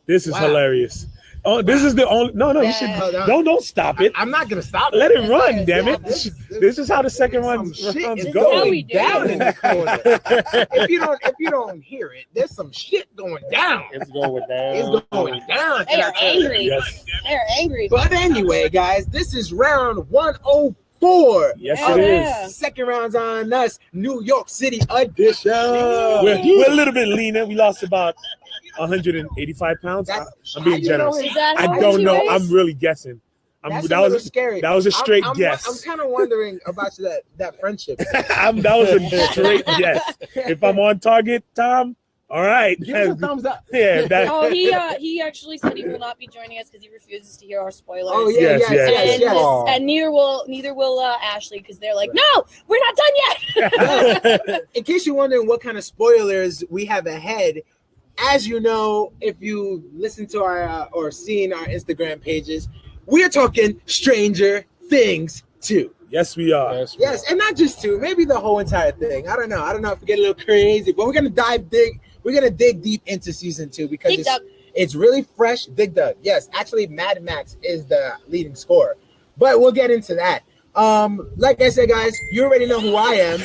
This is hilarious. Oh, this is the only. No, you should. Don't stop it. I'm not gonna stop it. Let it run, damn it. This is how the second round's going down in the corner. If you don't hear it, there's some shit going down. It's going down. It's going down. They are angry. Yes. They're angry. But anyway, guys, this is round 104. Yes, it is. Second round's on us. New York City edition. We're a little bit leaner. We lost about 185 pounds. I'm being generous. I don't know. I'm really guessing. That was scary. That was a straight guess. I'm kind of wondering about that friendship. That was a straight guess. If I'm on target, Tom, all right. Give us a thumbs up. Yeah. He actually said he will not be joining us because he refuses to hear our spoilers. Oh yeah, yes. And neither will Ashley because they're like, no, we're not done yet. In case you're wondering what kind of spoilers we have ahead. As you know, if you listen to our or seen our Instagram pages, we are talking Stranger Things 2. Yes, we are. Yes, and not just 2, maybe the whole entire thing. I don't know if we get a little crazy, but we're gonna dig deep into season 2 because it's really fresh. Dig Dug. Yes, actually, Mad Max is the leading scorer, but we'll get into that. Like I said, guys, you already know who I am.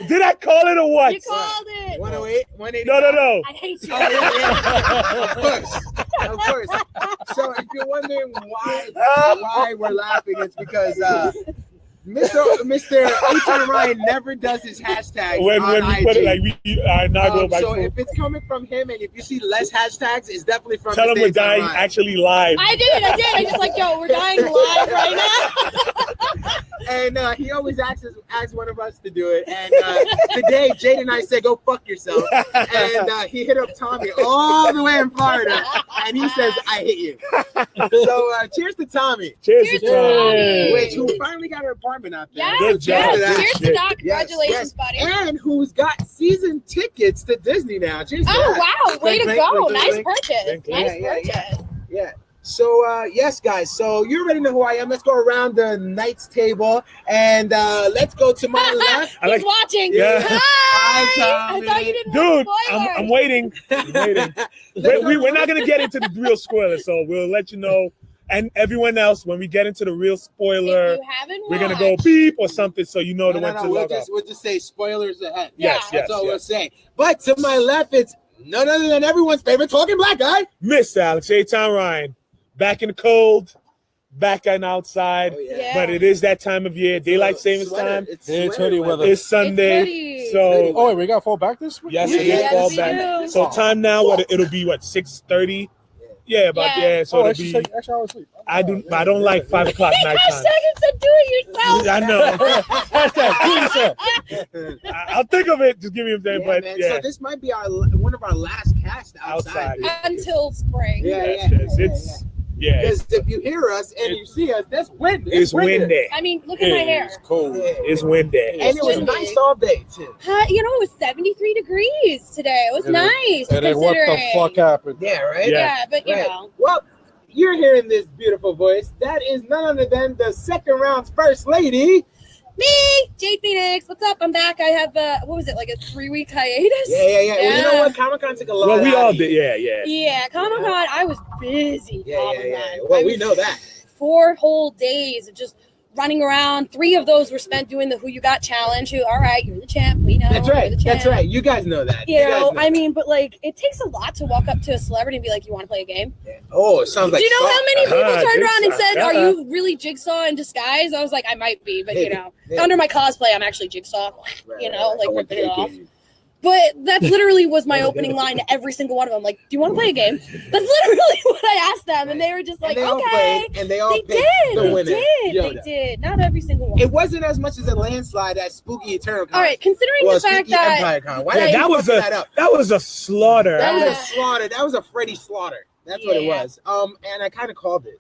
Did I call it or what? You called it. 108, 180. No. I hate you. Of course. So if you're wondering why we're laughing, it's because Mr. Ethan Ryan never does his hashtag when we IG. put it like we are not going by. So if it's coming from him, and if you see less hashtags, it's definitely from. Tell him we're dying actually live. I did. I just like, yo, we're dying live right now. And he always asks one of us to do it. And today, Jade and I said, "Go fuck yourself." And he hit up Tommy all the way in Florida, and he says, "I hate you." So cheers to Tommy. Cheers to Tommy. Which who finally got her apartment out there. Yes, cheers to Doc. Congratulations, buddy. And who's got season tickets to Disney now. Cheers to that. Wow, way to go. Nice purchase. Yeah. So, yes, guys. So you already know who I am. Let's go around the Knights table. And let's go to my left. He's watching. Yeah. Hi. I thought you didn't Dude, I'm waiting. We're not going to get into the real spoilers, so we'll let you know. And everyone else, when we get into the real spoiler, we're going to go beep or something so you know when to log off. We'll just say spoilers ahead. Yes. That's all we'll say. But to my left, it's none other than everyone's favorite talking black guy. Mr. Alex Ethan Ryan. Back in the cold, back and outside. Oh, yeah. But it is that time of year. Daylight savings time. It's hoodie weather. It's Sunday. So wait, we got fall back this week? Yes, it is fall back. So time now, it'll be 6:30? Yeah, so it'll be. Actually, I was asleep. I don't like 5 o'clock nighttime. Hashtag do it yourself. I know. I'll think of it. Just give me a day. But man. So this might be one of our last casts outside. Until spring. Because if you hear us and you see us, that's windy. It's windy. I mean, look at my hair. It's cold. It's windy. And it was nice all day, too. It was 73 degrees today. It was nice. And then what the fuck happened? Yeah, right? Yeah, but you know. Well, you're hearing this beautiful voice. That is none other than the second round's first lady. Me, Jade Phoenix. What's up? I'm back. I have a 3-week hiatus. Yeah. Well, you know what? Comic-Con took a lot. Well, we all did. Yeah, Comic-Con. I was busy. Yeah. Well, we know that. 4 whole days of just running around. 3 of those were spent doing the Who You Got challenge. All right, you're the champ. We know. That's right. You guys know that. I mean, but it takes a lot to walk up to a celebrity and be like, "You want to play a game?" Yeah. Oh, it sounds like. Do you know how many people turned around and said, "Are you really Jigsaw in disguise?" I was like, "I might be, but under my cosplay, I'm actually Jigsaw." Ripping it off. But that literally was my opening line to every single one of them. Like, do you want to play a game? That's literally what I asked them, and they were just like, "Okay." And they all did. They did. Not every single one. It wasn't as much as a landslide as Spooky Eternal Con. All right, considering the fact that that was a slaughter. That was a slaughter. That was a Freddy slaughter. That's what it was. And I kind of called it.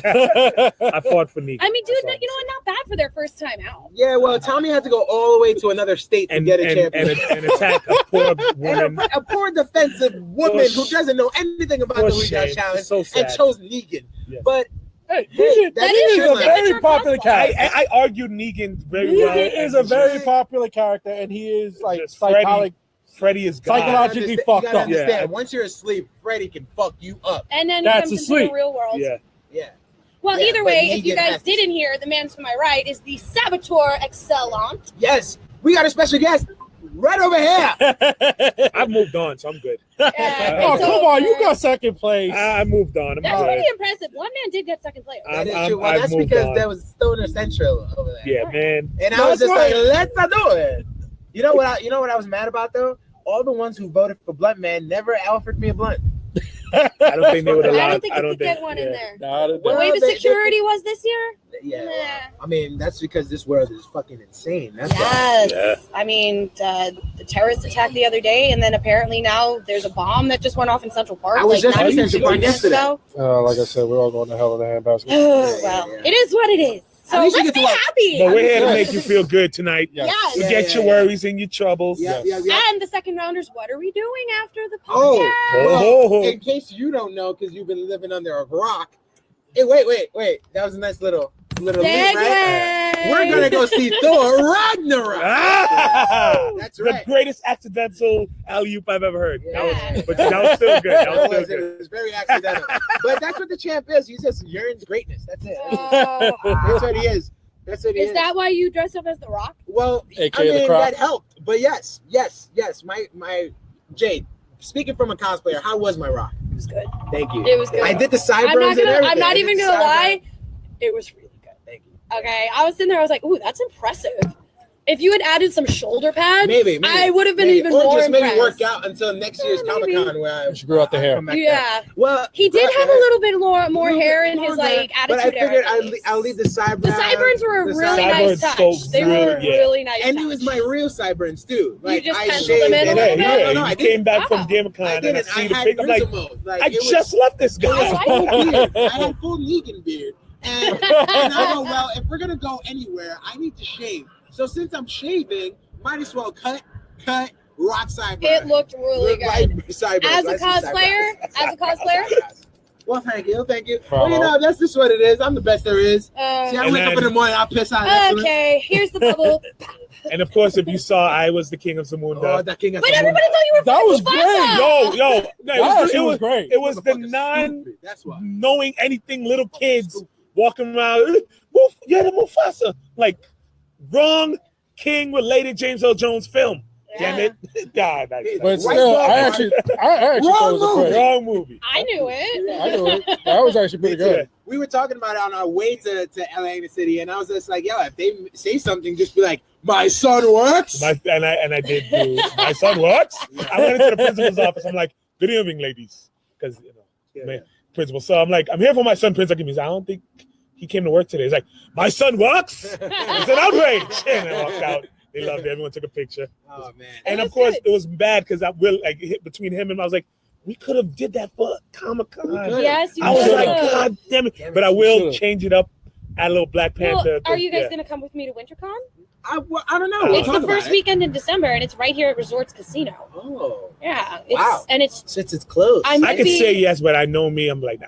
I fought for Nick. I mean, dude, not bad for their first time out. Yeah, well, Tommy had to go all the way to another state to get a championship. And attack a poor woman. A poor defensive woman who doesn't know anything about the We Got Challenge and chose Negan. Yes. But that is a very popular character. I argued Negan very well. Negan is a very popular character, and he is like Freddie is God. Psychologically fucked You gotta up. understand, Yeah. once you're asleep, Freddie can fuck you up. And then That's he comes asleep. into the real world. Yeah. Yeah. Well, Yeah, either but way, he if you get guys access. didn't hear, the man to my right is the Saboteur Excellent. Yes, we got a special guest right over here. I've moved on, so I'm good. Oh, It's come on. You over. got second place. I moved on. I'm That's good. pretty impressive. One man did get second place. That is I'm- true. Well, I've that's moved because on. there was Stoner Central over there. Yeah, man. And No, I was that's just right. like, let's do it. You know what? You know what I was mad about though? All the ones who voted for Blunt Man never offered me a blunt. I don't think they would allow. I don't think you could get one in there. Nah, The Well, way the they- security was this year? Yeah. Nah. Well, I mean, that's because this world is fucking insane. That's why. Yes. Yeah. I mean, the terrorist attack the other day, and then apparently now there's a bomb that just went off in Central Park. I was just not in even Central 2 Park minutes yesterday. ago. like I said, we're all going to hell in a handbasket. Well, yeah. it is what it is. So At least you let's get to be watch- happy. But we're here to Yes. make you feel good tonight. Yes. Yes. We Yeah, get yeah, your yeah. worries and your troubles. Yeah, Yes. yeah, yeah. And the second rounders, what are we doing after the Oh, podcast? well, Oh. in case you don't know, because you've been living under a rock. Hey, wait. That was a nice little leap, right? Segue. We're gonna go see Thor Ragnarok. Ah! That's The right. greatest accidental alley-oop I've ever heard. Yeah. But that was still good. That was It still was, good. it was very accidental. But that's what the champ is. He just yearns greatness. That's it. Oh, That's what he is. That's what he is. is that why you dress up as the Rock? Well, AKA I the mean, Croc. that helped. But yes. My Jade, speaking from a cosplayer, how was my rock? It was good. Thank you. It was good. I did the sideburns and everything. I'm not I did even the gonna sideburns. lie. It was really good. Thank you. Okay, I was sitting there. I was like, "Ooh, that's impressive." If you had added some shoulder pads, Maybe. I would have been maybe. even or more just maybe impressed. work out until next year's Yeah, Comic maybe. Con where I She grew out the hair. come back down. Yeah, Well, he did have a little bit more hair in his longer, like But I attitude figured era. I'll leave the sideburns. The sideburns were a the really sideburns nice touch. so They really- were yeah. really nice. And it touch. was my real sideburns too. Like just I penciled shaved them in a and- little Yeah, bit? yeah. No, I You didn't. came back from Oh. GameCon I and I didn't. see I the had pic. I'm like, Griswold. Like, I it was- just left this I had guy. full beard. I had full Negan beard. And I go, well, if we're gonna go anywhere, I need to shave. So since I'm shaving, might as well cut, rock sideburns. It looked really Look good. like sideburns. As a I see cosplayer, sideburns. Well, thank you. Bravo. Well, you know, that's just what it is. I'm the best there is. See, I And wake up then- in the morning, I'll piss out excellence. Okay, here's the bubble. And of course, if you saw, I was the king of Oh, Zamunda. that king But everybody thought you were That fucking was Mufasa. Yo, no, That was great. it was the non That's why. knowing anything little kids walking around. Yeah, the Mufasa. Like, wrong king related James Earl Jones film. Damn it. God, But White still, Dog. I actually thought it was great. wrong movie. I knew it. I knew it. That was actually pretty good. We were talking about it on our way to LA in the city, and I was just like, yo, if they say something, just be like, my son works. And I did do. My son works. I went into the principal's office. I'm like, good evening, ladies, because man, principal. So I'm like, I'm here for my son, Prince. I don't think he came to work today. He's like, my son works. It's an outrage. And I walked out. They loved it. Everyone took a picture. Oh man. And That of course, was it was bad because I will like hit between him and I was like, we could have did that for Comic-Con. Yes, you I was could. like, God damn it! But I will change it up. Add a little Black Panther. Well, are you guys yeah. gonna come with me to WinterCon? I don't know. We'll It's talk the about first it. weekend in December, and it's right here at Resorts Casino. Oh. Yeah. It's, Wow. And it's. Since it's closed. I'm- I could Maybe- say yes, but I know me. I'm like, nah.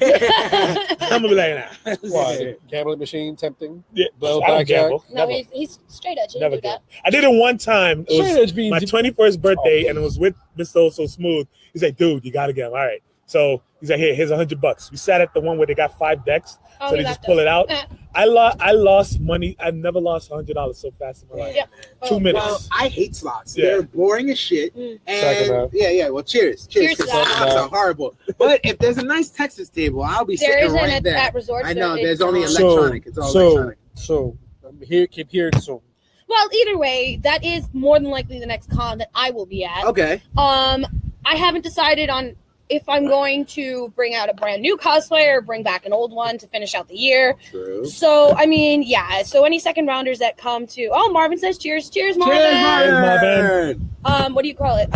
I'm gonna be like, nah. Why? Gambling machine tempting? Yeah, Blow I don't blackjack? gamble. No, Never. he's straight edge. He Never didn't do that. I did it one time. It was Straight edge means my you- 21st birthday, and it was with Mr. So Smooth. He's like, dude, you gotta gamble. All right. So he's like, here's $100. We sat at the one where they got 5 decks, Oh, so they he just left pull us. it out. I lost money. I never lost $100 so fast in my life. Yeah. 2 Oh, minutes. Well, I hate slots. Yeah. They're boring as shit. Mm. Second And up. yeah. Well, cheers. Cheers to 'cause that. slots are horrible. But if there's a nice Texas table, I'll be There sitting isn't right at, there. at Resorts. I know. so There's it's only not. electronic. It's all electronic. So I'm here. Keep hearing soon. Well, either way, that is more than likely the next con that I will be at. Okay. I haven't decided on if I'm going to bring out a brand new cosplayer or bring back an old one to finish out the year. True. So, I mean, yeah. So any second rounders that come to, oh, Marvin says cheers. Cheers, Marvin. Cheers, Marvin. What do you call it?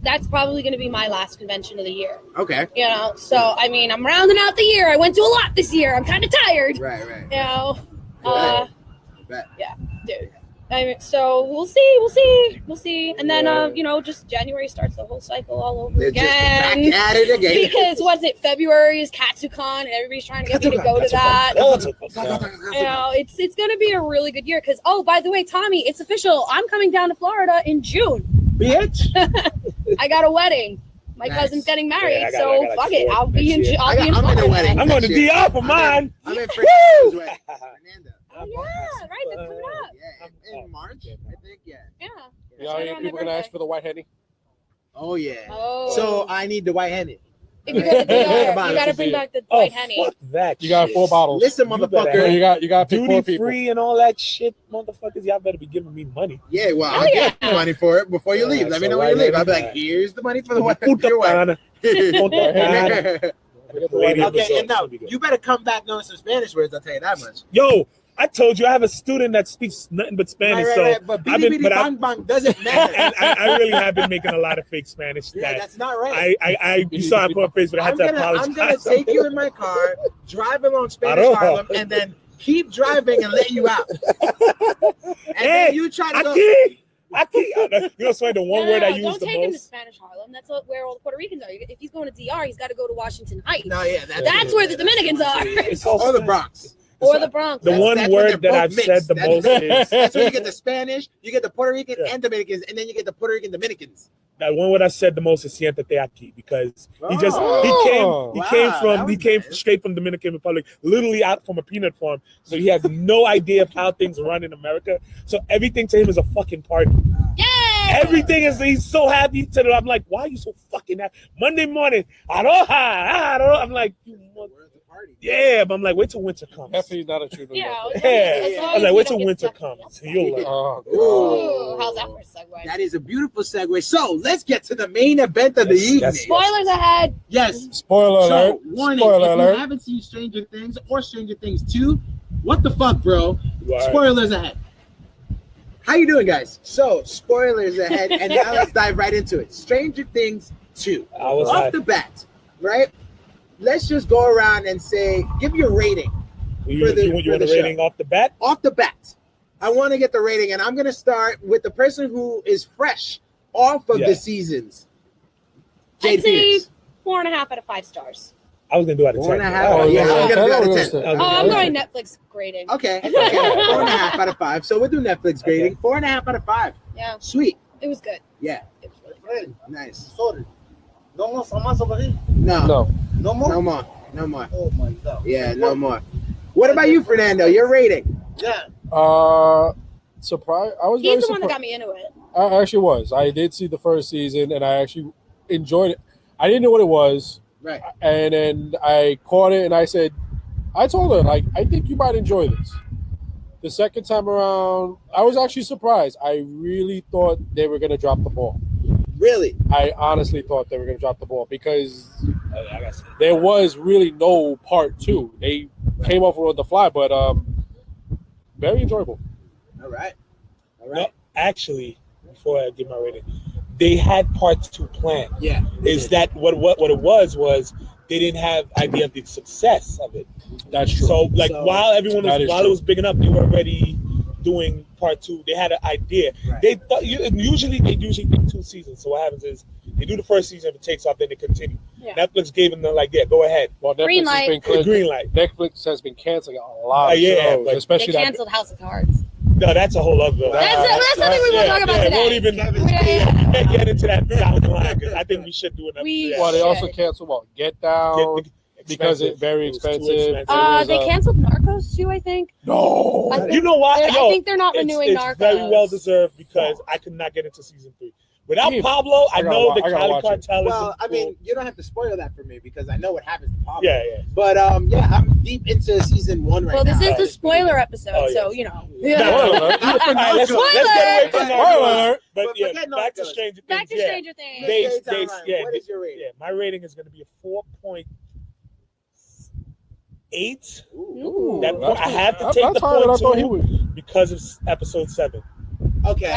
That's probably going to be my last convention of the year. Okay. You know, so, I mean, I'm rounding out the year. I went to a lot this year. I'm kind of tired. Right. You know, Right. Bet. dude. So we'll see. And then, just January starts the whole cycle all over again. Just back at it again. Because what's it? February is KatsuCon, and everybody's trying to get me to go to that. It's going to be a really good year. Because by the way, Tommy, it's official. I'm coming down to Florida in June. Bitch. I got a wedding. My cousin's getting married, so fuck it. I'll be in I'm in a wedding. I'm going to DR for mine. I'm in Fernando's wedding. Fernando. Oh, yeah, right. That's coming up. Yeah, in March, I think. Yeah. Yeah, people gonna ask for the white henny. Oh yeah. Oh. So I need the white henny. If you go to DR, you gotta bring back the white henny. Fuck that. You got 4 bottles. Listen, motherfucker. You got to pick 4 people. Duty free and all that shit, motherfuckers. Y'all better be giving me money. Yeah, well, I'll get you money for it before you leave. Let me know when you leave. I'll be like, here's the money for the white. Okay, and now you better come back knowing some Spanish words. I'll tell you that much. Yo, I told you I have a student that speaks nothing but Spanish, Right. But bang bang doesn't matter. and I really have been making a lot of fake Spanish. Yeah, that's not right. You saw I put on Facebook, but I had to apologize. I'm gonna take you in my car, drive along Spanish Harlem, and then keep driving and let you out. And then you try to go. You know, so the one word I use the most. Don't take him to Spanish Harlem. That's where all the Puerto Ricans are. If he's going to DR, he's got to go to Washington Heights. No, yeah, that's where the Dominicans are. Or the Bronx. Or the Bronx. The one word that I've said the most is. That's where you get the Spanish, you get the Puerto Rican and Dominicans, and then you get the Puerto Rican Dominicans. That one word I said the most is siéntate aquí, because he came straight from Dominican Republic, literally out from a peanut farm. So he has no idea of how things run in America. So everything to him is a fucking party. Yeah. Everything he's so happy to I'm like, why are you so fucking happy? Monday morning, aroha. I'm like, yeah, but I'm like, wait till winter comes. Definitely not a true Yeah. I'm like, wait till winter comes. You'll learn. Ooh, how's that for a segue? That is a beautiful segue. So let's get to the main event of the evening. Spoilers ahead. Yes. Spoiler alert. Warning, Spoiler if alert. you haven't seen Stranger Things or Stranger Things 2, what the fuck, bro? Right. Spoilers ahead. How you doing, guys? So, spoilers ahead, and now let's dive right into it. Stranger Things 2. Off the bat, right? Let's just go around and say, give your rating. You want a rating off the bat? Off the bat. I want to get the rating, and I'm going to start with the person who is fresh off of the seasons. I'd say 4.5 out of 5 stars. I was going to do out of 10. 4.5. Yeah, I'm going to do out of 10. I'm going Netflix grading. Okay. 4.5 out of 5. So we'll do Netflix grading. 4.5 out of 5. Yeah. Sweet. It was good. Yeah. It was really good. Nice. Sorry. No more Samas over here. No. No more? No more. No more. Oh my God. Yeah, no more. What about you, Fernando? Your rating? Yeah. Surprise! I was. He's the one that got me into it. I actually was. I did see the first season, and I actually enjoyed it. I didn't know what it was, Right. and then I caught it, and I told her, like, I think you might enjoy this. The second time around, I was actually surprised. I really thought they were going to drop the ball. Really? I honestly thought they were going to drop the ball because there was really no part 2. They came off on the fly, but very enjoyable. All right. No, actually, before I give my rating, they had part 2 planned. Yeah. Is that what it was they didn't have idea of the success of it. That's true. So while everyone was, while true. it was big enough, they were already doing part 2. They had an idea. Right. They thought usually take 2 seasons. So what happens is they do the first season, if it takes off, then they continue. Yeah. Netflix gave them go ahead. Well, Green light. Green light. Netflix has been canceling a lot of shows, but especially They canceled House of Cards. No, that's a whole other. That's something we won't talk about today. We won't even get into that down the line, because I think we should do it. Well, they also canceled Get Down because it's very expensive. They canceled Narcos too, I think. No, you know why? I think they're not renewing Narcos. It's very well deserved, because I could not get into season 3 without Pablo. I know the Cali Cartel. Well, I mean, you don't have to spoil that for me, because I know what happens to Pablo. Yeah. But I'm deep into season 1 right now. Well, this is the spoiler episode, so you know. Let's get away from Spoiler. But yeah, back to Stranger Things. Back to Stranger Things. What is your rating? Yeah, my rating is going to be a 4.8. Ooh. I have to take the point 2 because of episode 7. Okay.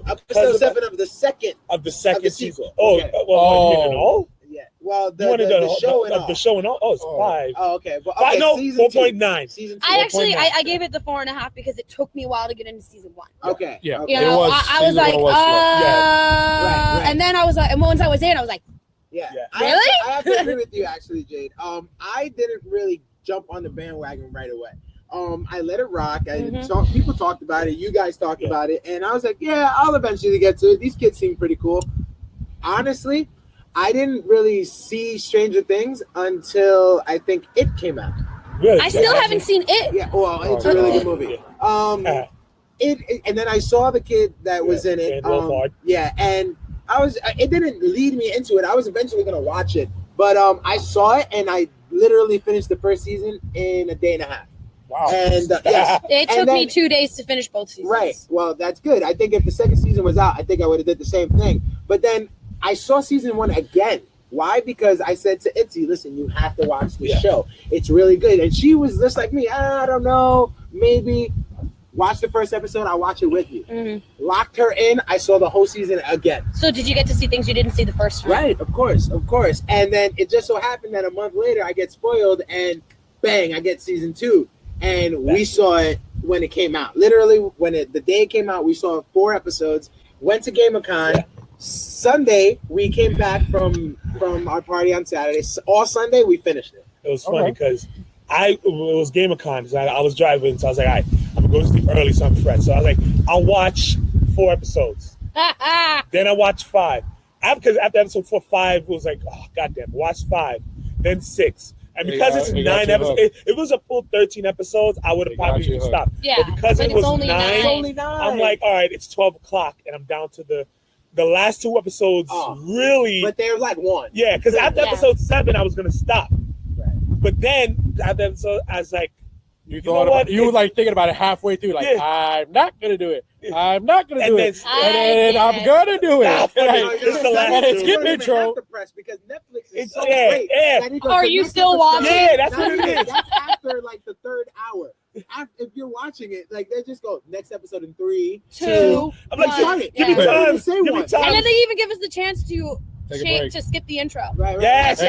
Episode 7 of the second season. sequel. Oh, Okay. well, you didn't know? Yeah. Well, You wanted the show and all. the show and all. Oh, it's 5. Oh, okay. But I okay, know season 4.9. Season 2. I gave it the 4.5 because it took me a while to get into season 1. Okay. Yeah. Okay. You know, I was season like, one was slow. Right. and then I was like, and once I was in, I was like, Yeah. Yeah. Really? I have to agree with you, actually, Jade. I didn't really jump on the bandwagon right away. I let it rock. People talked about it. You guys talked about it, and I was like, yeah, I'll eventually get to it. These kids seem pretty cool. Honestly, I didn't really see Stranger Things until I think it came out. Really? I still haven't seen it. Yeah, well, it's a really good movie. It and then I saw the kid that was in it. Yeah, and it didn't lead me into it. I was eventually gonna watch it, but I saw it and I literally finished the first season in a day and a half. Wow. And yes, It took me 2 days to finish both seasons. right. Well, that's good. I think if the second season was out, I think I would have did the same thing. But then I saw season 1 again. Why? Because I said to Itzy, listen, you have to watch this show. It's really good. And she was just like me. I don't know. Maybe. Watch the first episode. I'll watch it with you. Mm-hmm. Locked her in. I saw the whole season again. So did you get to see things you didn't see the first time? Right. Of course. And then it just so happened that a month later, I get spoiled and bang, I get season 2. And we saw it when it came out. Literally, the day it came out, we saw 4 episodes. Went to GamerCon. Yeah. Sunday, we came back from our party on Saturday. All Sunday, we finished it. It was funny because it was GamerCon. So I was driving, so I was like, all right, I'm going to go to sleep early, so I'm fresh. So I was like, I'll watch 4 episodes. Then I watched 5. Because after episode 4, 5 was like, oh, goddamn, watch 5. Then 6. And because it's 9 episodes, if it was a full 13 episodes, I would have probably even stopped. Yeah, but because it was only 9, I'm like, all right, it's 12 o'clock, and I'm down to the last 2 episodes. Really, but they're like 1. Yeah, because after episode 7, I was gonna stop. Right. But then after episode, I was like, you were like thinking about it halfway through, like I'm not gonna do it. I'm not gonna do it, and I'm gonna do it. It's the last. It's skip intro because Netflix is so great. Yeah. Are you still watching? Yeah, that's what it is. That's after like the 3rd hour. If you're watching it, like they just go next episode in 3, 2. I'm like, give me time. And then they even give us the chance to skip the intro. Right. Yes.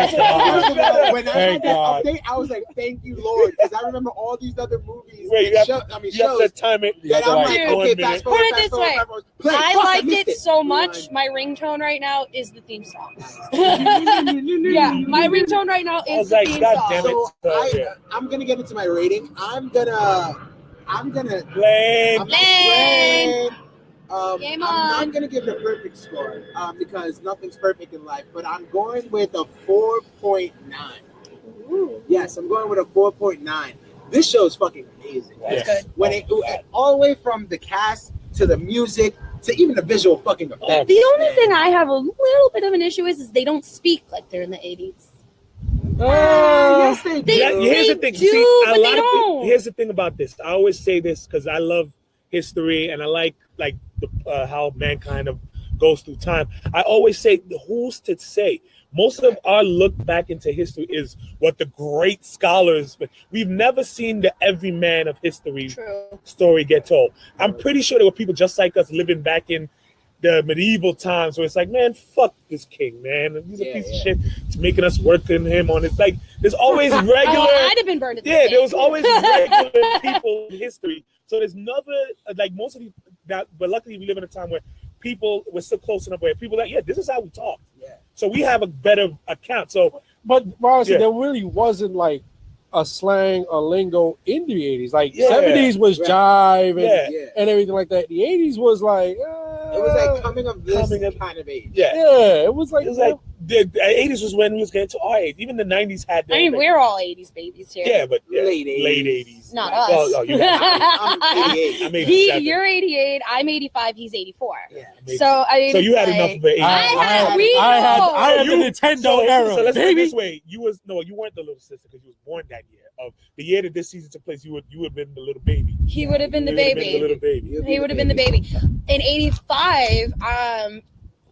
When I had that update, I was like, "Thank you, Lord," because I remember all these other movies. Wait, you have to time it. And I'm like, okay, fast forward, put it this way. I like it so much. My ringtone right now is the theme song. Yeah, my ringtone right now is the theme song. So I'm gonna get into my rating. I'm gonna Lane. I'm not going to give it a perfect score because nothing's perfect in life, but I'm going with a 4.9. Yes, I'm going with a 4.9. This show is fucking amazing. That's good. When all the way from the cast to the music to even the visual fucking effects. The only thing I have a little bit of an issue is they don't speak like they're in the 80s. Yes, they do. Here's the thing. Here's the thing about this. I always say this because I love history and I like how mankind goes through time. I always say, who's to say? Most of our look back into history is what the great scholars. We've never seen the everyman of history story get told. I'm pretty sure there were people just like us living back in the medieval times where it's like, man, fuck this king, man. He's a piece of shit. It's making us work in him on it. Like, there's always regular. I'd have been burned at the stake. There was always regular people in history. So there's never most of these. But luckily, we live in a time where we're still close enough where people this is how we talk. Yeah. So we have a better account. So, but honestly, there really wasn't like a slang or lingo in the 80s. Like 70s was jive and everything like that. The 80s was like it was like coming of kind of age. Yeah, it was like the 80s was when we was getting to our age. Even the 90s had that. I mean, we're all 80s babies here. Yeah, but late 80s. Not us. Well, I'm 88. I'm 87. You're 88. I'm 85. He's 84. Yeah. So you had enough of it. I had the Nintendo era. So let's put it this way: you weren't the little sister because you was born that year. Of the year that this season took place, you would have been the little baby. He would have been the baby. He would have been the baby. In 85,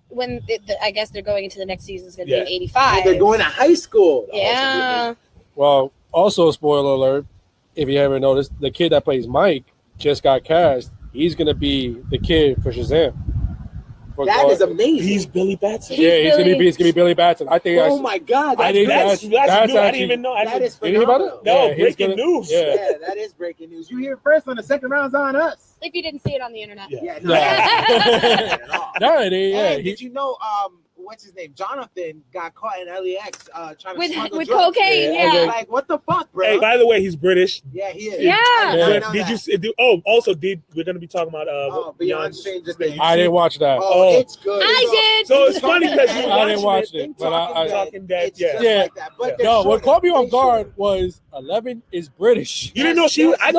when I guess they're going into the next season is going to be in 85. And they're going to high school. Yeah. Well, also spoiler alert, if you haven't noticed, the kid that plays Mike just got cast. He's going to be the kid for Shazam. That is amazing. He's Billy Batson. Yeah, he's gonna be Billy Batson. I think. Oh my God, that's new. I didn't even know. That is phenomenal. You hear about it? No, Yeah, breaking news. Yeah, that is breaking news. You hear it first on the second round's on us. If you didn't see it on the internet. Yeah, no, it ain't. Yeah, and did you know? What's his name? Jonathan got caught in LAX trying to smuggle with drugs. cocaine. Yeah. Like what the fuck, bro? Hey, by the way, he's British. Yeah, he is. Yeah. Did you see? We're gonna be talking about Beyond Stranger Things. I didn't watch that. Oh, it's good. I did. So it's funny because I didn't watch it, but I Talking Dead. Yeah. Like that. But no, what caught me off guard was 11 is British. You didn't know she was? I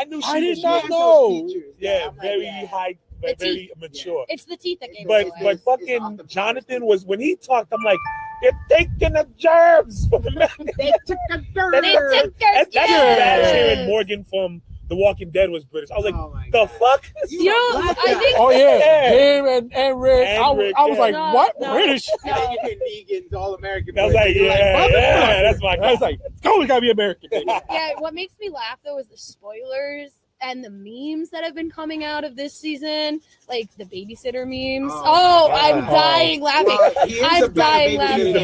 knew she I did was. not know. Yeah, very high, very mature. It's the teeth that gave But it away. fucking Jonathan was when he talked. I'm like, they're taking the germs from the man. They took a dirt. That's bad. Sharon Morgan from The Walking Dead was British. I was like, the fuck? You know, I think. Oh yeah, him and Rick. I was like, No, what? no. British? And then you hear Negan's All American. I was like, yeah, that's my. I was like, it's always gotta be American. Yeah, what makes me laugh though is the spoilers and the memes that have been coming out of this season, like the babysitter memes. I'm dying laughing. I'm dying laughing.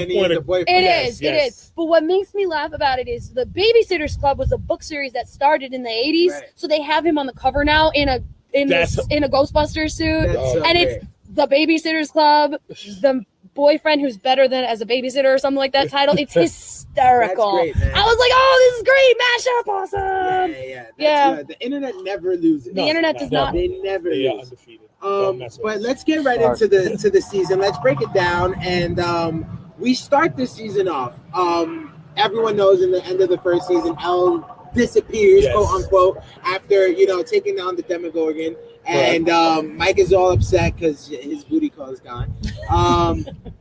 It is. But what makes me laugh about it is the Babysitters Club was a book series that started in the 80s, so they have him on the cover now in a Ghostbuster suit, and it's the Babysitters Club, the boyfriend who's better than as a babysitter or something like that title. It's hysterical. Great, I was like, oh, this is great, mashup, awesome. Yeah. The internet never loses. The internet does not. They never lose. Undefeated. But let's get right into the season. Let's break it down, and we start this season off. Everyone knows in the end of the first season, Elle disappears, quote unquote, after taking down the Demogorgon. And Mike is all upset because his booty call is gone.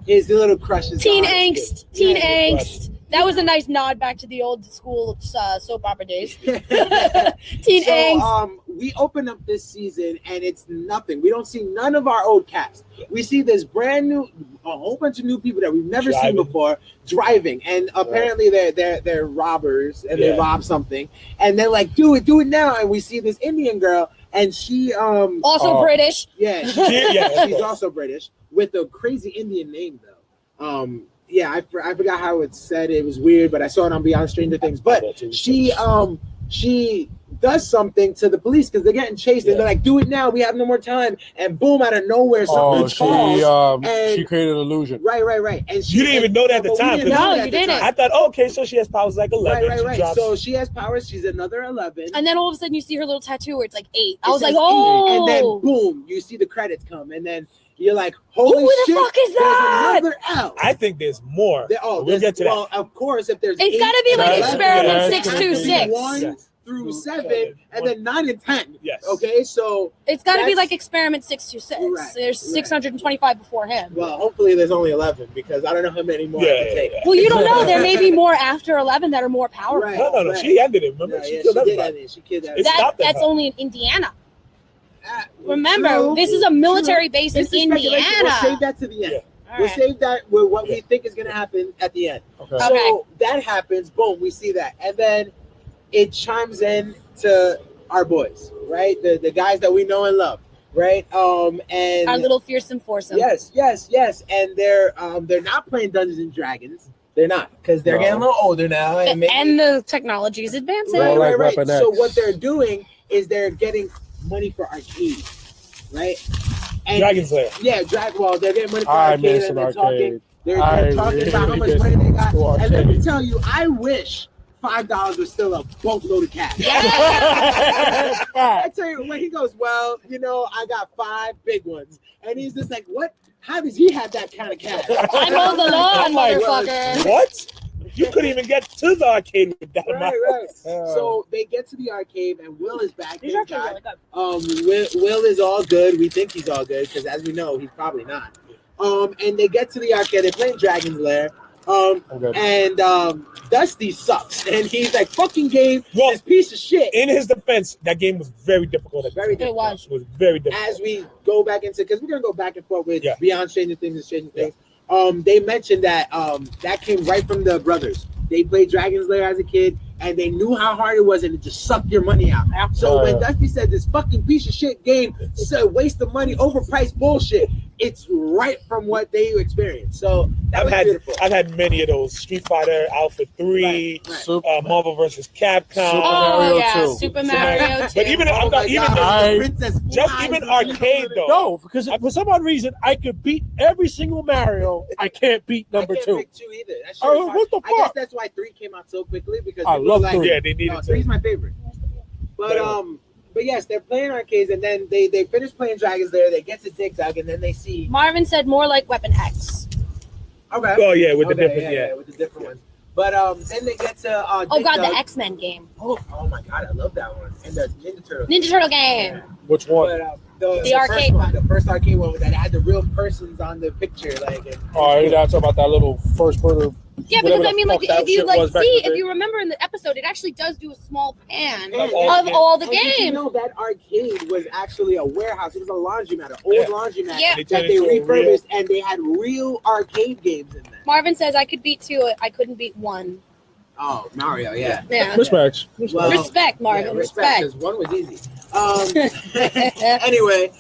His little crush is Teen gone. angst. That was a nice nod back to the old school soap opera days. Teen angst. We open up this season and it's nothing. We don't see none of our old cast. We see this brand new, a whole bunch of new people that we've never seen before driving, and apparently they're robbers and they rob something, and they're like, do it now. And we see this Indian girl, and she also British. Yeah, she's also British with a crazy Indian name though. Yeah, I forgot how it's said. It was weird, but I saw it on Beyond Stranger Things. But she does something to the police because they're getting chased, and they're like, "Do it now! We have no more time!" And boom, out of nowhere, something falls. She created an illusion. Right. And you didn't even know that at the time. No, you didn't. I thought, okay, so she has powers like 11. Right. So she has powers. She's another 11. And then all of a sudden, you see her little tattoo where it's like 8. I was like, oh. And then boom, you see the credits come, and then you're like, holy shit, who the fuck is that? There's another L. I think there's more. We'll get to that. Well, of course, if there's it's got to be like experiment 626. 1 through 7, and then 9 and 10. Yes. Okay, so it's got to be like experiment 626. Right, there's 625 before him. Well, hopefully there's only 11 because I don't know how many more I can take. Well, you don't know. There may be more after 11 that are more powerful. Right, no. She ended it. Remember, she killed everybody. She killed everybody. That's only in Indiana. Remember, this is a military base in Indiana. We'll save that to the end. We'll save that with what we think is going to happen at the end. Okay. So that happens. Boom, we see that. And then it chimes in to our boys, right? The guys that we know and love, right? And our little fearsome foursome. Yes. And they're not playing Dungeons and Dragons. They're not, because they're getting a little older now. And the technology is advancing. Right. So what they're doing is they're getting money for arcade, right? And Dragon's Lair. Yeah, well, they're getting money for arcade, and they're talking. They're talking about how much money they got. And let me tell you, I wish $5 was still a boatload of cash. I tell you, when he goes, well, I got 5 big ones, and he's just like, what? How does he have that kind of cash? I know the lawn, motherfucker. What? You couldn't even get to the arcade with that amount. Right. So they get to the arcade, and Will is back. These are really good. Will is all good. We think he's all good because, as we know, he's probably not. And they get to the arcade. They're playing Dragon's Lair. And Dusty sucks, and he's like, "Fucking game, this piece of shit." In his defense, that game was very difficult. It was very difficult. As we go back into, because we're gonna go back and forth with Beyond Stranger Things and Stranger Things. They mentioned that that came right from the brothers. They played Dragon's Lair as a kid. and they knew how hard it was, and it just sucked your money out. So when Dusty said this fucking piece of shit game, waste of money, overpriced bullshit, it's right from what they experienced. So I've had many of those. Street Fighter, Alpha 3, Marvel vs. Capcom. Super Mario 2. But even even arcade though. No, because for some odd reason I could beat every single Mario. I can't beat number 2. Pick 2 either. That's What the fuck? I guess that's why 3 came out so quickly because I love 3. Yeah, they needed 3's my favorite. But yes, they're playing arcades, and then they finish playing Dragons there. They get to Dig Dug, and then they see Marvin said more like Weapon X. Okay. Oh yeah, with the different with the different ones. But then they get to oh god, the X-Men game. Oh my god, I love that one. And the Ninja Turtle game. Which one? But, the arcade one. The first arcade one that had the real persons on the picture, like. You're not talking about that little first person. Yeah, because I mean, like, if you if you remember in the episode, it actually does do a small pan of all the games. You know, that arcade was actually a warehouse. It was a laundromat, an old laundromat that they refurbished, and they had real arcade games in there. Marvin says I could beat 2, I couldn't beat 1. Oh, Mario, yeah. Respect. Well, respect, Marvin. Yeah, respect. Because 1 was easy. Anyway,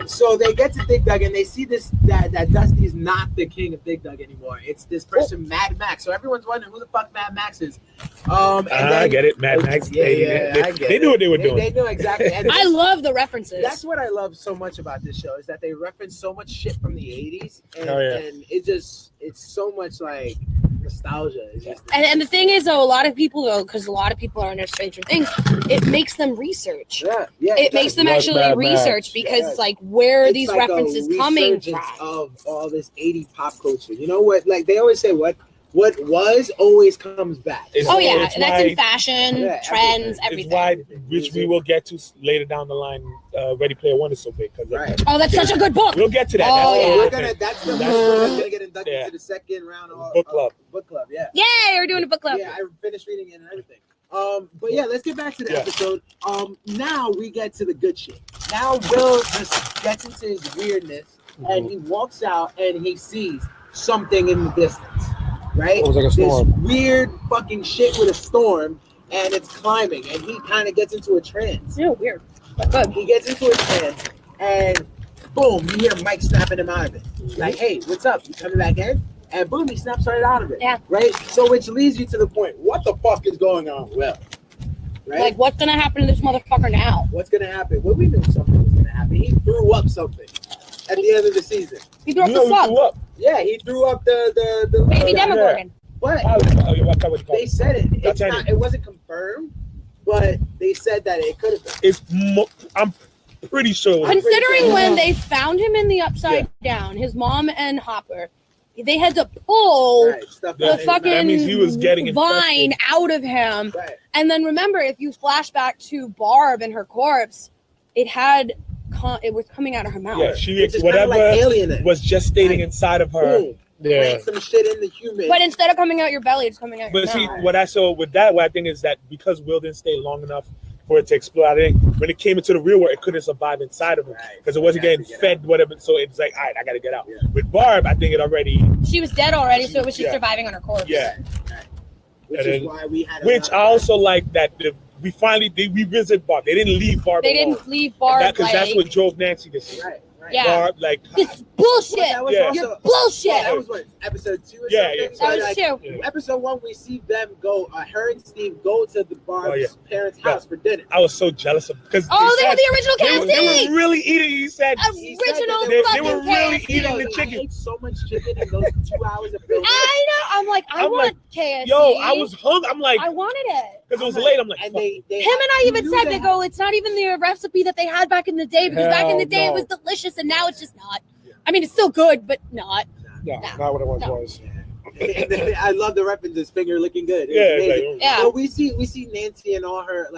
so they get to Dig Dug and they see that Dusty's not the king of Dig Dug anymore. It's this person, Mad Max. So everyone's wondering who the fuck Mad Max is. I get it, Mad Max. They knew what they were doing. They knew exactly. And I love the references. That's what I love so much about this show is that they reference so much shit from the 80s, and it's so much like nostalgia. And the thing is, though, a lot of people because a lot of people are under Stranger Things, it makes them research. Yeah. It makes them actually research because it's like where are these like references coming from? Of all this 80 pop culture. You know what? Like they always say, what was always comes back. And that's in fashion, trends, everything. Which we will get to later down the line. Ready Player One is so big because oh, that's such a good book. We'll get to that. That's the one gonna get inducted into the second round of book club. Yeah. Yeah, we're doing a book club. Yeah, I finished reading it and everything. But yeah, let's get back to the episode. Now we get to the good shit. Now Will just gets into his weirdness and he walks out and he sees something in the distance. Right? It was like a storm. This weird fucking shit with a storm, and it's climbing, and he kind of gets into a trance. Yeah, weird. But good. He gets into a trance, and boom, you hear Mike snapping him out of it. Like, hey, what's up? You coming back in? And boom, he snaps right out of it. Yeah. Right? So which leads you to the point, what the fuck is going on with Will? Right? Like, what's gonna happen to this motherfucker now? What's gonna happen? Well, we knew something was gonna happen. He threw up something at the end of the season. He threw up the slug. Yeah, he threw up the baby Demogorgon. But they said it. It's not. It wasn't confirmed, but they said that it could have been. I'm pretty sure. Considering when they found him in the Upside Down, his mom and Hopper, they had to pull the fucking that means he was getting vine out of him. Right. And then remember, if you flash back to Barb and her corpse, it was coming out of her mouth. Yeah, whatever was gestating inside of her. Boom. Plant some shit in the human. But instead of coming out your belly, it's coming out your mouth. But see, what I saw with that, what I think is that because Will didn't stay long enough for it to explode, I think when it came into the real world, it couldn't survive inside of him because it wasn't getting fed, whatever. So it's like, all right, I got to get out. Yeah. With Barb, I think it already. She was dead already, so it was just surviving on her corpse. Yeah. Which is why we had. Which I also like that we finally revisit Barb. They didn't leave Barb. They didn't leave Barb because that's what drove Nancy to see. Right. Yeah. Barb, like this is bullshit. You're bullshit. Yeah, that was what, episode 2 or something? Yeah. That was 2. Episode 1, we see them go, her and Steve go to the Barb's parents' house for dinner. I was so jealous of because they had the original casting. They were really eating. He said original. They were really eating the chicken. I ate so much chicken in those 2 hours of filming. I know. I'm like, I want KFC. Yo, I was hungry. I'm like, I wanted it because it was late. I'm like, him and I even said they go. It's not even the recipe that they had back in the day because back in the day it was delicious and now it's just not. I mean, it's still good, but not. No, not what it once was. I love the references. Finger looking good. Yeah. So we see Nancy and all her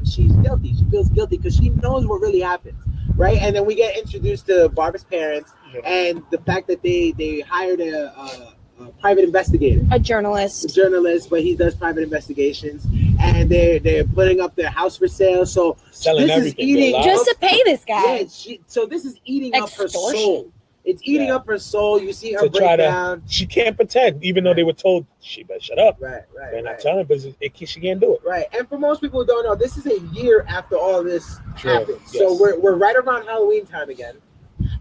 she's guilty. She feels guilty because she knows what really happened, right? And then we get introduced to Barbara's parents and the fact that they hired a private investigator, a journalist, but he does private investigations, and they're putting up their house for sale. So selling this is everything eating just to pay this guy. Yeah, so this is eating up her soul. It's eating up her soul. You see her To try break down. she can't pretend, even though they were told she better shut up. Right. They're not telling her, but she can't do it. Right, and for most people who don't know, this is a year after all this happened. Yes. So we're right around Halloween time again.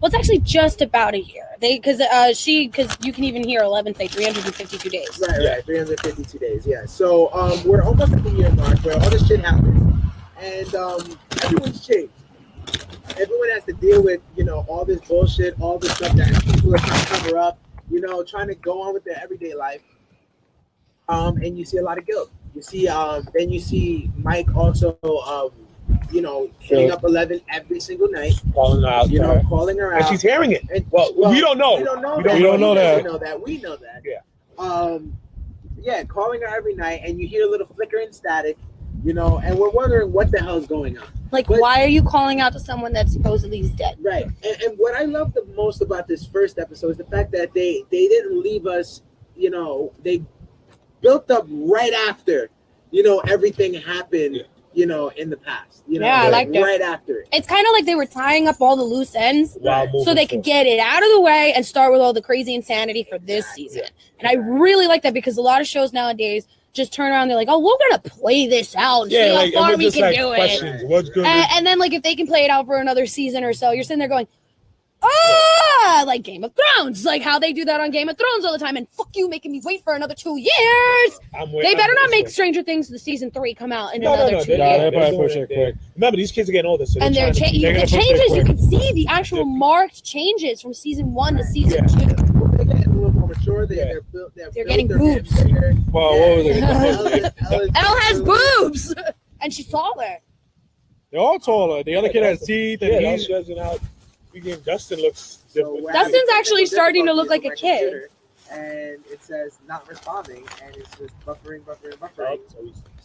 Well, it's actually just about a year. Because you can even hear 11 say 352 days. Right, 352 days. Yeah. So we're almost at the year mark where all this shit happens, and everyone's changed. Everyone has to deal with all this bullshit, all this stuff that people are trying to cover up. Trying to go on with their everyday life. And you see a lot of guilt. You see, then you see Mike also, hitting up 11 every single night, Calling her out. calling her out. And she's hearing it. And, well, we don't know. We don't know We that. don't know that. We know that. We know that. Yeah. Calling her every night, and you hear a little flickering static, and we're wondering what the hell's going on. Like, why are you calling out to someone that supposedly is dead? Right. And what I love the most about this first episode is the fact that they didn't leave us, they built up right after, everything happened, in the past. I like that. Right after it. It's kind of like they were tying up all the loose ends so they could get it out of the way and start with all the crazy insanity for this season. And I really like that because a lot of shows nowadays just turn around and they're like, oh, we're going to play this out and see how far we can do it. What's good? And then, like, if they can play it out for another season or so, you're sitting there going, like Game of Thrones, like how they do that on Game of Thrones all the time. And fuck you, making me wait for another 2 years. They better not make Stranger Things the season 3 come out in another 2 years. They're probably push it quick. Remember, these kids are getting older, so And the changes, you can see the actual marked changes from season 1 to season 2. They're getting a little more mature. They're getting boobs. Well, what was it? Elle has boobs, and she's taller. They're all taller. The other kid has teeth, and Yeah, he's judging out. Dustin looks different. Dustin's actually starting to look like a kid. And it says not responding, and it's just buffering.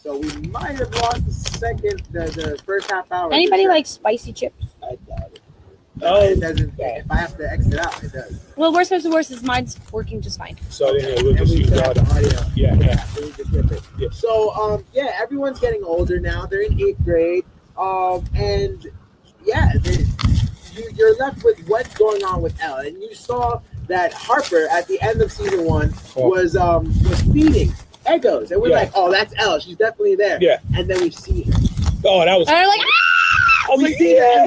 So we might have lost the first half hour. Anybody like spicy chips? I doubt it. Oh, It doesn't. If I have to exit out, it does. Well, worst comes to worst is mine's working just fine. So we'll And just we use set up the the audio. Yeah. So we just rip it. Yeah. So everyone's getting older now. They're in 8th grade. And you're left with what's going on with Elle. And you saw that Harper at the end of season 1 was feeding Eggos, and we're like, oh, that's Elle. She's definitely there. Yeah. And then we see her. Oh, that was. And I'm like,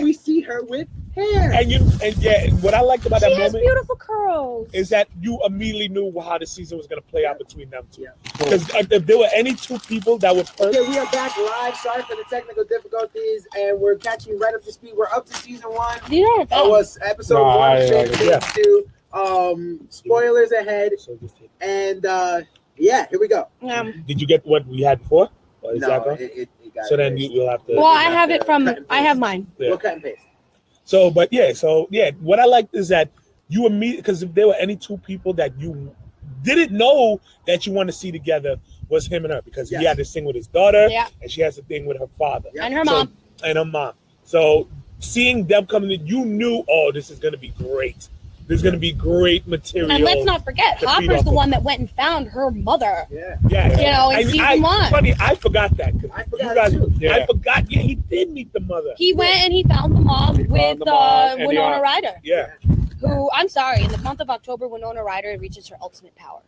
We see her with hair. And what I liked about she that has moment beautiful curls. is that you immediately knew how the season was going to play out between them two. Yeah. Because if there were any two people that would Okay, we are back live. Sorry for the technical difficulties, and we're catching you right up to speed. We're up to season 1. These are That was episode 1. Season 2. Spoilers ahead. And here we go. Did you get what we had before? Or is that No, gone? it got So then erased. we'll have to. well, I have it from. I have mine. Yeah. We'll cut and paste. So what I liked is that you immediately, because if there were any two people that you didn't know that you want to see together, was him and her, because he had this thing with his daughter, and she has a thing with her father And her mom. and her mom. So seeing them coming in, you knew, oh, this is going to be great. There's going to be great material. And let's not forget, Hopper's the one that went and found her mother. Yeah. In season 1. Funny, I forgot that. I forgot too. I forgot. Yeah, he did meet the mother. He went and he found the mom with Winona Ryder. Yeah. Who, I'm sorry, in the month of October, Winona Ryder reaches her ultimate power.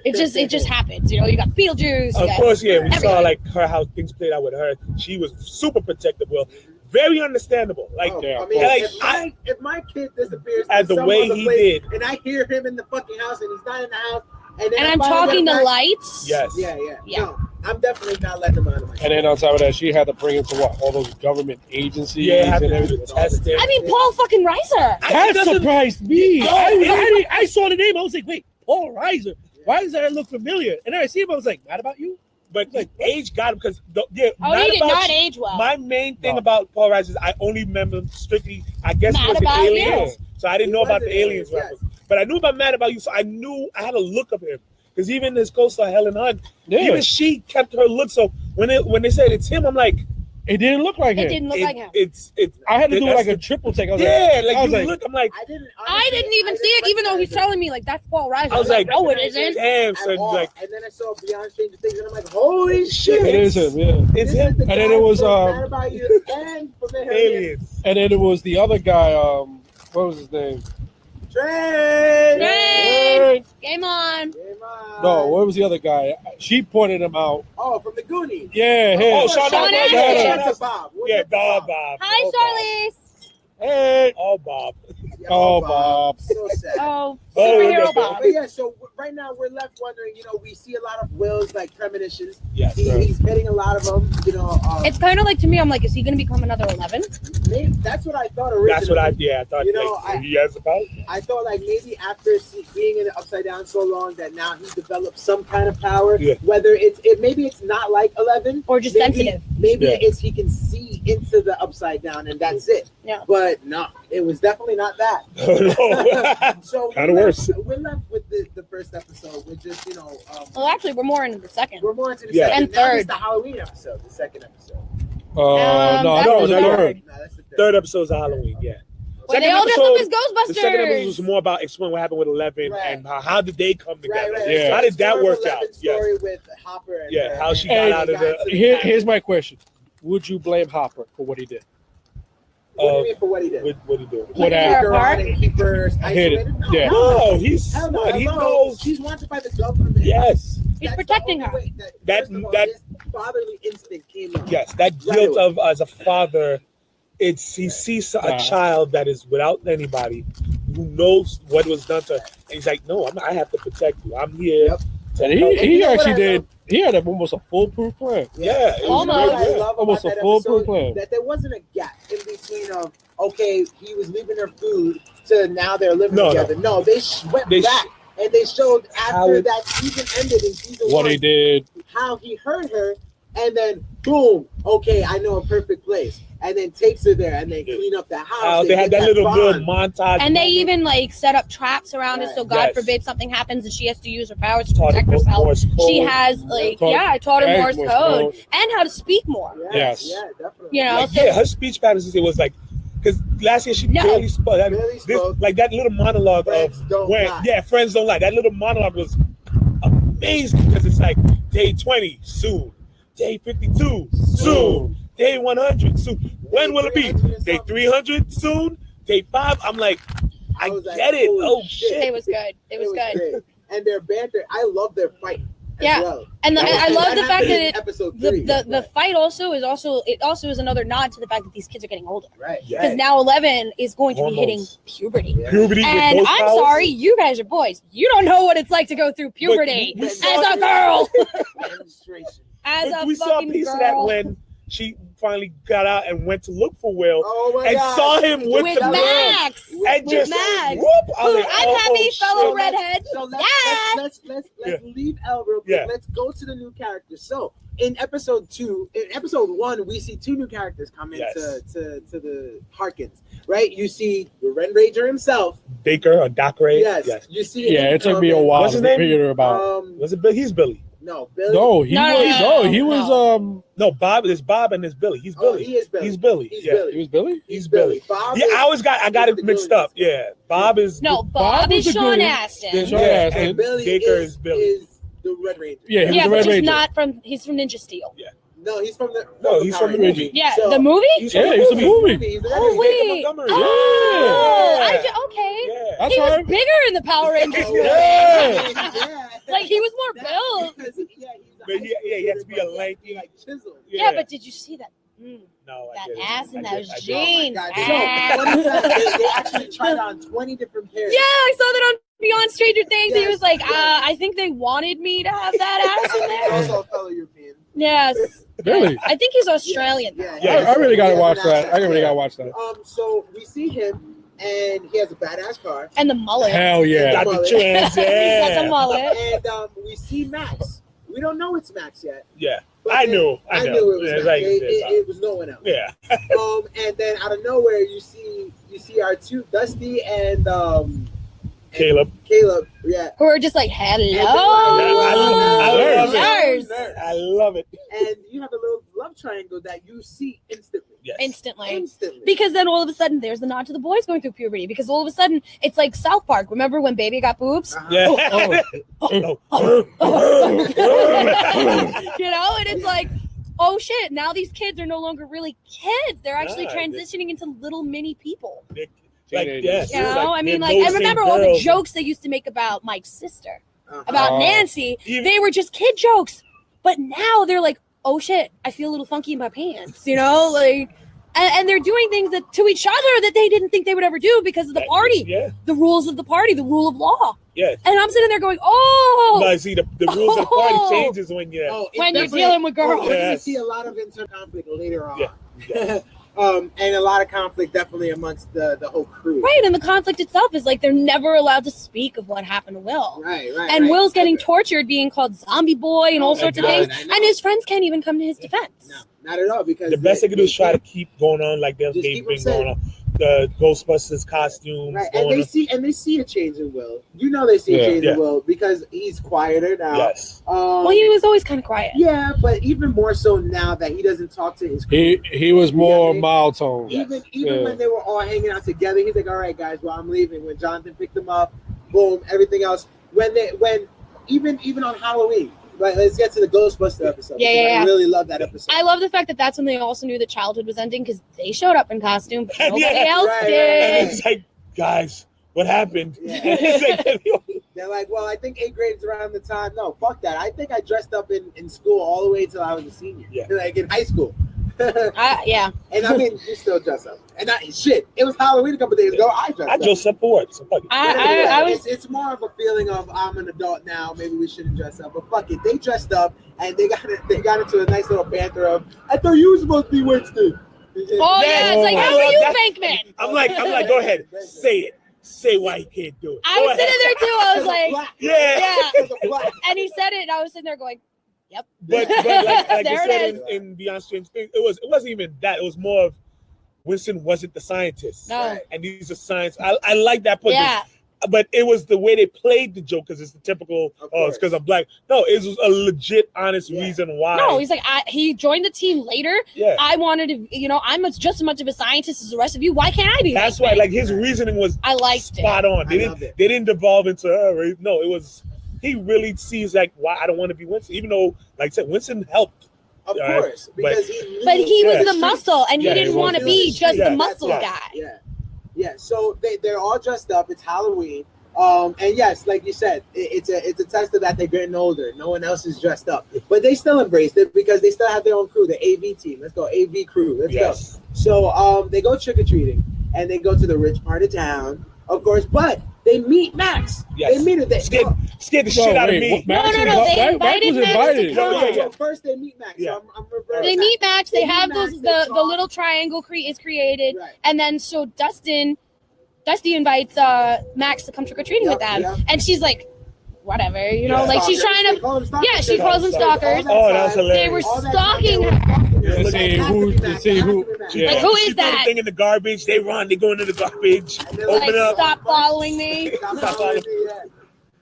It just happens, you got Beetlejuice. Of course, we everything. saw like how things played out with her. She was super protective. Well, very understandable. Like, if my kid disappears as the way he did, and I hear him in the fucking house and he's not in the house, and I'm talking to lights. Yes. Yeah. No, I'm definitely not letting him out of my house. And then on top of that, she had to bring him to all those government agencies. Yeah, and everything. testing. I mean, Paul fucking Reiser. That surprised me. I saw the name. I was like, wait, Paul Reiser. Why does that look familiar? And then I see him. I was like, mad about you? But like, age got him because he did not age well. My main thing about Paul Reiser is I only remember him strictly, I guess, Mad was the About aliens. You. So I didn't know about the aliens yes. reference. But I knew about Mad About You, so I knew I had a look of him. Because even his co-star Helen Hunt, even she kept her look. So when they said it's him, I'm like, It didn't look like It him. didn't look like him. It's I had to do that's like a the- triple take. I was yeah, like I was you like, look. I'm like, I didn't. I didn't even see it, even though he's telling me like that's Paul Reiser. I was like, no, it isn't. damn, at son. all. Like, And then I saw Beyond Stranger Things, and I'm like, holy shit! it is him. Yeah. it's This is him. the And then guy it was, from Mad About You and from the Aliens. And then it was the other guy. What was his name? Train. Train. Game on. No, what was the other guy? She pointed him out. Oh, from the Goonies. Yeah, him. Oh, Sean Sean Astin. Astin. Sean What's Astin. up, Bob? What's Yeah, up, Bob? Bob. Hi, Oh, Charlize. Hey. Oh, Bob. Yeah, Oh, Bob. So sad. Oh, Oh, superhero okay. Bob. But yeah, so right now we're left wondering. You know, we see a lot of Will's like premonitions. Yes. He's getting a lot of them. You know, It's kind of like to me. I'm like, is he going to become another 11? maybe, that's what I thought originally. That's what I thought. You know, like, he has about. I thought like maybe after being in the Upside Down so long that now he's developed some kind of power. Yeah. Whether maybe it's not like 11 Or just maybe, sensitive. Maybe Yeah. it's he can see into the Upside Down and that's it. Yeah. But no, it was definitely not that. No. So Kinda we're worse. We're left with the first episode. We're just Well, actually, we're more into the second. we're more into the Yeah. second. And Now third. it's the Halloween episode, the second episode. No, that's that was the the third. third. No, that's the third. Third episode's of Halloween. Yeah. Where they Second all dress up as episode- The second episode was Ghostbusters. more about explaining what happened with 11 Right. and how did they come together. Right. Yeah. How did that Story of work out? 11 Yes. Story with Hopper. And Yeah, how she got out of the- Here's my question: would you blame Hopper for what he did? What do you mean for what he did? What he doing? What Keep happened? her on and keep her hit it. isolated? No, Yeah. No, he's Hell no. smart. He Hello. knows. She's wanted by the government. Yes. He's That's protecting the her. only way That- first of all, that- his fatherly instinct came up. Yes. That Right guilt away. of as a father, he sees a child that is without anybody who knows what was done to her. And he's like, no, I have to protect you. I'm here. Yep. to And help he you know what actually I did. love? He had almost a foolproof plan. Yeah. it was Almost. great, What I yeah. love Almost about a that full-proof episode, plan. that there wasn't a gap in between of okay, he was leaving her food to now they're living No, together. No, they went They back and they showed How after it- that season ended in season What 1 he did. how he hurt her, and then boom, okay, I know a perfect place, and then takes her there and then clean up the house. How they had get that little bond. montage. And they moment. even like set up traps around it, so God Yes. forbid something happens and she has to use her powers to Taught protect him herself. Morse code. She has like Taught- I taught her Hey, Morse Morse code code. and how to speak more. Yes. Yeah, definitely. You know, Like, so yeah, her speech patterns, it was like, because last year she No. barely spoke. That, Barely spoke. Like that little monologue Friends of don't when, lie. yeah, friends don't lie. That little monologue was amazing because it's like day 20 soon, day 52 soon, day 100 soon. When will it be? 300 and Day something. 300 soon, day 5. I'm like, I was like, get it. holy Oh shit. shit! it was good. It was good. great. And their banter, I love their fight. As Yeah. well. And I love the fact happened that in it, episode the 3. the fight also is another nod to the fact that these kids are getting older. right. Yeah. Because now 11 is going to be hitting Hormones. puberty. Yeah. Puberty And with those I'm powers? sorry, you guys are boys. You don't know what it's like to go through puberty we as saw a girl. Demonstration. As But a we saw a fucking piece of that girl. when she finally got out and went to look for Will Oh my and God. saw him with With the girl. Max. And With just Max. whoop, I was Who like, I'm oh, happy, shit. fellow redhead. So Yeah. let's leave Elle real quick. Yeah. Let's go to the new characters. So in episode 1, we see 2 new characters come Yes. into to the Harkins. Right? You see the Red Ranger himself. Baker or Doc Ray. Yes. You see. Yeah, him it took come me a in. while What's to his name? figure about. Was it Bill? He's Billy. No, Billy. No, he No, was. no, No, he no. was. No, Bob. There's Bob and there's Billy. He's Oh, Billy. he is Billy. He's Billy. He's yeah. Billy. He was Billy. He's Billy. Bob Yeah, is- I got is it the mixed Goonies. up. Yeah, Bob is No, Bob Bob is was the Sean Goonies. Astin. Sean Yeah, Astin. and Billy Baker is Billy. is the Red Ranger. Yeah, he was Yeah, the but Red he's Ranger. not from. He's from Ninja Steel. No, he's from the. No, he's from Power the Rangers. movie. Yeah, So- the movie. He's Yeah, from he's the movie. He's the Red Oh Ranger. wait. Montgomery. Oh, Yeah. okay. Yeah. That's He was right. bigger in the Power Rangers movie. Yeah. Like he was more built. Because, yeah, But he has to be a lanky. like chiseled. Yeah, but did you see that? No, I That didn't. ass and I those did- I did. jeans. God, Ah. so, funny fact, they actually tried on 20 different pairs. Yeah, I saw that on Beyond Stranger Things. He Yes. was like, I think they wanted me to have that ass in He's there. also a fellow European. Yes. Really? I think he's Australian. Yeah, Yeah, I really gotta He has watch an that. accent, I really yeah. gotta watch that. So we see him, and he has a badass car. And the mullet. Hell yeah. Got the Mullet. trans. He's got the Yeah. mullet. And we see Max. We don't know it's Max yet. Yeah. but I then- knew. I know. knew it was Yeah, Max. like, It was no one else. yeah. And then out of nowhere, you see our 2, Dusty and Caleb. Caleb. Yeah. Who are just like, hello. I love it. Nurse. I love it. And you have a little love triangle that you see instantly. Yes. Instantly. Because then all of a sudden there's the nod to the boys going through puberty. Because all of a sudden it's like South Park. Remember when Baby got boobs? Yeah. And it's like, oh shit, now these kids are no longer really kids. They're actually transitioning into little mini people. Like, yes. I remember all the jokes they used to make about Mike's sister, about Nancy. They were just kid jokes. But now they're like, oh shit, I feel a little funky in my pants, and they're doing things to each other that they didn't think they would ever do because of the party, the rules of the party, the rule of law. Yeah. And I'm sitting there going, oh. No, see, the rules of the party changes when you're dealing with girls. You're going to see a lot of internal conflict later on. Yeah. And a lot of conflict definitely amongst the whole crew. Right, and the conflict itself is like they're never allowed to speak of what happened to Will. Right. And Will's getting tortured, being called zombie boy and all sorts of things. And his friends can't even come to his defense. No, not at all. Because the best they can do is try to keep going on like they've been going on. The Ghostbusters costumes. Right, and they see a change in Will. They see a change in Will because he's quieter now. Yes. Well, he was always kind of quiet. Yeah, but even more so now that he doesn't talk to his crew. He was more mild tone. Even when they were all hanging out together, he's like, "All right, guys, well, I'm leaving." When Jonathan picked him up, boom, everything else. Even on Halloween. Right, let's get to the Ghostbuster episode. Yeah. I really love that episode. I love the fact that that's when they also knew that childhood was ending because they showed up in costume, but nobody else did. And it's like, guys, what happened? Yeah. They're like, well, I think 8th grade is around the time. No, fuck that. I think I dressed up in school all the way until I was a senior. Yeah. Like in high school. Yeah. And I mean, you still dress up. And it was Halloween a couple days ago. I dressed up for what? So fuck it. I was. It's more of a feeling of I'm an adult now. Maybe we shouldn't dress up. But fuck it, they dressed up and they got into a nice little banter of, I thought you were supposed to be Winston. Oh yeah, it's like, how are you, Bankman? I'm like, go ahead, say it. Say why he can't do it. I was sitting there too. I was like, yeah. And he said it, and I was sitting there going, yep. But like There you it said is. in Beyond Strange Things, it wasn't even that. It was more of Winston wasn't the scientist. No. And he's a science. I like that point. Yeah. But it was the way they played the joke because it's the typical, it's because I'm black. No, it was a legit, honest reason why. No, he's like, he joined the team later. Yeah. I wanted to, I'm just as much of a scientist as the rest of you. Why can't I be? That's why, like, his reasoning was spot on. They didn't devolve into her. No, it was, he really sees, like, why I don't want to be Winston, even though, like I said, Winston helped. Of course. Because he was the muscle, and he didn't want to be just the muscle guy. Yeah, so they're all dressed up. It's Halloween. And yes, like you said, it's a test of that they're getting older. No one else is dressed up. But they still embraced it because they still have their own crew, the AV team. Let's go, AV crew. Let's go. So they go trick-or-treating, and they go to the rich part of town, of course, but they meet Max. Yes. They meet her. Scared the shit out of me. No. They invited Max to come. So first they meet Max. Yeah. So I'm They meet Max. They have the little triangle is created, and then so Dusty invites Max to come trick or treating with them, and she's like, whatever, like she's trying to. Yeah, she calls them stalkers. Oh, that's hilarious. They were stalking her. To see who. Like, who is that? Thing in the garbage. They run. They go into the garbage. Like, stop following me.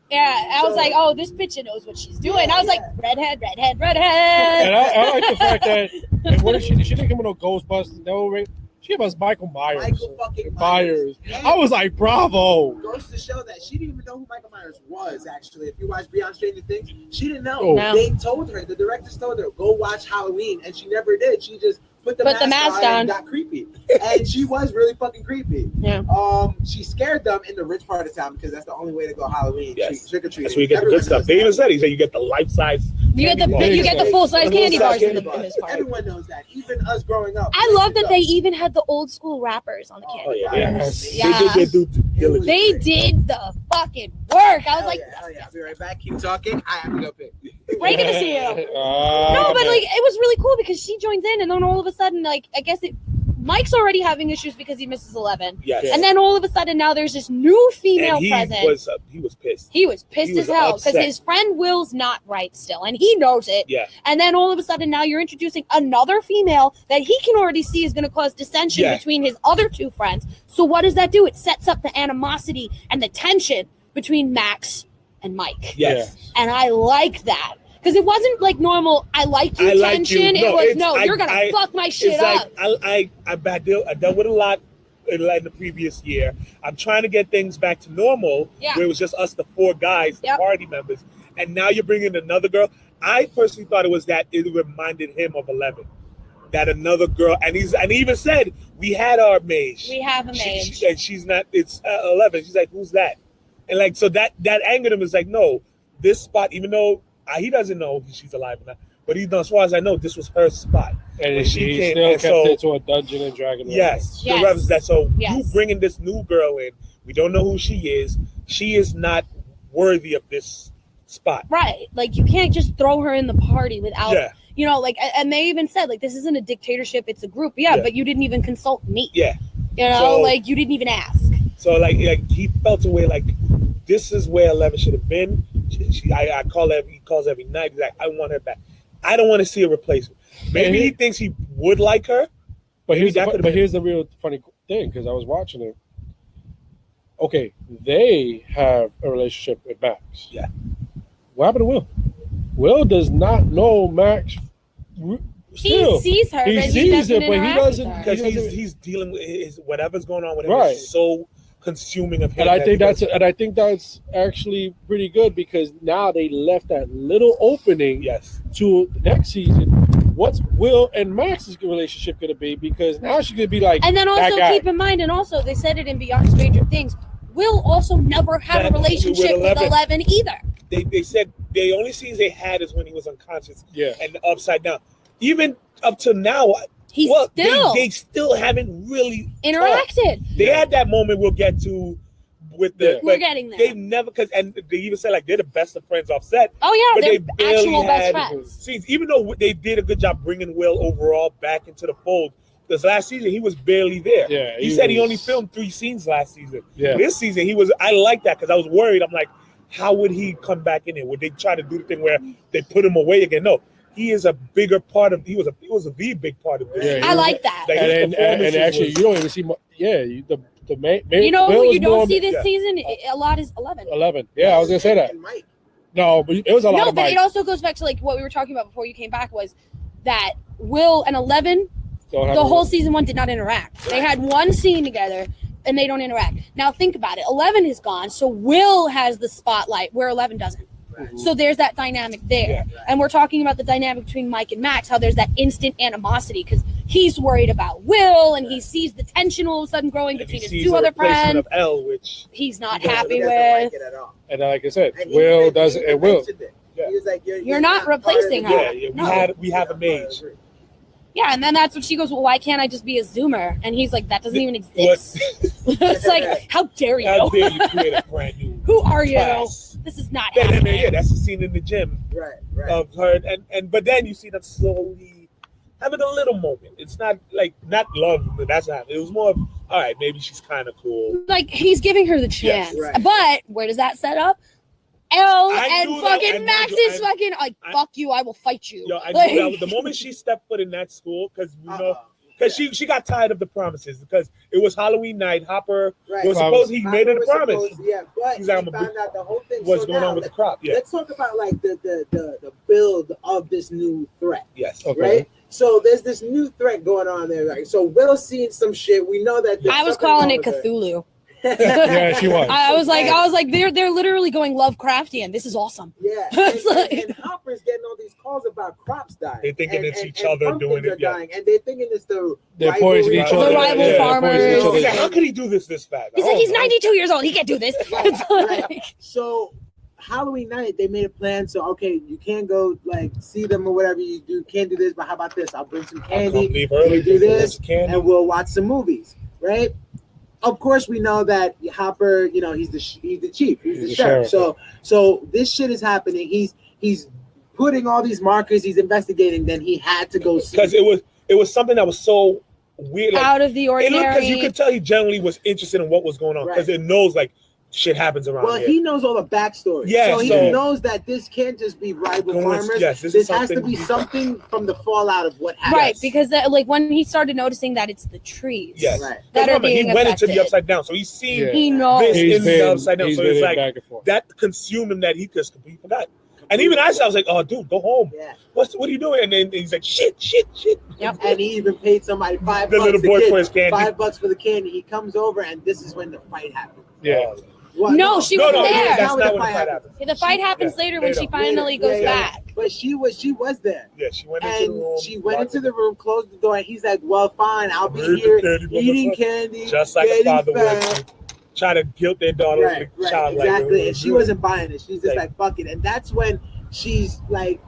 Yeah, I was like, oh, this bitch knows what she's doing. I was like, redhead. And I like the fact that, and what is she? She didn't come with no Ghostbusters. No, she was Michael Myers. Michael fucking Myers. I was like, bravo. Goes to show that she didn't even know who Michael Myers was, actually. If you watch Beyond Stranger Things, she didn't know. Oh. No. They told her, the directors told her, go watch Halloween, and she never did. She just put the mask on and got creepy. And she was really fucking creepy. Yeah. She scared them in the rich part of town because that's the only way to go Halloween. Yes. Trick or treating. That's where you get the good stuff. They even said you get the life size. You get the full size candy bars in this part. Everyone knows that. Even us growing up. I love that they even had the old school wrappers on the candy bars. Yes. Yeah. They did They did the fucking work. I was like, I'll be right back. Keep talking. I have to go pick. Great to see you. No, but like it was really cool because she joins in, and then all of a sudden, like I guess Mike's already having issues because he misses 11. Yes. And then all of a sudden now there's this new female present. He was pissed. He was pissed as hell because his friend Will's not right still, and he knows it. Yeah. And then all of a sudden now you're introducing another female that he can already see is going to cause dissension between his other two friends. So what does that do? It sets up the animosity and the tension between Max and Mike. Yes. And I like that. Because it wasn't like normal, I like you tension. No, it was, you're going to fuck my shit up. I dealt with a lot in the previous year. I'm trying to get things back to normal, where it was just us, the 4 guys, the party members. And now you're bringing another girl. I personally thought it was that it reminded him of 11. That another girl, and he even said, we had our mage. We have a mage. And she's not, it's 11. She's like, who's that? And like, so that angered him. Is like, no, this spot, even though he doesn't know if she's alive or not, but as far as I know, this was her spot. And she still kept it to a Dungeon and Dragon. Yes. You bringing this new girl in, we don't know who she is. She is not worthy of this spot. Right. Like, you can't just throw her in the party without, you know, like, and they even said, like, this isn't a dictatorship, it's a group. Yeah, but you didn't even consult me. Yeah. You know, like, you didn't even ask. So, like he felt away, like, this is where 11 should have been. I call her, he calls every night. He's like, I want her back. I don't want to see a replacement. Maybe he thinks he would like her. But here's the real funny thing, because I was watching it. Okay, they have a relationship with Max. Yeah. What happened to Will? Will does not know Max. Still. He sees her, he sees it, but he doesn't, because he's dealing with whatever's going on with him. Right. Is so consuming of him. And I think that's actually pretty good, because now they left that little opening to next season. What's Will and Max's relationship going to be? Because now she's going to be like, and then also keep in mind, and also they said it in Beyond Stranger Things, Will also never had a relationship with 11 either. They said the only scenes they had is when he was unconscious and upside down. Even up to now, they still haven't really interacted. Talked. They had that moment we'll get to with the. We're getting there. They've never, and they even said like they're the best of friends off set. Oh yeah, but they're actual best friends. Scenes, even though they did a good job bringing Will overall back into the fold. Because last season he was barely there. Yeah, he said he only filmed 3 scenes last season. Yeah, this season he was. I like that because I was worried. I'm like, how would he come back in there? Would they try to do the thing where they put him away again? No. He is a bigger part of. He was the big part of this. Yeah, I like that. Like and actually, you don't even see. The main. You know who you don't see this season? A lot is 11. 11. Yeah, I was gonna say that. No, but it was a lot. No, but it also goes back to like what we were talking about before you came back, was that Will and 11, the whole season 1 did not interact. They had one scene together. And they don't interact. Now think about it. 11 is gone, so Will has the spotlight where 11 doesn't. Right. So there's that dynamic there. Yeah. And we're talking about the dynamic between Mike and Max, how there's that instant animosity because he's worried about Will and he sees the tension all of a sudden growing between his 2 other friends. Of L, which he's not happy with. And like I said, Will doesn't. It will. He was like, you're not replacing her. Yeah, we have a mage. Yeah, and then that's when she goes, well, why can't I just be a Zoomer? And he's like, that doesn't even exist. It's like, how dare you? How dare you create a brand new Who are you? class? This is not happening. Yeah, that's the scene in the gym. Right. Of her, but then you see them slowly having a little moment. It's not love, but that's not. It was more of, all right, maybe she's kind of cool. Like, he's giving her the chance. Yes, right. But where does that set up? L and fucking Max is fucking like, fuck you, I will fight you. Yo, I knew that the moment she stepped foot in that school, because because she got tired of the promises, because it was Halloween night. Hopper was supposed, he made her the promise. But he found out the whole thing. What's going on with the crop? Yeah. Let's talk about like the build of this new threat. Yes. Okay. Right. So there's this new threat going on there. Right? So Will's seeing some shit. We know that. I was calling it Cthulhu. Yeah, she was. I was like, they're literally going Lovecraftian. This is awesome. Yeah, and Hopper's getting all these calls about crops dying. They're thinking it's each other doing it. Dying, and they're thinking it's they're poisoning each other. The rival farmers. How could he do this fast? He's like, he's 92 years old. He can't do this. Right. So Halloween night, they made a plan. So okay, you can't go like see them or whatever you do. Can't do this, but how about this? I'll bring some candy. Leave early, do this, and we'll watch some movies. Right. Of course, we know that Hopper, he's the chief, he's the sheriff. So this shit is happening. He's putting all these markers. He's investigating. Then he had to go see, because it was something that was so weird, like, out of the ordinary. Because you could tell he generally was interested in what was going on, because it knows like shit happens around here. Well, he knows all the backstory. Yeah, so he knows that this can't just be rival farmers. Yes, this has to be something from the fallout of what happened. Right, because like when he started noticing that it's the trees. Yes. Right. That are he being went affected. into the upside down, so he's seen He knows this in the upside down. So it's like back and forth. that consumed him that he just completely forgot. And even I was like, "Oh, dude, go home. Yeah. What are you doing?" And then he's like, "Shit." Yep. And he even paid somebody $5 The little boy kid, for his candy. $5 for the candy. He comes over, and this is when the fight happens. Yeah. Well, No, she wasn't there. That's Not when not the when the fight fight happens. happens. The fight happens later when she finally goes back. But she was there. Yeah, she went into the room. And she went into the room, closed the door, and he's like, "Well, fine, I'll be here eating candy, just like a getting father fat." would. Try to guilt their daughter Right, with a child exactly. like And she wasn't buying it. She's just like, "Fuck it." And that's when she's like,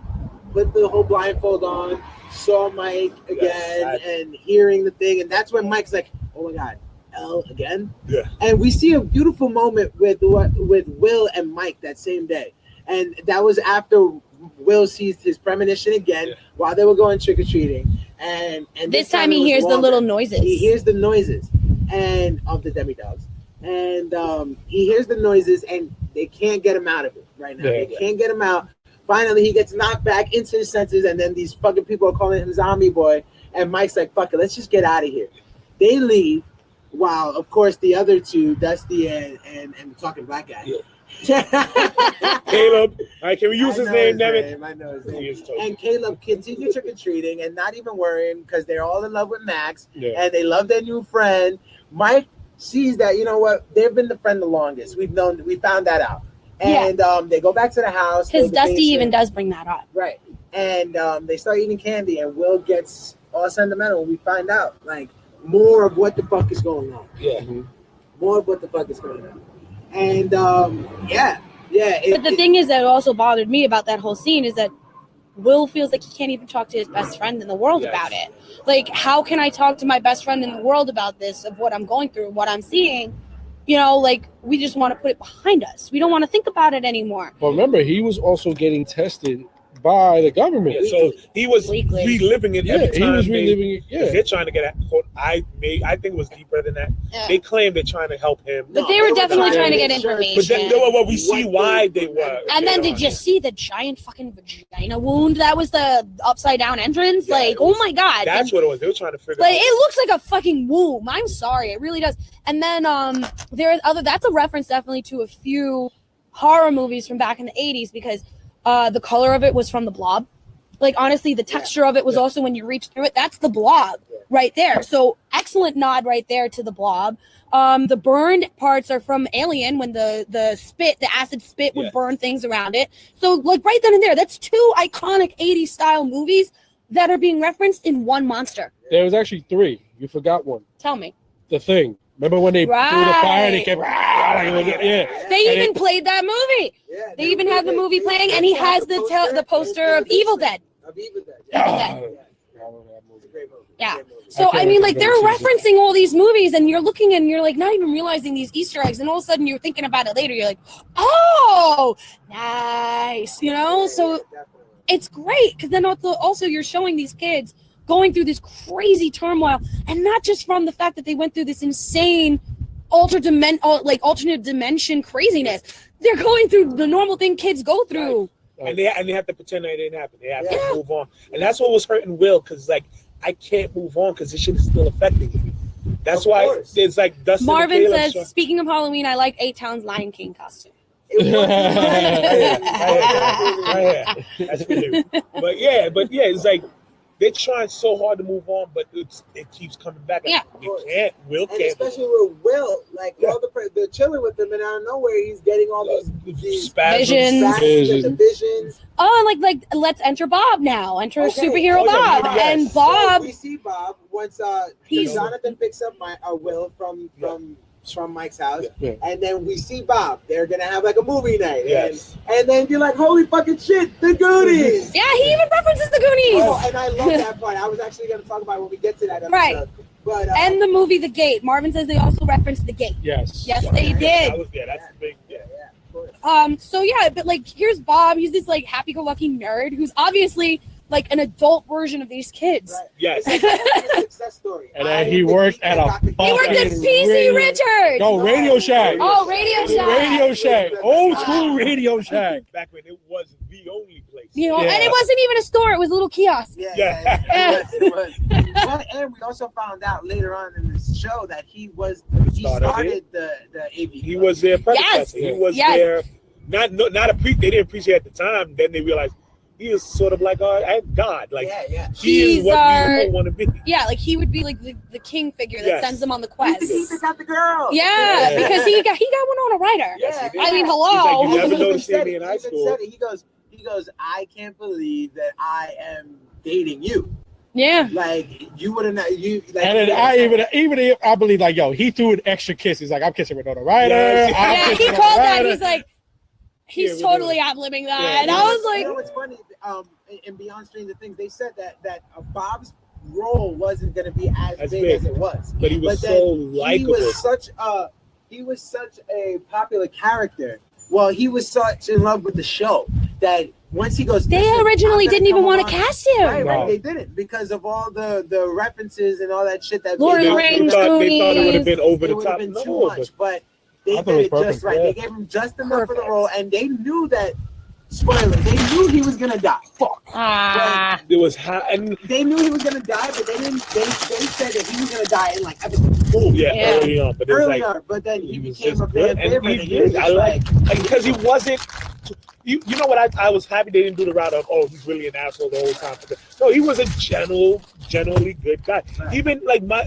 put the whole blindfold on, saw Mike again, and hearing the thing. And that's when Mike's like, "Oh my God, L again?" Yeah. And we see a beautiful moment with Will and Mike that same day. And that was after Will sees his premonition again while they were going trick-or-treating. And This time he hears the little noises. He hears the noises and of the demi-dogs. And he hears the noises, and they can't get him out of it right now. They can't get him out. Finally, he gets knocked back into his senses, and then these fucking people are calling him Zombie Boy. And Mike's like, "Fuck it, let's just get out of here." They leave, while, of course, the other two, Dusty and the talking black guy. Caleb. All right, can we use his name, Devin? I know his name. And Caleb continued trick-or-treating and not even worrying because they're all in love with Max, and they love their new friend. Mike sees that, you know what, they've been the friend the longest. We found that out. And they go back to the house. Because Dusty even does bring that up. Right. And they start eating candy, and Will gets all sentimental. We find out, like, more of what the fuck is going on. Yeah. More of what the fuck is going on. And, but the thing is that also bothered me about that whole scene is that Will feels like he can't even talk to his best friend in the world about it. Like, how can I talk to my best friend in the world about this, of what I'm going through, what I'm seeing? You know, like, we just want to put it behind us. We don't want to think about it anymore. Well, remember, he was also getting tested by the government. Yeah, so he was reliving it every time. He was reliving it. Yeah, they're trying to get at. I think it was deeper than that. Yeah. They claim they're trying to help him, but they were definitely trying to get information. But then, we see why they were. And then did you see the giant fucking vagina wound? That was the upside down entrance. Yeah, like, oh my God! That's what it was. They were trying to figure. Like, out. it looks like a fucking womb. I'm sorry, it really does. And then that's a reference definitely to a few horror movies from back in the 80s because the color of it was from The Blob. Like, honestly, the texture of it was also when you reach through it. That's The Blob right there. So excellent nod right there to The Blob. The burned parts are from Alien when the acid spit would burn things around it. So, like, right then and there, that's two iconic 80s style movies that are being referenced in one monster. There was actually three. You forgot one. Tell me. The Thing. Remember when they threw the fire and they kept They even played that movie. Yeah, they even had the movie playing, and he has the poster of Evil Dead. Yeah. So, I mean, like, they're referencing all these movies, and you're looking and you're, like, not even realizing these Easter eggs, and all of a sudden you're thinking about it later. You're like, oh, nice, you know? So it's great, because then also you're showing these kids going through this crazy turmoil, and not just from the fact that they went through this insane alternate dimension craziness. They're going through the normal thing kids go through. And they have to pretend that it didn't happen. They have to move on. And that's what was hurting Will, because, like, I can't move on because this shit is still affecting me. That's why it's like Dustin. Marvin says, speaking of Halloween, I like A-Town's Lion King costume. That's for you. But yeah, it's like they're trying so hard to move on, but it keeps coming back. Yeah. Will can't. Especially with Will, like, all they're chilling with him, and out of nowhere he's getting all these visions. Oh, and like let's enter Bob now. Enter superhero Bob. Yes. And Bob. So we see Bob once Jonathan picks up Will from Mike's house, and then we see Bob. They're gonna have like a movie night, and then you're like, holy fucking shit, the Goonies! Yeah, he even references the Goonies. Oh, and I love that part. I was actually gonna talk about it when we get to that episode. Right. But and the movie The Gate. Marvin says they also referenced The Gate. Yes, they did. That's big. So yeah, but like, here's Bob. He's this like happy-go-lucky nerd who's obviously like an adult version of these kids. Right. Yes. It's a success story. And then he worked at He worked at PC Richards. No, Radio Shack. Oh, Radio Shack. Radio Shack. Old school Radio Shack. Back when it was the only place. You know, and it wasn't even a store. It was a little kiosk. Yeah. It was. But, and we also found out later on in this show that he started the AV. He was their predecessor. He was their They didn't appreciate at the time. Then they realized he is sort of like our God. Like he is what we all want to be. Yeah, like he would be like the king figure that sends them on the quest. He got the girl. Yeah, because he got one on a writer. Yes, I mean, hello. He's like, you never noticed me in high school. He goes, I can't believe that I am dating you. Yeah, like you wouldn't. You like, and then I believe like he threw an extra kiss. He's like, I'm kissing with another writer. Yeah, he called that. He's like, he's totally ad-libbing that, and I was like, you know what's funny? In Beyond Stranger Things, they said that Bob's role wasn't going to be as big as it was, but he was so likable. He was such a popular character. Well, he was such in love with the show that once he goes, they originally didn't even want to cast him. Right, they didn't because of all the references and all that shit that Lord of the Rings. They thought it would have been over the top. Been too much, but they did it just right. They gave him just enough for the role, and they knew that. Spoiler, they knew he was gonna die. Fuck. It was and they knew he was gonna die, but they didn't. They said that he was gonna die in like episode 4. Early on, but then he became just a fan favorite. I like because he wasn't. You know what? I was happy they didn't do the route of he's really an asshole the whole time. No, he was a generally good guy. Right. Even like my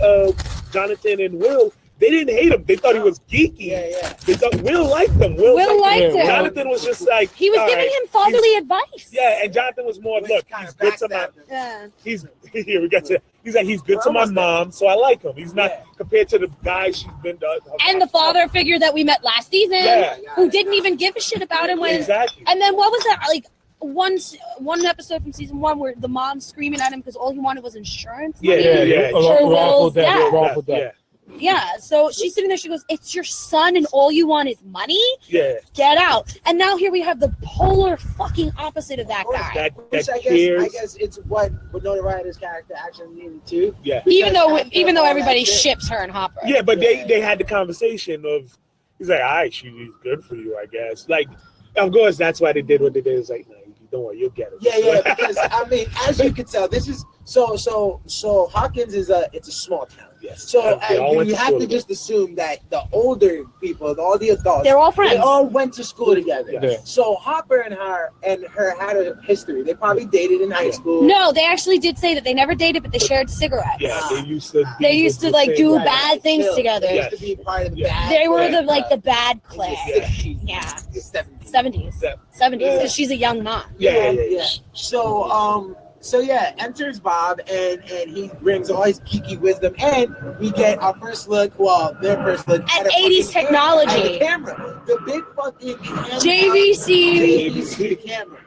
Jonathan and Will. They didn't hate him. They thought he was geeky. They thought Will liked him. Will liked him. Jonathan was just like he was giving him fatherly advice. Yeah, and Jonathan was more look. He's good to my. He's here. We got to. He's like he's good to my mom, so I like him. He's not compared to the guy she's been done. And the father figure that we met last season, who didn't even give a shit about him when. Exactly. And then what was that like? One episode from season 1 where the mom's screaming at him because all he wanted was insurance. Wrongful death. Yeah, so she's sitting there. She goes, "It's your son, and all you want is money. Yeah, get out." And now here we have the polar fucking opposite of that guy. I guess it's what Winona Ryder's character actually needed to. Yeah, even though everybody ships her and Hopper. Yeah, but they had the conversation of he's like, "All right, she's good for you, I guess." Like, of course, that's why they did what they did. It's like, no, don't worry, you'll get it. Yeah, because I mean, as you can tell, this is so Hawkins is it's a small town. Yes. So you have to just assume that the older people, all the adults, they're all friends. They all went to school together. Yeah. So Hopper and her had a history. They probably dated in high school. No, they actually did say that they never dated, but they shared cigarettes. Yeah, they used to like do bad things together. They used to be part of the bad. They were the bad clique. Yeah. 70s. Because she's a young mom. Yeah. So enters Bob and he brings all his geeky wisdom, and we get our first look. Well, their first look at 80s technology. Camera, the big fucking JVC camera,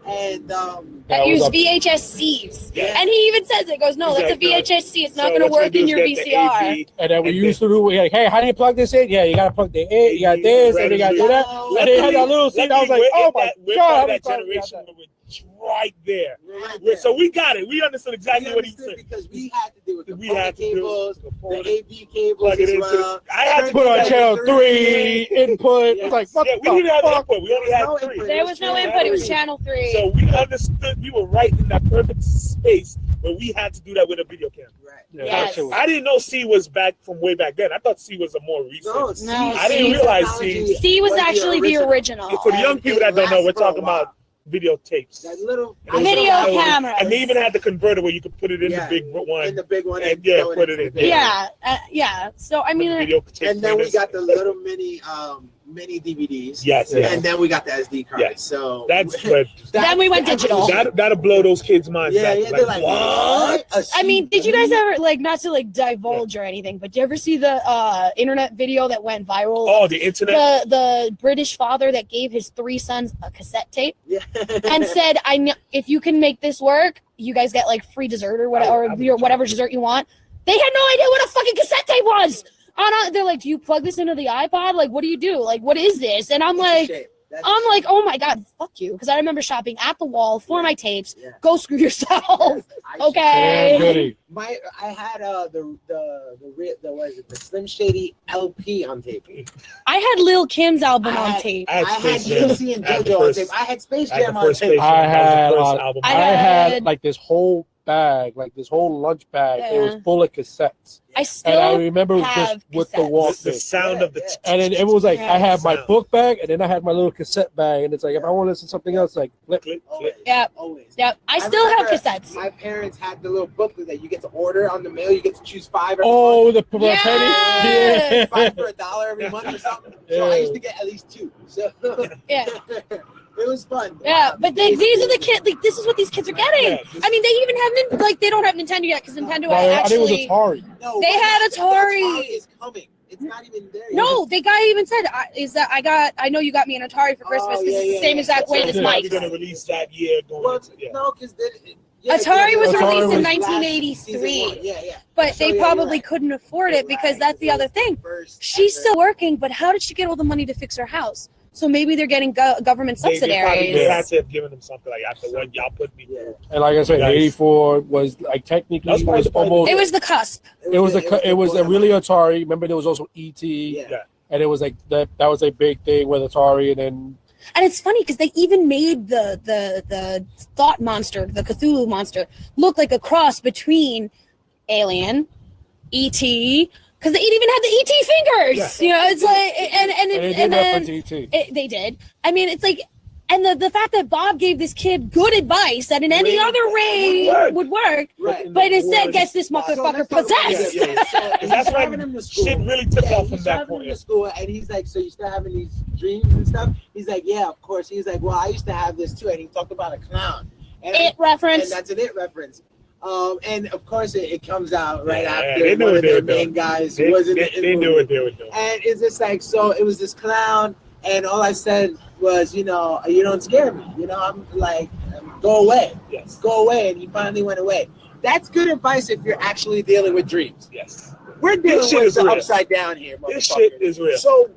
and that used VHS-Cs. Yeah. And he even says it. Goes, no, that's a VHS-C. It's not going to work in your VCR. And then we used to do, like, hey, how do you plug this in? Yeah, you got to plug the in. You got this, and you got to do that. And they had that little scene. I was like, oh my God. That generation right there. So we got it. We understood exactly what he said. Because we had to do it. We had to cables, the AV cables plug it into I had to put on channel 3 input. It was like, what we didn't have input. We only had 3. There was no input. It was channel 3. So we understood. We were right in that perfect space where we had to do that with a video camera. Right. Yes. I didn't know C was back from way back then. I thought C was a more recent. No, I didn't realize C was actually the original. For the young people that don't know, we're talking about videotapes. That little video cameras. And they even had the converter where you could put it in the big one. In the big one. And put it in. Yeah. So I mean, and then we got the little mini DVDs. Yes. And then we got the SD card. Yes. So that's good. Then we went digital. That'll blow those kids' minds. Yeah, they're like, what? I mean, did you guys ever not to divulge or anything, but did you ever see the internet video that went viral? Oh, the internet. The British father that gave his 3 sons a cassette tape and said, if you can make this work, you guys get like free dessert or whatever dessert you want. They had no idea what a fucking cassette tape was. They're like, do you plug this into the iPod? Like, what do you do? Like, what is this? And I'm like, oh my God, fuck you. Because I remember shopping at the wall for my tapes. Yeah. Go screw yourself. Okay. I had the Slim Shady LP on tape. I had Lil Kim's album on tape. I had JC and JoJo on tape. I had Space Jam on tape. I had like this whole bag, like this whole lunch bag. It was full of cassettes. I still and I remember have just with the cassettes. Walkman. The sound of the. And then it was like I had my sound. book bag, and then I had my little cassette bag, and it's like if I want to listen to something else, like flip. Click. Yep. Always. Yep. I still have remember cassettes. My parents had the little booklet that you get to order on the mail. You get to choose 5 every Oh, month. the penny. Yeah. 5 for $1 every month or something. So I used to get at least 2. So Yeah. it was fun. Yeah, but these are the kids. Like, this is what these kids are getting. I mean, they even have they don't have Nintendo yet because Nintendo I think it was actually. Atari. No, They had Atari. Atari is coming. It's not even there. No, the guy even said, I know you got me an Atari for Christmas because it's the same exact way this They're mic. going to release that year. Going Well, into, yeah. no, because Atari was Atari released in was 1983. Yeah. But So, they yeah, probably you're right. couldn't afford it because Right. that's the other thing. First, She's after- still working, but how did she get all the money to fix her house? So maybe they're getting government They probably subsidies. had to have given them something like after what y'all put me through. And like I said, Nice. 84 was like technically That's was probably- almost. It was the cusp. It was a really Atari. Remember, there was also ET, Yeah. and it was like that was a big thing with Atari, and then And it's funny because they even made the thought monster, the Cthulhu monster, look like a cross between Alien, E.T., because they even had the E.T. fingers. Yeah. You know, it's like they did and then reference ET. they did. I mean, it's like, and the fact that Bob gave this kid good advice that in any other way would work, Right. but instead gets this motherfucker possessed. And that's why shit really took off from that point. To school, and he's like, so you still having these dreams and stuff? He's like, yeah, of course. He's like, well, I used to have this too, and he talked about a clown. And It reference. And that's an It reference. And of course, it comes out right Yeah, after they knew one what of they their were doing. main guys They, was in they, the they knew what they were doing. And it's just like, so it was this clown, and all I said was, you don't scare me. I'm like, go away. Yes. Go away. And he finally went away. That's good advice if you're actually dealing with dreams. Yes. We're dealing This shit with is the real. upside down here, This motherfucker. shit is real. So,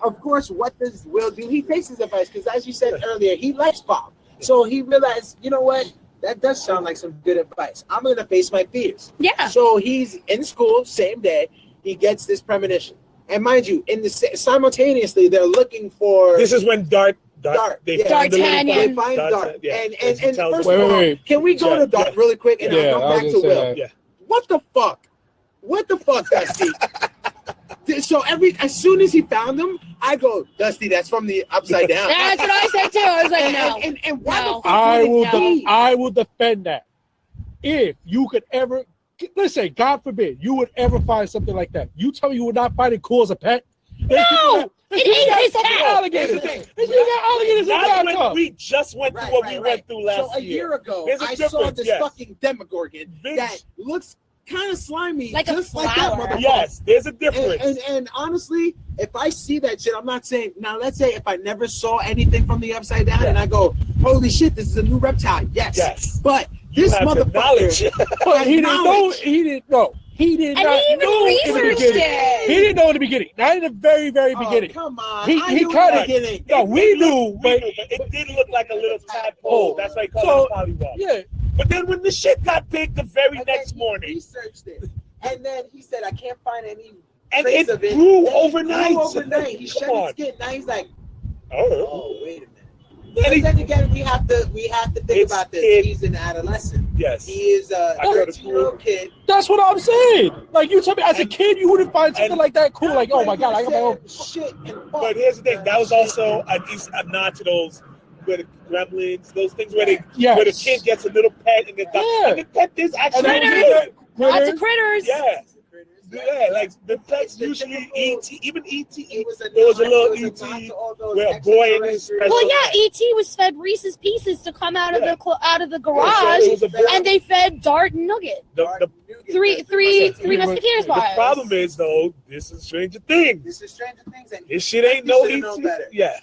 of course, what does Will do? He takes his advice because, as you said earlier, he likes Bob. So he realized, you know what? That does sound like some good advice. I'm going to face my fears. Yeah. So he's in school, same day. He gets this premonition. And mind you, simultaneously, they're looking for This is when Dart. They yeah. find the little D'Artagnan. They Dart. find Dart. Yeah. And As he first tells of them. all, Wait. can we go to Dart Yeah. really quick and Yeah, I'll come I was back to gonna say Will? that. Yeah. What the fuck? What the fuck, Dusty? So as soon as he found him, I go, Dusty, that's from the upside down. That's what I said too. I was like, no. And why No. the fuck would it be? I will defend that. If you could ever, let's say, God forbid, you would ever find something like that. You tell me you would not find it cool as a pet? No! It ain't his cat! Alligators. This nigga got alligators in Not when Bangkok. we just went through what we went through last So a year. year ago, There's a I saw difference, this yes. fucking Demogorgon Big- that looks kind of slimy, Like a just like that flower. motherfucker. Yes, there's a difference. And honestly, if I see that shit, I'm not saying, now let's say if I never saw anything from the upside down and I go, holy shit, this is a new reptile. Yes. But You this have the knowledge. motherfucker, But he didn't know. knowledge. He didn't know. He did And not he even know in the researched beginning. it. He didn't know in the beginning. Not in the very, very Oh, beginning. come on. He I knew in the kinda- beginning. No, we knew, but it did look like a little tadpole. That's why he called it a polywog. yeah. But then when the shit got big the very And then next he morning, researched it. And then he said, I can't find any and trace it of it. grew And it overnight. grew overnight. He shed Come his on. skin. Now he's like, Oh, oh, wait a minute. And And he- then again, we have to think It's about this. kid- He's an adolescent. yes. He is a I go to 13-year-old kid. That's what I'm saying. Like you tell me, as a And- kid, you wouldn't find something and- like that cool. Like, oh my god, I got my own. shit. And But here's the thing. That was also a nod to those where the gremlins, those things where Yes. where the kid gets a little pet and the pet is actually And then Critters. Lots critters. of critters. yeah. Yeah, like the pets usually ET, even ET. It was a There was a nod- little it was a nod ET to all those where a boy in his extraterrestrial- Well, yeah, E.T. was fed Reese's Pieces to come out of Yeah. the Yeah, garage, so it was a boy. and they fed Dart and Nugget. The Three Musketeers the bars. problem is though, this is Stranger Things. This is Stranger Things, and This shit ain't He no should've known ET. better. Yeah.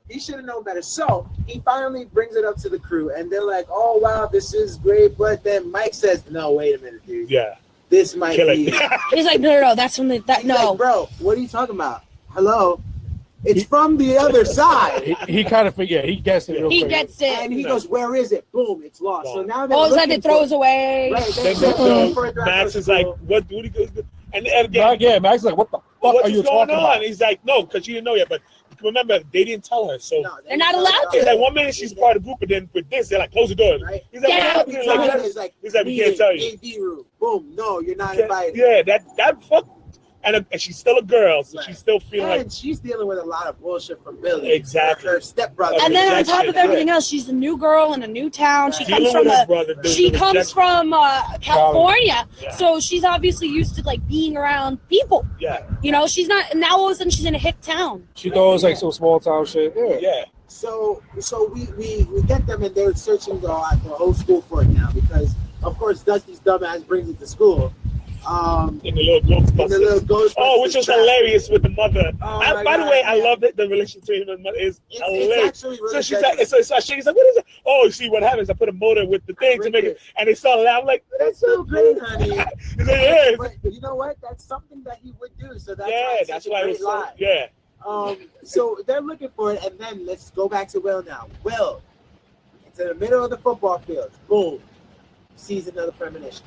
he should have known better. So he finally brings it up to the crew, and they're like, "Oh wow, this is great." But then Mike says, "No, wait a minute, dude. Yeah. This might Kill be." it. He's like, no, that's from He's no. like, bro, what are you talking about? Hello, it's from the other side. He kind of forget. He guessed it real He quick. gets And it. he goes, "Where is it?" Boom, it's lost. So now they're All of a sudden, looking it throws for- away. Right, Then they're looking for it throughout Max the is like, school. what duty goes? And again, Yeah, Max is like, what the fuck what are is you going talking on? about? He's like, no, because you didn't know yet. But remember, they didn't tell her, so they're not allowed to. it's like 1 minute she's part of the group, but then with this, they're like, close the door. Right. He's like, Yeah. what happened? He's like, we can't tell you. AV room. Boom. No, you're not invited. Yeah, that fuck. And she's still a girl, so she's still feeling and like she's dealing with a lot of bullshit from Billy. Exactly. Her stepbrother. And then on top of Rejection, everything else, she's a new girl in a new town. She dealing comes from with his brother. California, Yeah. so she's obviously used to like being around people. Yeah. You know, she's not. Now all of a sudden she's in a hip town. She thought it was like some small town shit. Yeah. Yeah. So we get them and they're searching the whole school for it now because of course Dusty's dumbass brings it to school. In the little Ghostbusters. Oh, which was hilarious with the mother. Oh by the way, I love that the relationship between him and the mother is hilarious. It's actually really so she's like, she's like, what is it? Oh, you see what happens? I put a motor with the thing to make it, and they start laughing. I'm like, that's so great, honey. He's like, yeah. But you know what? That's something that he would do. So that's why it was so, yeah. So they're looking for it, and then let's go back to Will now. Will, it's in the middle of the football field. Boom, sees another premonition.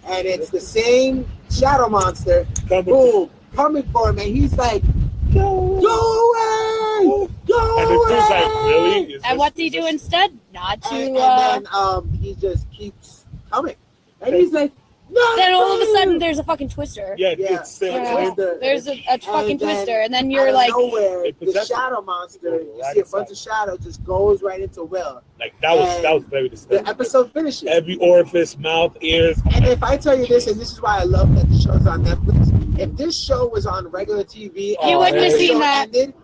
And it's the same shadow monster, boom, coming for him. And he's like, go away! Go and the away! dude's like, really? And what do you do instead? Not to. And then he just keeps coming. And he's like, no! Then all of a sudden there's a fucking twister. Yeah. There's a fucking twister. And then you're like. Nowhere, the shadow monster, you see a bunch of shadow just goes right into Will. Like, that was very disturbing. The episode finishes. Every orifice, mouth, ears. And if I tell you this, and this is why I love that the show's on Netflix, if this show was on regular TV, you wouldn't have seen that. It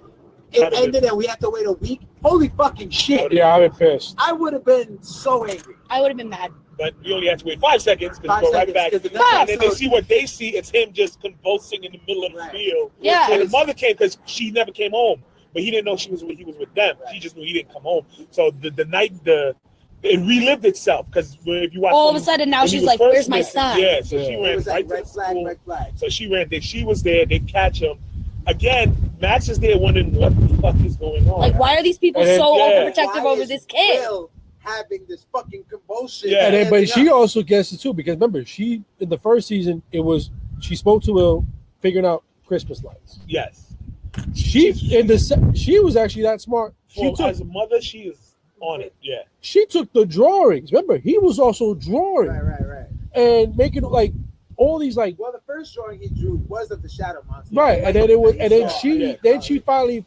ended and we have to wait a week. Holy fucking shit. Yeah, I've been pissed. I would have been so angry. I would have been mad. But you only have to wait 5 seconds because go right back. And then they see what they see. It's him just convulsing in the middle of the field. Yeah. And the mother came because she never came home. But he didn't know he was with them. Right. He just knew he didn't come home. So the night it relived itself because if you watch all of a sudden now she's like, "Where's my son?" Yeah, so she ran right to the school. Red flag. So she ran. She was there. They catch him. Again, Max is there wondering what the fuck is going on. Like, why are these people so overprotective over this kid? Will having this fucking convulsion. Yeah, and then, but she also gets it too because remember, she in the first season she spoke to Will figuring out Christmas lights. Yes, she was actually that smart. As a mother, she is on it. Yeah, she took the drawings. Remember, he was also drawing. Right. And making like all these like. Well, the first drawing he drew was of the shadow monster. Right, and then it was, and then she finally.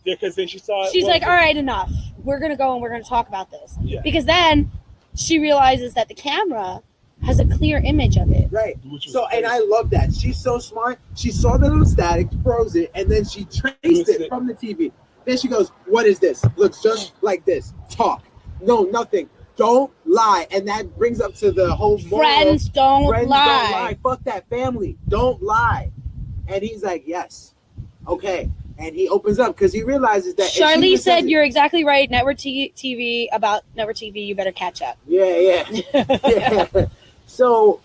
Yeah, because then she saw it. She's like, all right, enough. We're going to go and we're going to talk about this. Yeah. Because then she realizes that the camera has a clear image of it. Right. So, and I love that. She's so smart. She saw the little static, froze it, and then she traced it from the TV. Then she goes, what is this? Looks just like this. Talk. No, nothing. Don't lie. And that brings up to the whole Friends don't lie. Fuck that family. Don't lie. And he's like, yes. Okay. And he opens up because he realizes that Charlie said you're exactly right. Network TV about Network TV. You better catch up. Yeah. So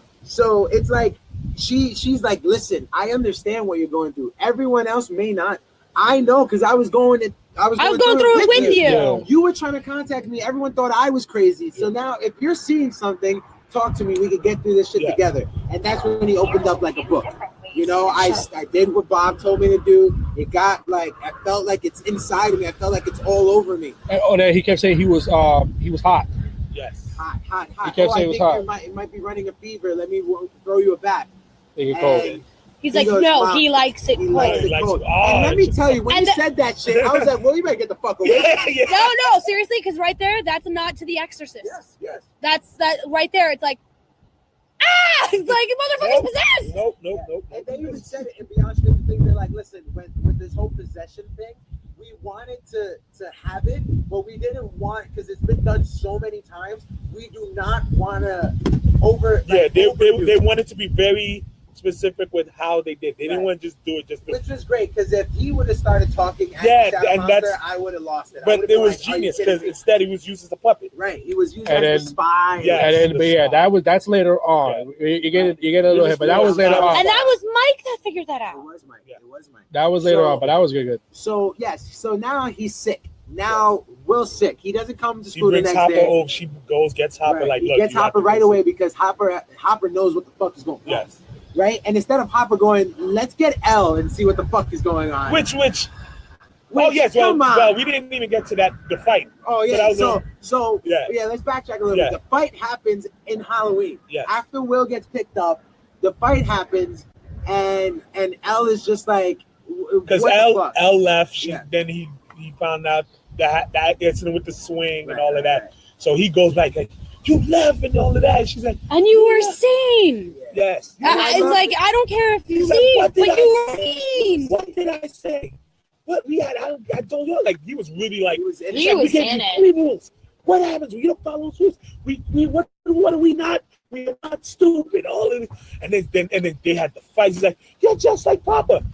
it's like she's like, listen, I understand what you're going through. Everyone else may not. I know because I was going through it with you. You were trying to contact me. Everyone thought I was crazy. So now if you're seeing something, talk to me. We can get through this shit together. And that's when he opened up like a book. You know, I did what Bob told me to do. It got like, I felt like it's inside of me. I felt like it's all over me. And then he kept saying he was hot. Yes. Hot. He kept saying it was hot. It might be running a fever. Let me throw you a bat. He's like, goes, no, he likes it cold. And let me tell you, when he said that shit, I was like, well, you better get the fuck away. No, seriously, because right there, that's a nod to The Exorcist. Yes. That's that right there. It's like, it's like motherfucker's possessed. Nope. And they even said it in Beyond Stranger Things. They're like, listen, with this whole possession thing, we wanted to have it, but we didn't want, because it's been done so many times, we do not want to they wanted to be very specific with how they did. They didn't want to just do it which was great, because if he would have started talking as a monster, I would have lost it. But it was genius because instead he was used as a puppet. Right, he was used as a spy. That's later on. You get a little hit, but that was later on. And that was Mike that figured that out. It was Mike. That was later on, but that was good. So so now he's sick. Now Will's sick. He doesn't come to school the next Hopper day. over. She gets Hopper He gets Hopper right away because Hopper knows what the fuck is going on. Yes. Right? And instead of Hopper going, let's get L and see what the fuck is going on. Which Oh yes, come on. well, we didn't even get to the fight. Oh So yeah, that was so yeah. let's backtrack a little bit. The fight happens in Halloween. Yeah. After Will gets picked up, the fight happens, and Elle is just like, because Elle left. Then he found out that incident with the swing and all of that. Right. So he goes back like, you left and all of that. And she's like, and you were sane. Yes. It's like, I don't care if you leave, but you were sane. What did I say? What we had? I told you, like, he was really like, he was in it. 3 rules. What happens when you don't follow those rules? What are we not? We are not stupid. All of it. And then they had the fight. He's like, you're just like Papa.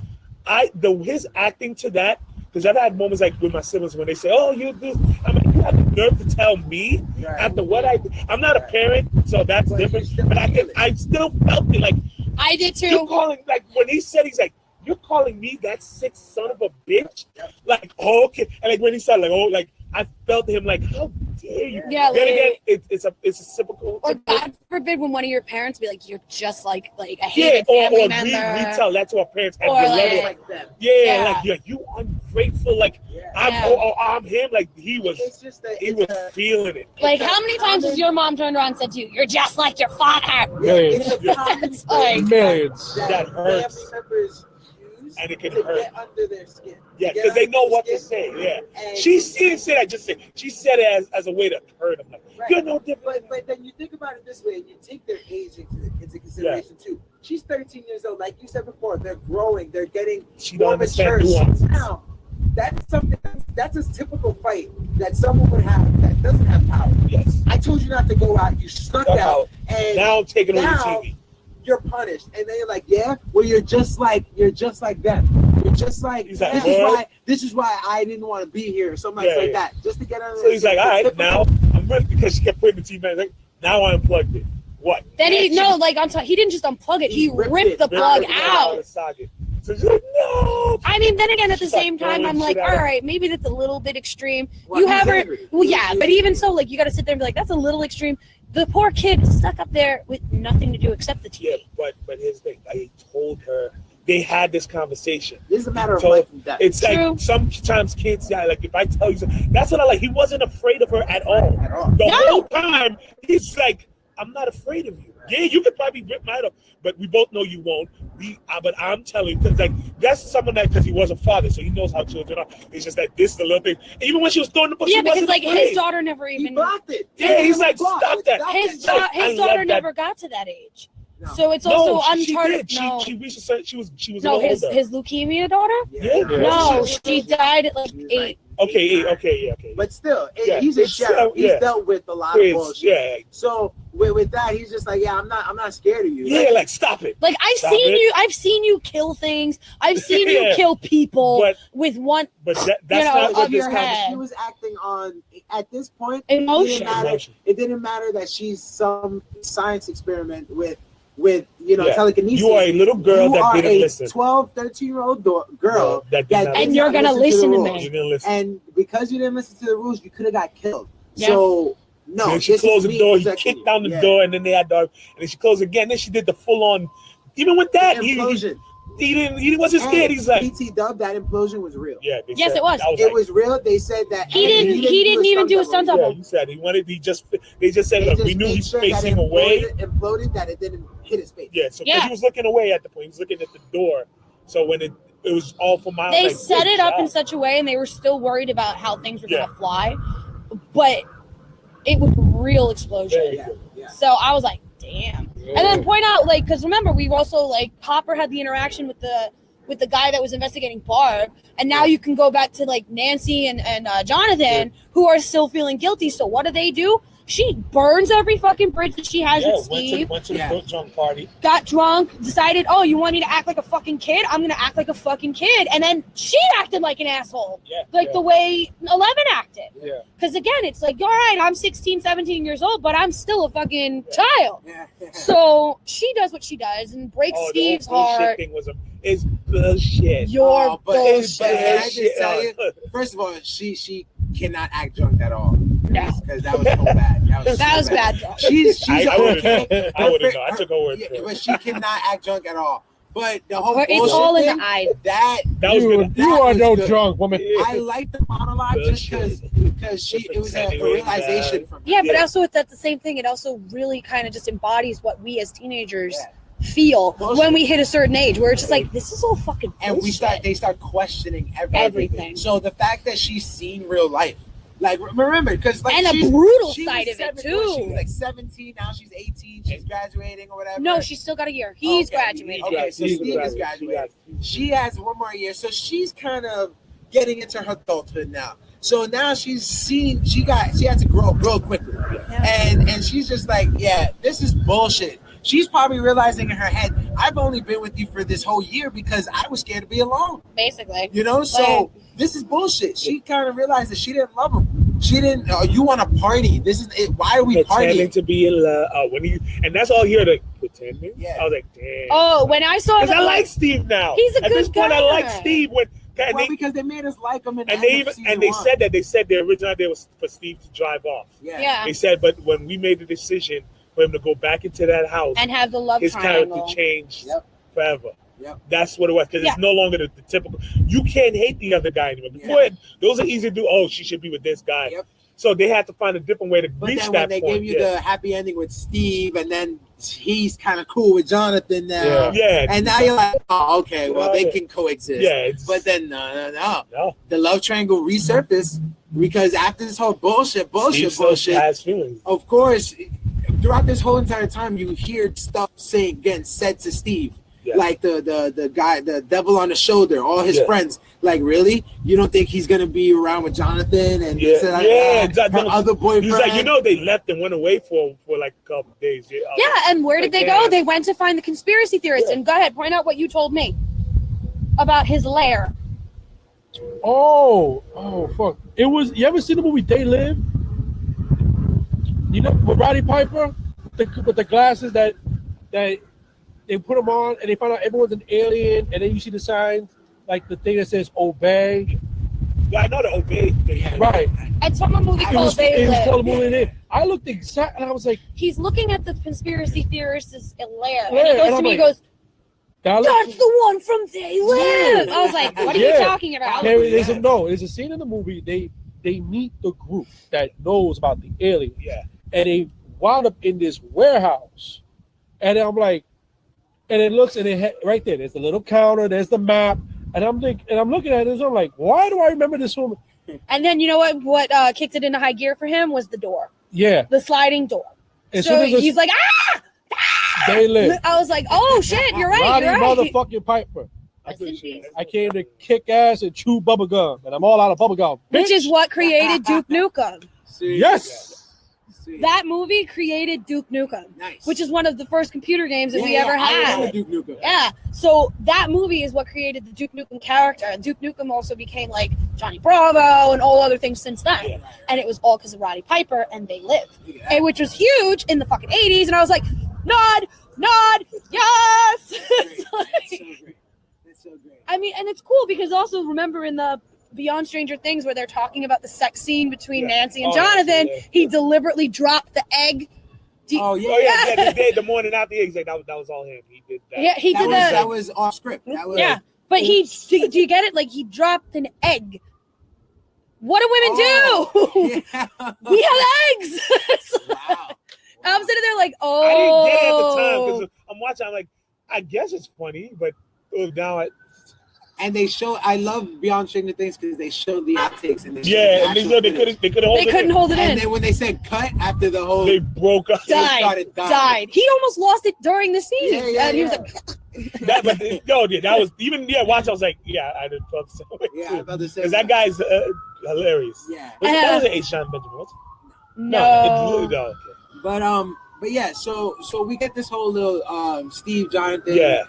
His acting to that, because I've had moments like with my siblings when they say, oh, you do. I'm like, you have the nerve to tell me after what I'm not a parent, so that's different. But I still felt it like I did too. You're calling, like when he said, he's like, you're calling me that sick son of a bitch? Like, oh, okay. And like when he said, like, oh, like I felt him like, how dare you? Yeah. Then again, it's a typical. Or God forbid when one of your parents be like, you're just like a hated family member. We tell that to our parents. Or like them. Like you ungrateful. Like I'm him. Like he was feeling it. Like how many times has your mom turned around and said to you, "You're just like your father"? Millions. It's like, Millions. That hurts. And it can hurt. Get under their skin. Yeah, because they know what to say. Yeah, she didn't say that. Just say she said it as a way to hurt them. Like, you're no different. But then you think about it this way, and you take their age into consideration too. She's 13 years old. Like you said before, they're growing. They're getting more mature. Now, that's something. That's a typical fight that someone would have that doesn't have power. Yes. I told you not to go out. You snuck out, and now I'm taking over the TV. You're punished, and then you're like, yeah, well, you're just like them. You're just like this is why I didn't want to be here, or something like that, just to get on. So he's like, all right, now I'm ready, because she kept putting the TV. Like, now I unplugged it. What? Then he didn't just unplug it. He ripped the plug out. So she's like, no. I mean, then again, at the same time, I'm like, all right, maybe that's a little bit extreme. You have her, well, yeah, but even so, like, you got to sit there and be like, that's a little extreme. The poor kid stuck up there with nothing to do except the TV. Yeah, but here's the thing. I told her, they had this conversation. This is a matter of life and death. It's true. Like sometimes kids, like if I tell you something, that's what I like. He wasn't afraid of her at all. The whole time, he's like, I'm not afraid of you. Yeah, you could probably rip my head up, but we both know you won't. But I'm telling you, because like that's someone that, because he was a father, so he knows how children are. It's just that this is the little thing. Even when she was throwing the book, because like his daughter never even he blocked it. Yeah, he's like, stop that. His daughter never got to that age. No. So it's also uncharted. She reached a, she was his leukemia daughter. Yeah. No, she died at like 8. Okay. But still, he's a sheriff. He's dealt with a lot of bullshit. Yeah. So with that, he's just like, I'm not scared of you. Yeah, like stop it. Like I've seen you kill things. I've seen you kill people with one. But that's not what your head. She was acting on at this point. Emotion. It didn't matter that she's some science experiment with telekinesis. You are a little girl that didn't listen. 12, 13-year-old girl and you're gonna listen to me. And because you didn't listen to the rules, you could have got killed. Yeah. So no, then she closed the door. He kicked down the door, and then they had dog. And then she closed again. Then she did the full on. Even with that, he wasn't scared. He's like PT Dub. That implosion was real. Yeah. Yes, it was. It was real. They said that he didn't even do a stunt double. Yeah, you said he wanted. They just said, look, we knew he's facing away. Imploded that it didn't hit his face. Yeah. So he was looking away at the point. He was looking at the door. So when it was all for miles. They set it up in such a way, and they were still worried about how things were gonna fly, but it was a real explosion. Yeah. So I was like, damn. And then point out, like, because remember, we've also, like, Hopper had the interaction with the guy that was investigating Barb, and now you can go back to, like, Nancy and Jonathan, who are still feeling guilty. So what do? She burns every fucking bridge that she has with Steve. Went to the drunk party. Got drunk, decided, oh, you want me to act like a fucking kid? I'm going to act like a fucking kid. And then she acted like an asshole. The way 11 acted. Yeah. Because, again, it's like, all right, I'm 16, 17 years old, but I'm still a fucking child. Yeah. So she does what she does and breaks Steve's heart. It's bullshit. You're bullshit. But can I just tell you, first of all, she cannot act drunk at all. No. Because that was so bad. That was bad. She's I wouldn't know. I took her word for it. But she cannot act drunk at all. But the whole It's all in thing, the eyes. That was good. You are no good. drunk woman. I like the monologue just because it was a realization from her. Yeah, but also that's the same thing. It also really kind of just embodies what we as teenagers feel when we hit a certain age, where it's just like, this is all fucking bullshit. And they start questioning everything. So the fact that she's seen real life, like, remember, because like, and a brutal she side was of it 7 too. She was like 17, now she's 18, she's graduating or whatever. No, she's still got a year. He's graduating. Okay, so Steve is graduating. She has one more year, so she's kind of getting into her adulthood now. So now she's seen, she had to grow up real quickly, and she's just like, yeah, this is bullshit. She's probably realizing in her head, I've only been with you for this whole year because I was scared to be alone. Basically. You know, so this is bullshit. She kind of realized that she didn't love him. She didn't, you want to party. This is it. Why are we pretending partying? to be in love. And that's all here, like, pretending? Yeah. I was like, damn. Oh, when I saw Because I like Steve now. He's a At good this point, guy. I like Steve. Because they made us like him. They said the original idea was for Steve to drive off. Yeah. They said, but when we made the decision for him to go back into that house and have the love his triangle. character changed forever. Yep. That's what it was, because it's no longer the typical. You can't hate the other guy anymore. Before those are easy to do. Oh, she should be with this guy. Yep. So they had to find a different way to reach that point. But then when they gave you the happy ending with Steve, and then he's kind of cool with Jonathan now. Yeah. And now you're like, oh, okay, well, they can coexist. Yeah. But then, no. The love triangle resurfaced because after this whole bullshit, has feelings. Of course, throughout this whole entire time, you hear stuff getting said to Steve. Yeah. Like the guy, the devil on the shoulder, all his friends. Like, really? You don't think he's gonna be around with Jonathan and her other boyfriend? He's like, they left and went away for like a couple of days. Yeah, and where did they go? They went to find the conspiracy theorists. Yeah. And go ahead, point out what you told me about his lair. Oh, fuck! It was. You ever seen the movie They Live? You know, with Roddy Piper, with the glasses that they put them on, and they find out everyone's an alien, and then you see the signs, like the thing that says obey. Yeah, I know the obey thing. Right. It's from a movie called They Live. It was called a movie They Live. I looked exactly, and I was like, he's looking at the conspiracy theorists' lair, and he goes to me, he goes, that's the one from They Live. I was like, what are you talking about? There's a scene in the movie, they meet the group that knows about the alien. Yeah. And they wound up in this warehouse. And I'm like, and it looks, and right there, there's the little counter, there's the map, and I'm looking at it, and I'm like, why do I remember this woman? And then you know what kicked it into high gear for him was the door. Yeah. The sliding door. And so he's like, They Live. I was like, oh shit, you're right. Roddy motherfucking Piper. I came to kick ass and chew bubble gum, and I'm all out of bubble gum. Which is what created Duke Nukem. Yes. That movie created Duke Nukem, which is one of the first computer games that we ever had. I remember Duke Nukem. Yeah, so that movie is what created the Duke Nukem character, and Duke Nukem also became like Johnny Bravo and all other things since then. And it was all because of Roddy Piper and They Live, and which was huge in the fucking 80s. And I was like, nod, yes. That's so great. I mean, and it's cool because also remember in the Beyond Stranger Things where they're talking about the sex scene between Nancy and Jonathan, he deliberately dropped the egg. The morning after the eggs, that was all him. He did that. Yeah, he did that. That was off script. But do you get it? Like he dropped an egg. What do women do? Yeah. We have eggs. Wow. I'm sitting there like, I didn't get it at the time because I'm watching. I'm like, I guess it's funny, but now and they show. I love Beyond Stranger Things because they showed the outtakes and they couldn't hold it in. And then when they said cut after the whole, they broke up. Died. He almost lost it during the scene. And he was like. That was even watch. I was like, I didn't fuck so. Yeah, I felt the same. Because that guy's hilarious. Yeah, that was an A. Sean Benjamin. No. Okay. But yeah, so we get this whole little Steve Jonathan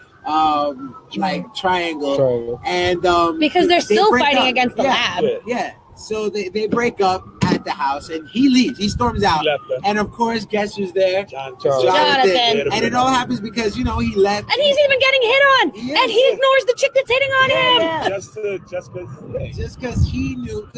like triangle. And because they're still fighting against the lab. Yeah. So they break up at at the house, and he leaves. He storms out, and of course, guess who's there? Jonathan. And it all happens because he left, and he's even getting hit on, and he ignores the chick that's hitting on him. Just because he knew.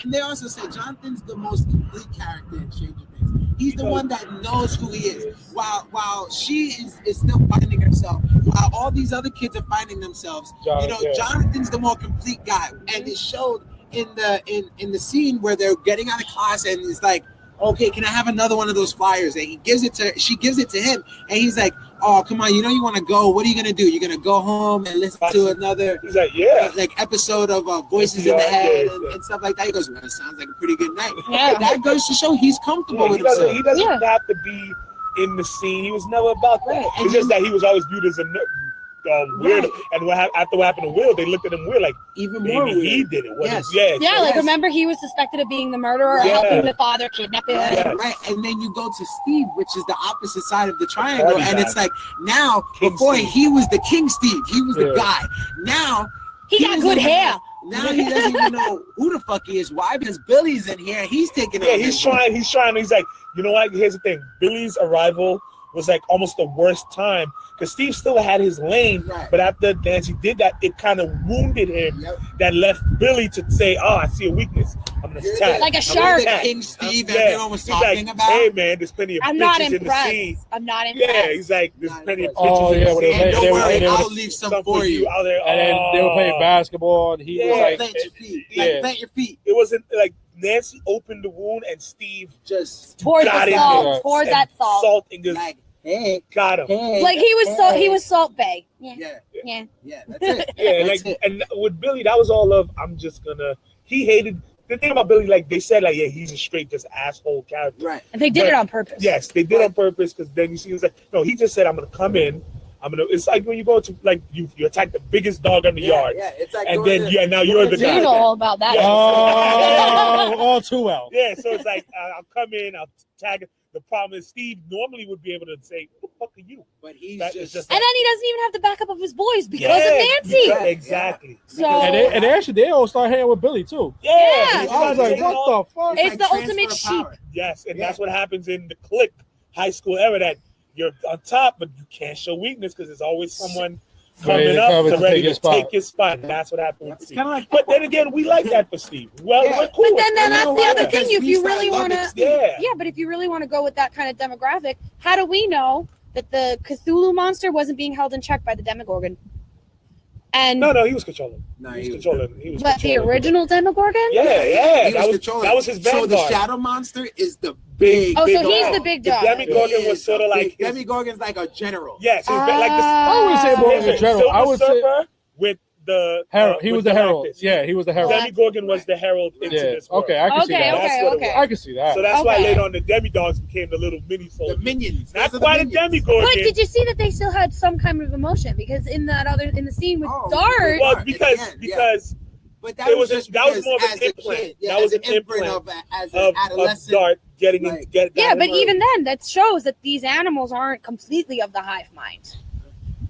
And they also say Jonathan's the most complete character in Stranger Things. He's the one that knows who he is, while she is still finding herself. While all these other kids are finding themselves, Jonathan's the more complete guy, and it showed in the scene where they're getting out of class, and it's like, okay, can I have another one of those flyers? And she gives it to him, and he's like, oh, come on, you want to go. What are you going to do? You're going to go home and listen to another episode of Voices in the Head and stuff like that. He goes, well, it sounds like a pretty good night. Yeah. That goes to show he's comfortable with himself. He doesn't have to be in the scene. He was never about that. Right. It's just that he was always viewed as a weird. Right. And after what happened to Will, they looked at him weird, like even more weird. He did it. Remember he was suspected of being the murderer, helping the father kidnap him. Yeah. Right, and then you go to Steve, which is the opposite side of the triangle, and it's like now before he was the King Steve, he was the guy. Now he got good hair. Now he doesn't even know who the fuck he is. Why? Because Billy's in here. He's taking it. He's trying. He's like, you know what? Here's the thing. Billy's arrival was like almost the worst time because Steve still had his lane, but after Nancy did that, it kind of wounded him. That left Billy to say, "Oh, I see a weakness. I'm gonna attack." Like a shark. King Steve, everyone was talking about. Hey man, there's plenty of bitches in the scene. I'm not impressed. Yeah, he's like, there's plenty of bitches in the scene. Don't worry, I'll leave some for you. Out there. And then they were playing basketball, and he was like, plant your feet. Plant your feet. It wasn't like Nancy opened the wound, and Steve just poured that salt, and just hey, got him. Hey, like he was Salt Bay. Yeah, that's it. And with Billy, that was all of. He hated. The thing about Billy, like they said, he's a straight just asshole character. Right. And they did it on purpose. Yes, they did on purpose because then you see, he's like, no, he just said, I'm gonna come in. It's like when you go to you attack the biggest dog in the yard. Yeah, it's like and then now you're the guy. You know all about that. All too well. Yeah, so it's like I'll come in, I'll tag it. The problem is Steve normally would be able to say, "Who the fuck are you?" But he's just and then he doesn't even have the backup of his boys because of Nancy. Exactly. So and they all start hanging with Billy too. Yeah. I was like, what the fuck? It's the ultimate sheep. Yes, and that's what happens in the clique high school era. That you're on top, but you can't show weakness because there's always someone coming up to ready to take your spot. That's what happened with Steve. But then again, we like that for Steve. Well, we're cool. But then that's the other thing. If you really want to, but if you really want to go with that kind of demographic, how do we know that the Cthulhu monster wasn't being held in check by the Demogorgon? And no, he was controlling. He was controlling. But the original Demogorgon? Yeah, that was his vanguard. So the Shadow Monster is the big. So he's the big dog. The Demogorgon was sort of like Demogorgon's like a general. Yes, like this. I wouldn't say more than a general. I would say with the herald. He was the herald. Yeah, he was the herald. Demogorgon was the herald into this world. Okay, I can see that. Okay. I can see that. So that's why later on the demidogs became the little mini soldiers. The minions. Not quite a demigorgon. But did you see that they still had some kind of emotion? Because in the scene with Dart. Well, because. But that was more of an implant. That was an imprint of Dart getting in. But even then, that shows that these animals aren't completely of the hive mind.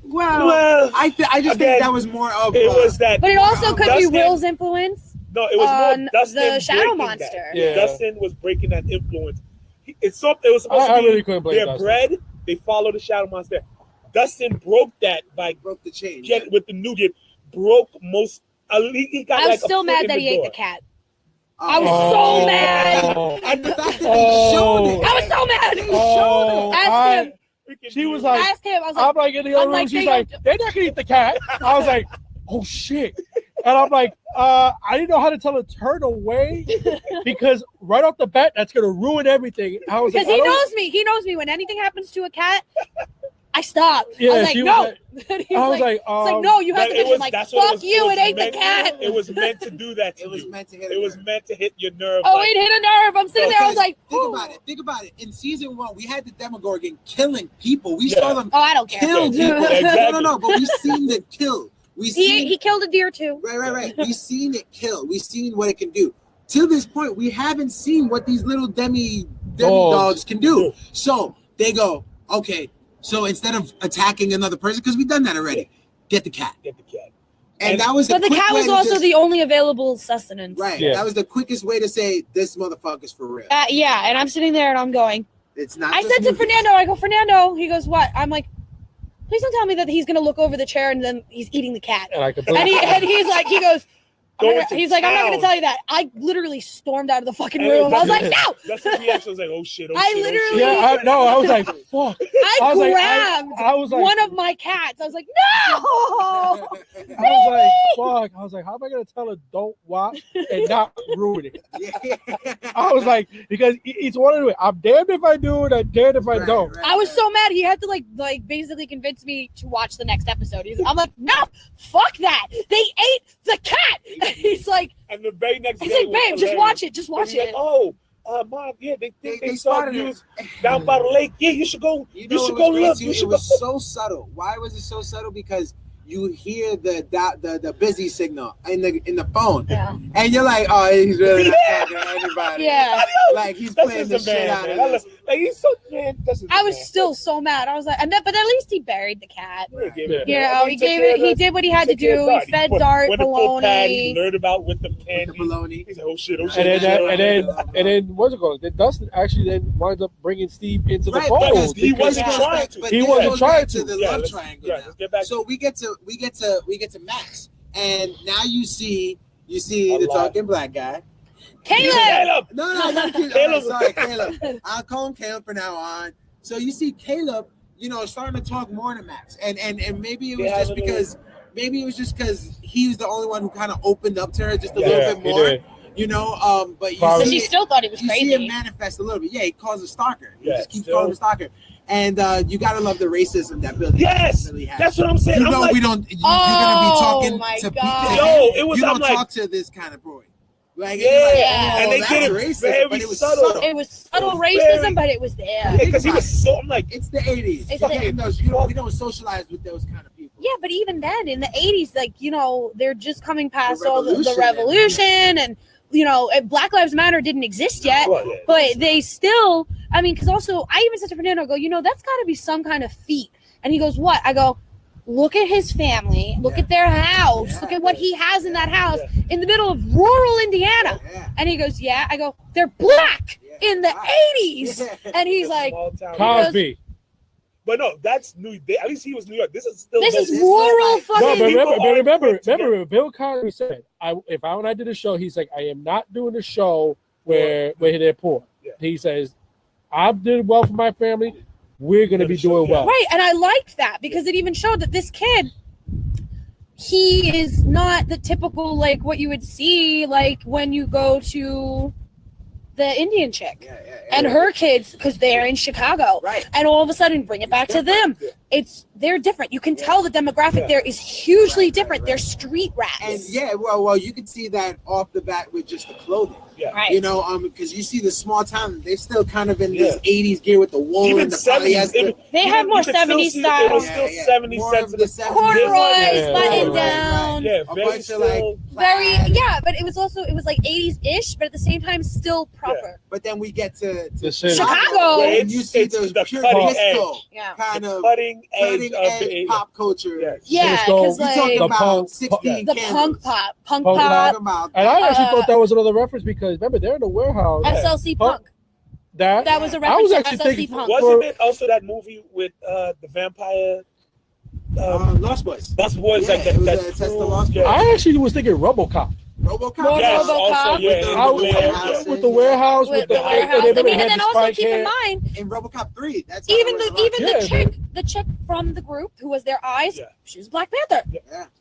Well, I just think that was more of. It was that. But it also could be Will's influence. No, it was more Dustin the Shadow Monster. Yeah. Dustin was breaking that influence. It was supposed to be their bread. They followed the Shadow Monster. Dustin broke that broke the chain with the nougat. Broke most. He got I was still mad that he ate the cat. I was so mad. And the fact that he showed it. I was so mad. He showed it. Ask him. She was like, asked him. I was I'm like in the other room. She's like, they're not gonna eat the cat. I was like, oh shit. And I'm like, I didn't know how to tell her turn away because right off the bat, that's gonna ruin everything. I was because he knows me. He knows me. When anything happens to a cat, I stop. Yeah, I was like, no. I was like, no, you have to be like, fuck you, it ain't the cat. It was meant to do that. It was meant to hit. It was meant to hit your nerve. Oh, it hit a nerve. I'm sitting there. I was like, think about it. In season 1, we had the Demogorgon killing people. We saw them. Oh, I don't care. Kill people. Exactly. No, but we seen them kill. He killed a deer too. Right. We seen it kill. We seen what it can do. To this point, we haven't seen what these little demi-dogs can do. So they go, okay. So instead of attacking another person, because we've done that already, get the cat. And that was but the cat was also the only available sustenance. Right. Yeah. That was the quickest way to say this motherfucker's for real. Yeah, and I'm sitting there and I'm going. It's not. I said to Fernando, I go, Fernando. He goes, what? I'm like, please don't tell me that he's gonna look over the chair and then he's eating the cat. And I And he's like, he goes. He's like, I'm not gonna tell you that. I literally stormed out of the fucking room. I was like, no. That's the reaction. I was like, oh shit. I literally. Yeah, I was like, fuck. I grabbed I was like, one of my cats. I was like, no. I was like, fuck. I was like, how am I gonna tell her don't watch and not ruin it? I was like, because it's one of the. I'm damned if I do it. I'm damned if I don't. I was so mad. He had to like basically convince me to watch the next episode. I'm like, no, fuck that. They ate the cat. He's like, and the very next day, he's like, babe, just watch it. Just watch it. Like, mom, yeah, they saw you down by the lake. Yeah, you should go. You should go look. It was so subtle. Why was it so subtle? Because you hear the busy signal in the phone, and you're like, oh, he's really not talking to anybody. Yeah, like he's playing the shit out of it. Like he's so man. I was still so mad. I was like, but at least he buried the cat. Yeah, he gave it. He did what he had to do. He fed Dart bologna. He learned about with the candy. Bologna. He's like, oh shit. And then what's it called? Then Dustin actually then winds up bringing Steve into the fold. He wasn't trying to. He wasn't trying to. The love triangle. So we get to Max, and now you see the talking black guy. Caleb. No, not Caleb. Sorry, Caleb. I'll call him Caleb from now on. So you see Caleb, starting to talk more to Max, and maybe it was just because he was the only one who kind of opened up to her just a little bit more. But she still thought he was crazy. You see him manifest a little bit. Yeah, he calls a stalker. He just keeps calling him a stalker. And you gotta love the racism that Billy really has. That's what I'm saying. We don't. You're gonna be talking to people. You don't talk to this kind of boy. Like, and they did it racist, but it was subtle. It was subtle racism, but it was there. Because he was so. I'm like, it's the 80s. We don't socialize with those kind of people. Yeah, but even then, in the 80s, they're just coming past all the revolution and. Black Lives Matter didn't exist yet, but they still, because also, I even said to Fernando, I go, that's got to be some kind of feat. And he goes, what? I go, look at his family, look at their house, look at what he has in that house in the middle of rural Indiana. And he goes, yeah. I go, they're black in the 80s. And he's like, Cosby. But no, that's New York. At least he was New York. This is rural fucking. No, but remember, Bill Cosby said, when I did a show, he's like, I am not doing a show where they're poor. Yeah. He says, I did well for my family. We're going to be doing well. Right, and I liked that because it even showed that this kid, he is not the typical, like, what you would see, like, when you go to the Indian chick and her kids, because they're in Chicago, and all of a sudden bring it back to them. They're different. You can tell the demographic there is hugely different. They're street rats. And well, you can see that off the bat with just the clothing. Because you see the small town, they're still kind of in this 80s gear with the wool even and the polyester. They have more 70s style. It was still 70s. Corduroys, button down. Yeah, a bunch of like but it was like 80s-ish, but at the same time still proper. But then we get to Chicago, and you see the pure disco kind of cutting edge pop culture. Because we talking about 16 the punk pop. And I actually thought that was another reference because remember they're in the warehouse. SLC Punk. That was a reference to SLC Punk. Wasn't it also that movie with the vampire? Lost Boys. Lost Boys, like that. I actually was thinking RoboCop. Yes, RoboCop. With the warehouse. And then also keep in mind in RoboCop 3, that's even the chick from the group who was their eyes. She was Black Panther.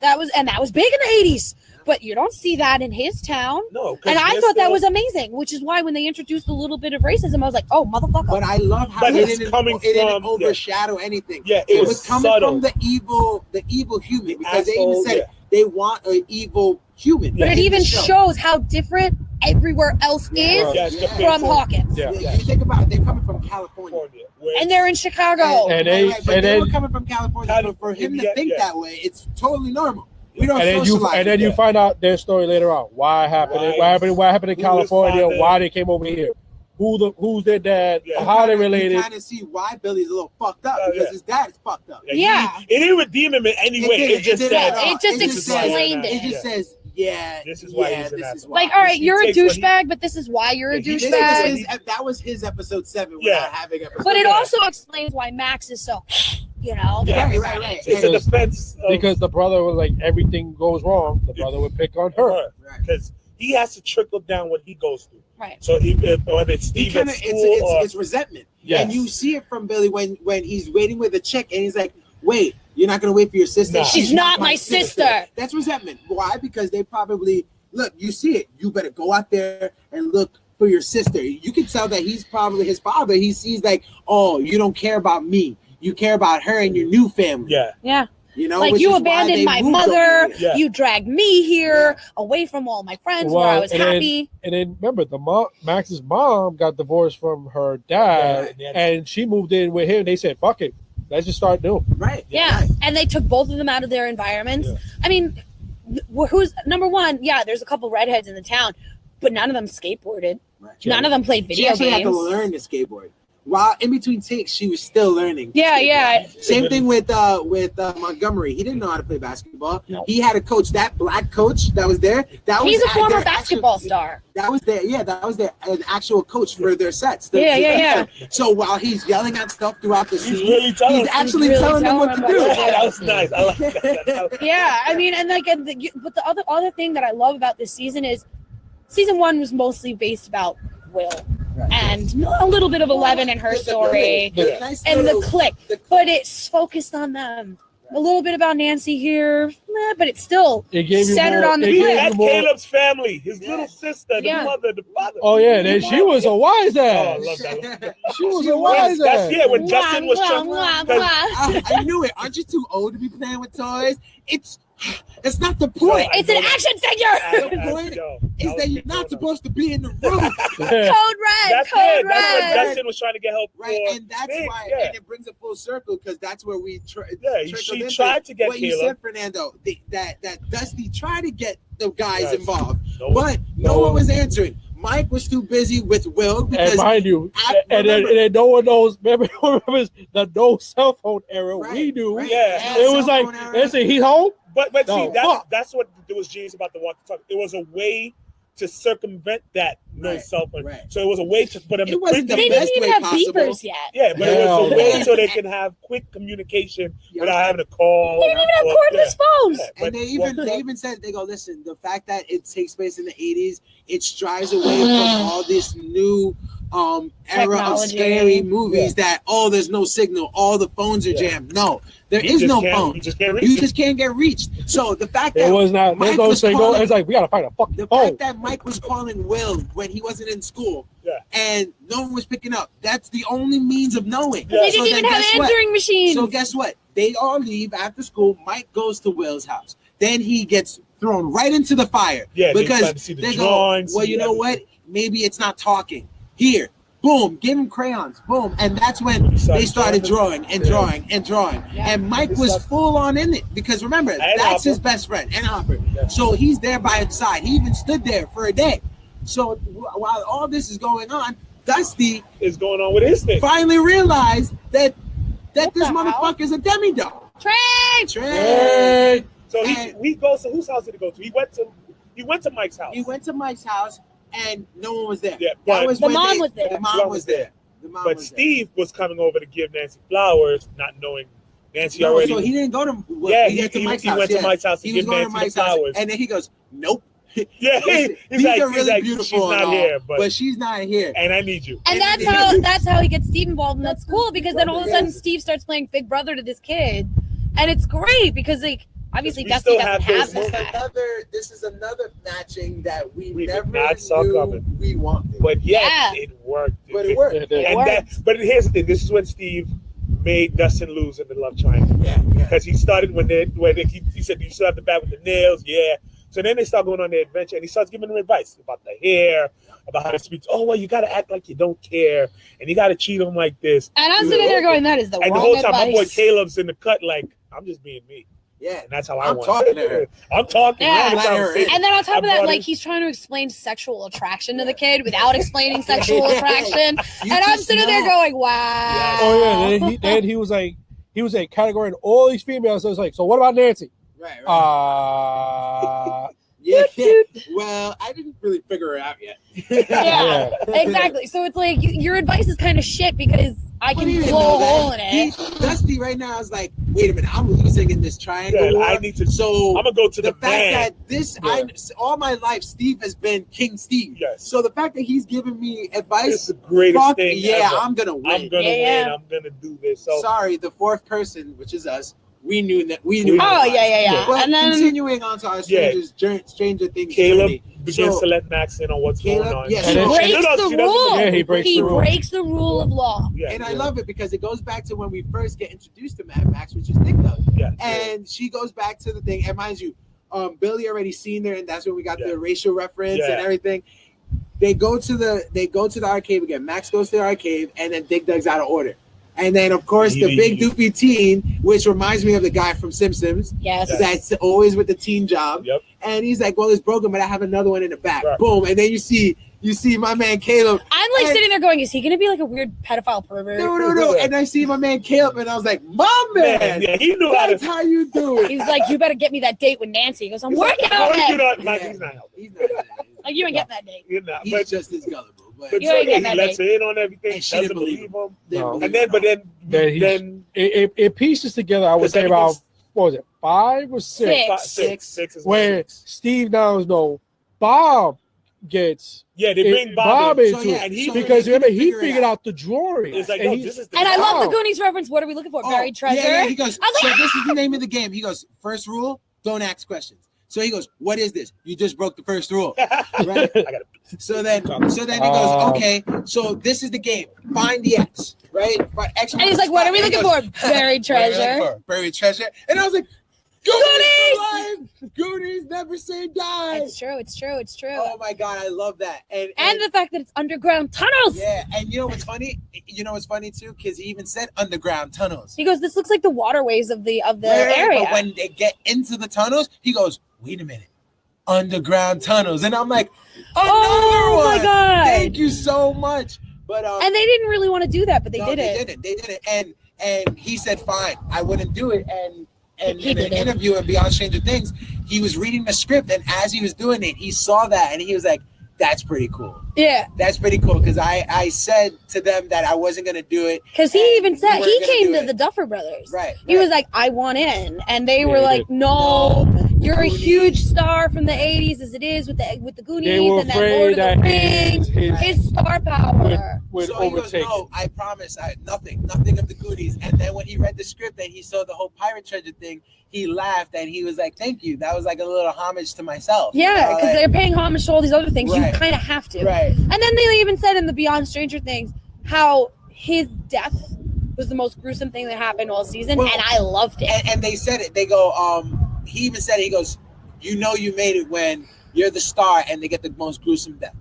That was big in the 80s. But you don't see that in his town. No. And I thought that was amazing, which is why when they introduced a little bit of racism, I was like, oh, motherfucker. But I love how it didn't overshadow anything. Yeah, it was coming from the evil human. Because they even said they want an evil human. But it even shows how different everywhere else is from Hawkins. You think about it, they're coming from California. And they're in Chicago. They were coming from California. But for him to think that way, it's totally normal. We don't socialize. And then you find out their story later on. What happened in California? Why they came over here? who's their dad, Yeah. how they related. You kind of see why Billy's a little fucked up Oh, because yeah. his dad is fucked up. Yeah. It didn't redeem him in any way. It just didn't said, at all. It just It explained says, it. It just says, yeah, This is why he's an this is asshole. why. Like, all right, He you're a takes what he- douchebag, but this is why you're a Yeah, he This douchebag. was that was his episode 7 Yeah. without having episode. But it Yeah. also explains why Max is so, you know. Yeah. Right. It's a Because- defense of Because the brother was like, everything goes wrong, the brother would pick on her. her. Because he has to trickle down what he goes through. Right. So whether it's He Steve kind at of school or it's resentment, Yes. and you see it from Billy when he's waiting with a chick, and he's like, "Wait, you're not gonna wait for your sister? Nah. She's not my sister." That's resentment. Why? Because they probably look. You see it. You better go out there and look for your sister. You can tell that he's probably his father. He sees like, oh, you don't care about me. You care about her and your new family. yeah. Yeah. You know, Like, which you is why abandoned they my moved over mother. here. Yeah. You dragged me here away from all my friends where I was and then- happy. And then remember, Max's mom got divorced from her dad, Yeah. and she moved in with him. They said, "Fuck it, let's just start new." Right. Yeah. Right. And they took both of them out of their environments. Yeah. I mean, who's number one? Yeah, there's a couple redheads in the town, but none of them skateboarded. Right. None of them played She video actually had to games. learn to skateboard. While in between takes, she was still learning. to Yeah, skateboard. yeah. Same thing with Montgomery. He didn't know how to play basketball. No. He had a coach, that black coach that was there. That He's was a former their basketball actual, star. That was their that was their an actual coach for their sets. Yeah. So while he's yelling at stuff throughout the He's scene, really telling he's us. actually really telling them what to telling do. them what to That was nice. I like that. Yeah, I mean, and like, but the other thing that I love about this season is, season 1 was mostly based about Will and a little bit of 11 and her story The nice and the little- clique, but it's focused on them. A little bit about Nancy here, but it's still It gave you centered more- on the it gave clique. you That's more- Caleb's family, his Yeah. little sister, the Yeah. mother, the father. Oh yeah, then she was a wise Oh, I ass. love that. She was She a wise That's ass. yeah. When Justin was Mwah, trying, mwah, mwah. I knew it. Aren't you too old to be playing with toys? It's not the point. I It's an know that. action figure. The point Yo, is was that you're big not going supposed to be in the room. Yeah. Code red. That's Code it. That's when red. Dustin was trying to get help Right, for and that's Nick. why, Yeah. and it brings it full circle because that's where we Yeah, she tried to get what you Caleb. said, Fernando. That Dusty tried to get the guys Yes. involved, No one- but no one was answering. Mike was too busy with Will And because mind you, and then no one knows. Remember the no cell phone era. Right, We knew. right. Yeah. It was Cell like, phone era. they say he's home. But No, see, fuck. that's what it was genius about the walkie-talkie. It was a way to circumvent that no Right, cell phone. right. So it was a way to put them. It wasn't They the didn't best even way have possible. beepers yet. Yeah, but it was Hell a way no. so they can have quick communication Yeah. without having to call. They didn't even have or- cordless phones. Yeah, but And they even said, they go, listen, the fact that it takes place in the 80s, it strives away from all this new era of Technology. scary movies that, oh, there's no signal, all the phones are Yeah. jammed. No, there You is just no can't- phone. You just can't reach You it. just can't get reached. So the fact It that was not. There's Mike no was signal. calling- It's like we gotta find a fucking the phone. fact that Mike was calling Will when he wasn't in school, Yeah. and no one was picking up, that's the only means of knowing. Yeah. They So didn't then even have guess what? answering machines. So guess what? They all leave after school. Mike goes to Will's house. Then he gets thrown right into the fire. Yeah, they because tried to see the they drawings, go, well, see you know what? everything. Maybe it's not talking. Here, boom, give him crayons, boom, and that's when He started they started drawing. drawing and Yeah. drawing and drawing. Yeah. And Mike This was stuff- full on in it because remember, And that's Hopper. his best friend and Hopper. Yeah. So he's there by his side. He even stood there for a day. So while all this is going on, Dusty Is going on with his thing. finally realized that What this the hell? motherfucker's a demigod. Train. Trey. Hey, So he goes to whose house did he go to? He went to Mike's house. He went to Mike's house and no one was there. Yeah, that but- was The when mom was there. The mom was there. The mom But was there. Steve was coming over to give Nancy flowers, not knowing Nancy No, already. so he didn't go to. Yeah, he went to Mike's house. went to Mike's house to He give was going to Nancy Mike's the house, flowers. and then he goes, "Nope." Yeah, Listen, he's these like, are really beautiful, she's not and all, here, but she's not here. and I need you. And that's how he gets Steve involved, and that's cool because then all of a sudden Steve starts playing Big Brother to this kid, and it's great because like obviously We Dusty still doesn't have have those that. This is another matching that we We did never not saw knew coming. we wanted. But yet Yeah. it worked. But it worked. It did. It And worked. but here's the thing. This is when Steve made Dustin lose in the love triangle. Yeah, yeah. Because he started he said, "Do you still have the bat with the nails?" Yeah. So then they start going on their adventure, and he starts giving them advice about the hair, about how to speak. Oh well, you got to act like you don't care, and you got to treat them like this. And I'm sitting there going, that is the And the wrong whole time, my boy advice. Caleb's in the cut, like, I'm just being me. Yeah, And that's how I I'm want talking to her. I'm talking. Yeah. We're having a conversation. And then on top I of that, brought like it- he's trying to explain sexual attraction to the kid without explaining sexual attraction. You And I'm just sitting there know. going, wow. Oh yeah, then he was like categorizing all these females. So it's like, so what about Nancy? Right. Yeah. Well, I didn't really figure her out yet. Yeah, exactly. So it's like your advice is kind of shit because I What can do you blow a know hole that? in it. Dusty right now is like, wait a minute, I'm losing in this triangle. Yeah, war. I need to. So I'm gonna go to the the fact man. that this, Yeah. all my life, Steve has been King Steve. Yes. So the fact that he's giving me It's advice, the greatest fuck thing. yeah, ever. I'm gonna win. I'm gonna Yeah. win. I'm gonna do this. So Sorry, the fourth person, which is us, we knew that we knew. Oh, yeah. Yeah. But And then continuing on to our Stranger Things Caleb journey. begins So- to let Max in on what's Caleb, going on. yeah, he And then- breaks No, the she doesn't- rule. Yeah, he breaks the rule. breaks the rule of law. Yeah, And I yeah. love it because it goes back to when we first get introduced to Mad Max, which is Nick Dog. Yeah. And she goes back to the thing. And mind you, Billy already seen her, and that's when we got Yeah. the racial reference Yeah. and everything. They go to the arcade again. Max goes to the arcade, and then Dig Dug's out of order. And then, of course, the big doopy teen, which reminds me of the guy from Simpsons. Yes. That's always with the teen job. Yep. And he's like, well, it's broken, but I have another one in the back. Right. Boom. And then you see my man Caleb. I'm like And- sitting there going, is he going to be like a weird pedophile pervert? No. And I see my man Caleb, and I was like, my man. Yeah, he knew how That's to. how you do it. He's like, you better get me that date with Nancy. He goes, I'm working on Working it. on Max, Yeah. he's not helping. He's not. Like, you ain't getting that date. You're not. He's But, just as gullible. But but You so, ain't yeah, getting he that lets her in on everything. And she Doesn't didn't believe him. didn't No. believe And then, it. but then, Then it pieces together. I would say about what was it, 5 or 6? Six. Is Where Steve now knows Bob gets yeah, they bring Bob Bob in. into So, yeah, it. and he so because they remember couldn't he figure it figured out. out the drawing. It's like, And no, he's- this is the And I love the Wow. Goonies reference. What are we looking for? Buried treasure? Yeah, he goes, I was so like, this is the name of the game. He goes, first rule, don't ask questions. So he goes, what is this? You just broke the first rule. Right? I gotta. So then he goes, okay, so this is the game. Find the X, right? Find X. and he's like, what are we And he looking goes, for? Buried "What are you looking treasure. for? Buried treasure. And I was like, Goonies! Alive! Goonies never say die. It's true. It's true. It's true. Oh my God, I love that. And the fact that it's underground tunnels. yeah, and you know what's funny? You know what's funny too? Because he even said underground tunnels. He goes, this looks like the waterways of the Right, area. But when they get into the tunnels, he goes, wait a minute, underground tunnels. And I'm like, another Oh my one. God. Thank you so much. But And they didn't really want to do that, but they no, did it. They did it. And he said, fine, I wouldn't do it. And He in an did it. interview and Beyond Stranger Things, he was reading the script, and as he was doing it, he saw that and he was like, that's pretty cool. Yeah. That's pretty cool. Because I said to them that I wasn't gonna do it. Because he And even said, we he weren't gonna came do to it. the Duffer Brothers. Right. He was like, I want in. And they Yeah, were he like, did. no, you're a Goonies. huge star from the 80s as it is with the Goonies They were and that Lord afraid of the that Rings. his His star power. would So he goes, overtake. no, I promise, nothing of the Goonies. And then when he read the script and he saw the whole pirate treasure thing, he laughed and he was like, thank you. That was like a little homage to myself. Yeah, because like, they're paying homage to all these other things. Right. You kind of have to. right. And then they even said in the Beyond Stranger Things how his death was the most gruesome thing that happened all season, Well, and I loved it. And they said it. They go, he even said it. He goes, you know you made it when you're the star and they get the most gruesome death.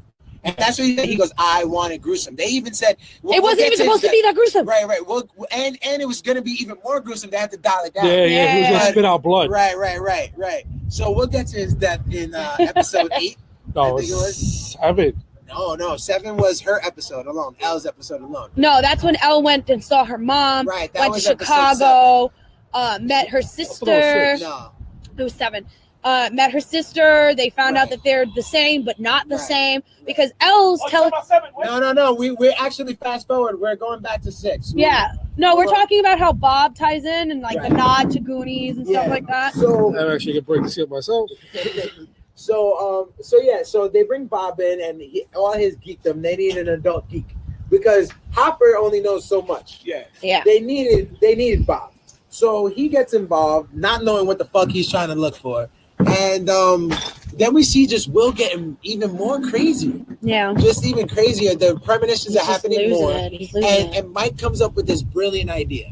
And that's what he said. He goes, I want it gruesome. They even said It wasn't even supposed to be that gruesome. Right. Well, and it was gonna be even more gruesome. They had to dial it down. Yeah, he was Yeah. gonna spit out blood. Right. So we'll get to his death in episode 8. No, I think it was 7. No, 7 was her episode alone, Elle's episode alone. No, that's when Elle went and saw her mom, Right, that went to was episode Chicago, met her sister. No, It was 7. Met her sister. They found out Right. that they're the same, but not the Right. same because Elle's tele. no. We're actually fast forward. We're going back to 6. Yeah, no, we're talking about how Bob ties in and like Right. the nod to Goonies and stuff Yeah. like that. So I actually can break the seal myself. So they bring Bob in and all his geekdom. They need an adult geek because Hopper only knows so much. Yeah. They needed Bob. So he gets involved, not knowing what the fuck he's trying to look for. And then we see just Will getting even more crazy. Yeah. Just even crazier. The premonitions He's are just happening losing more. it. He's losing it. And Mike comes up with this brilliant idea.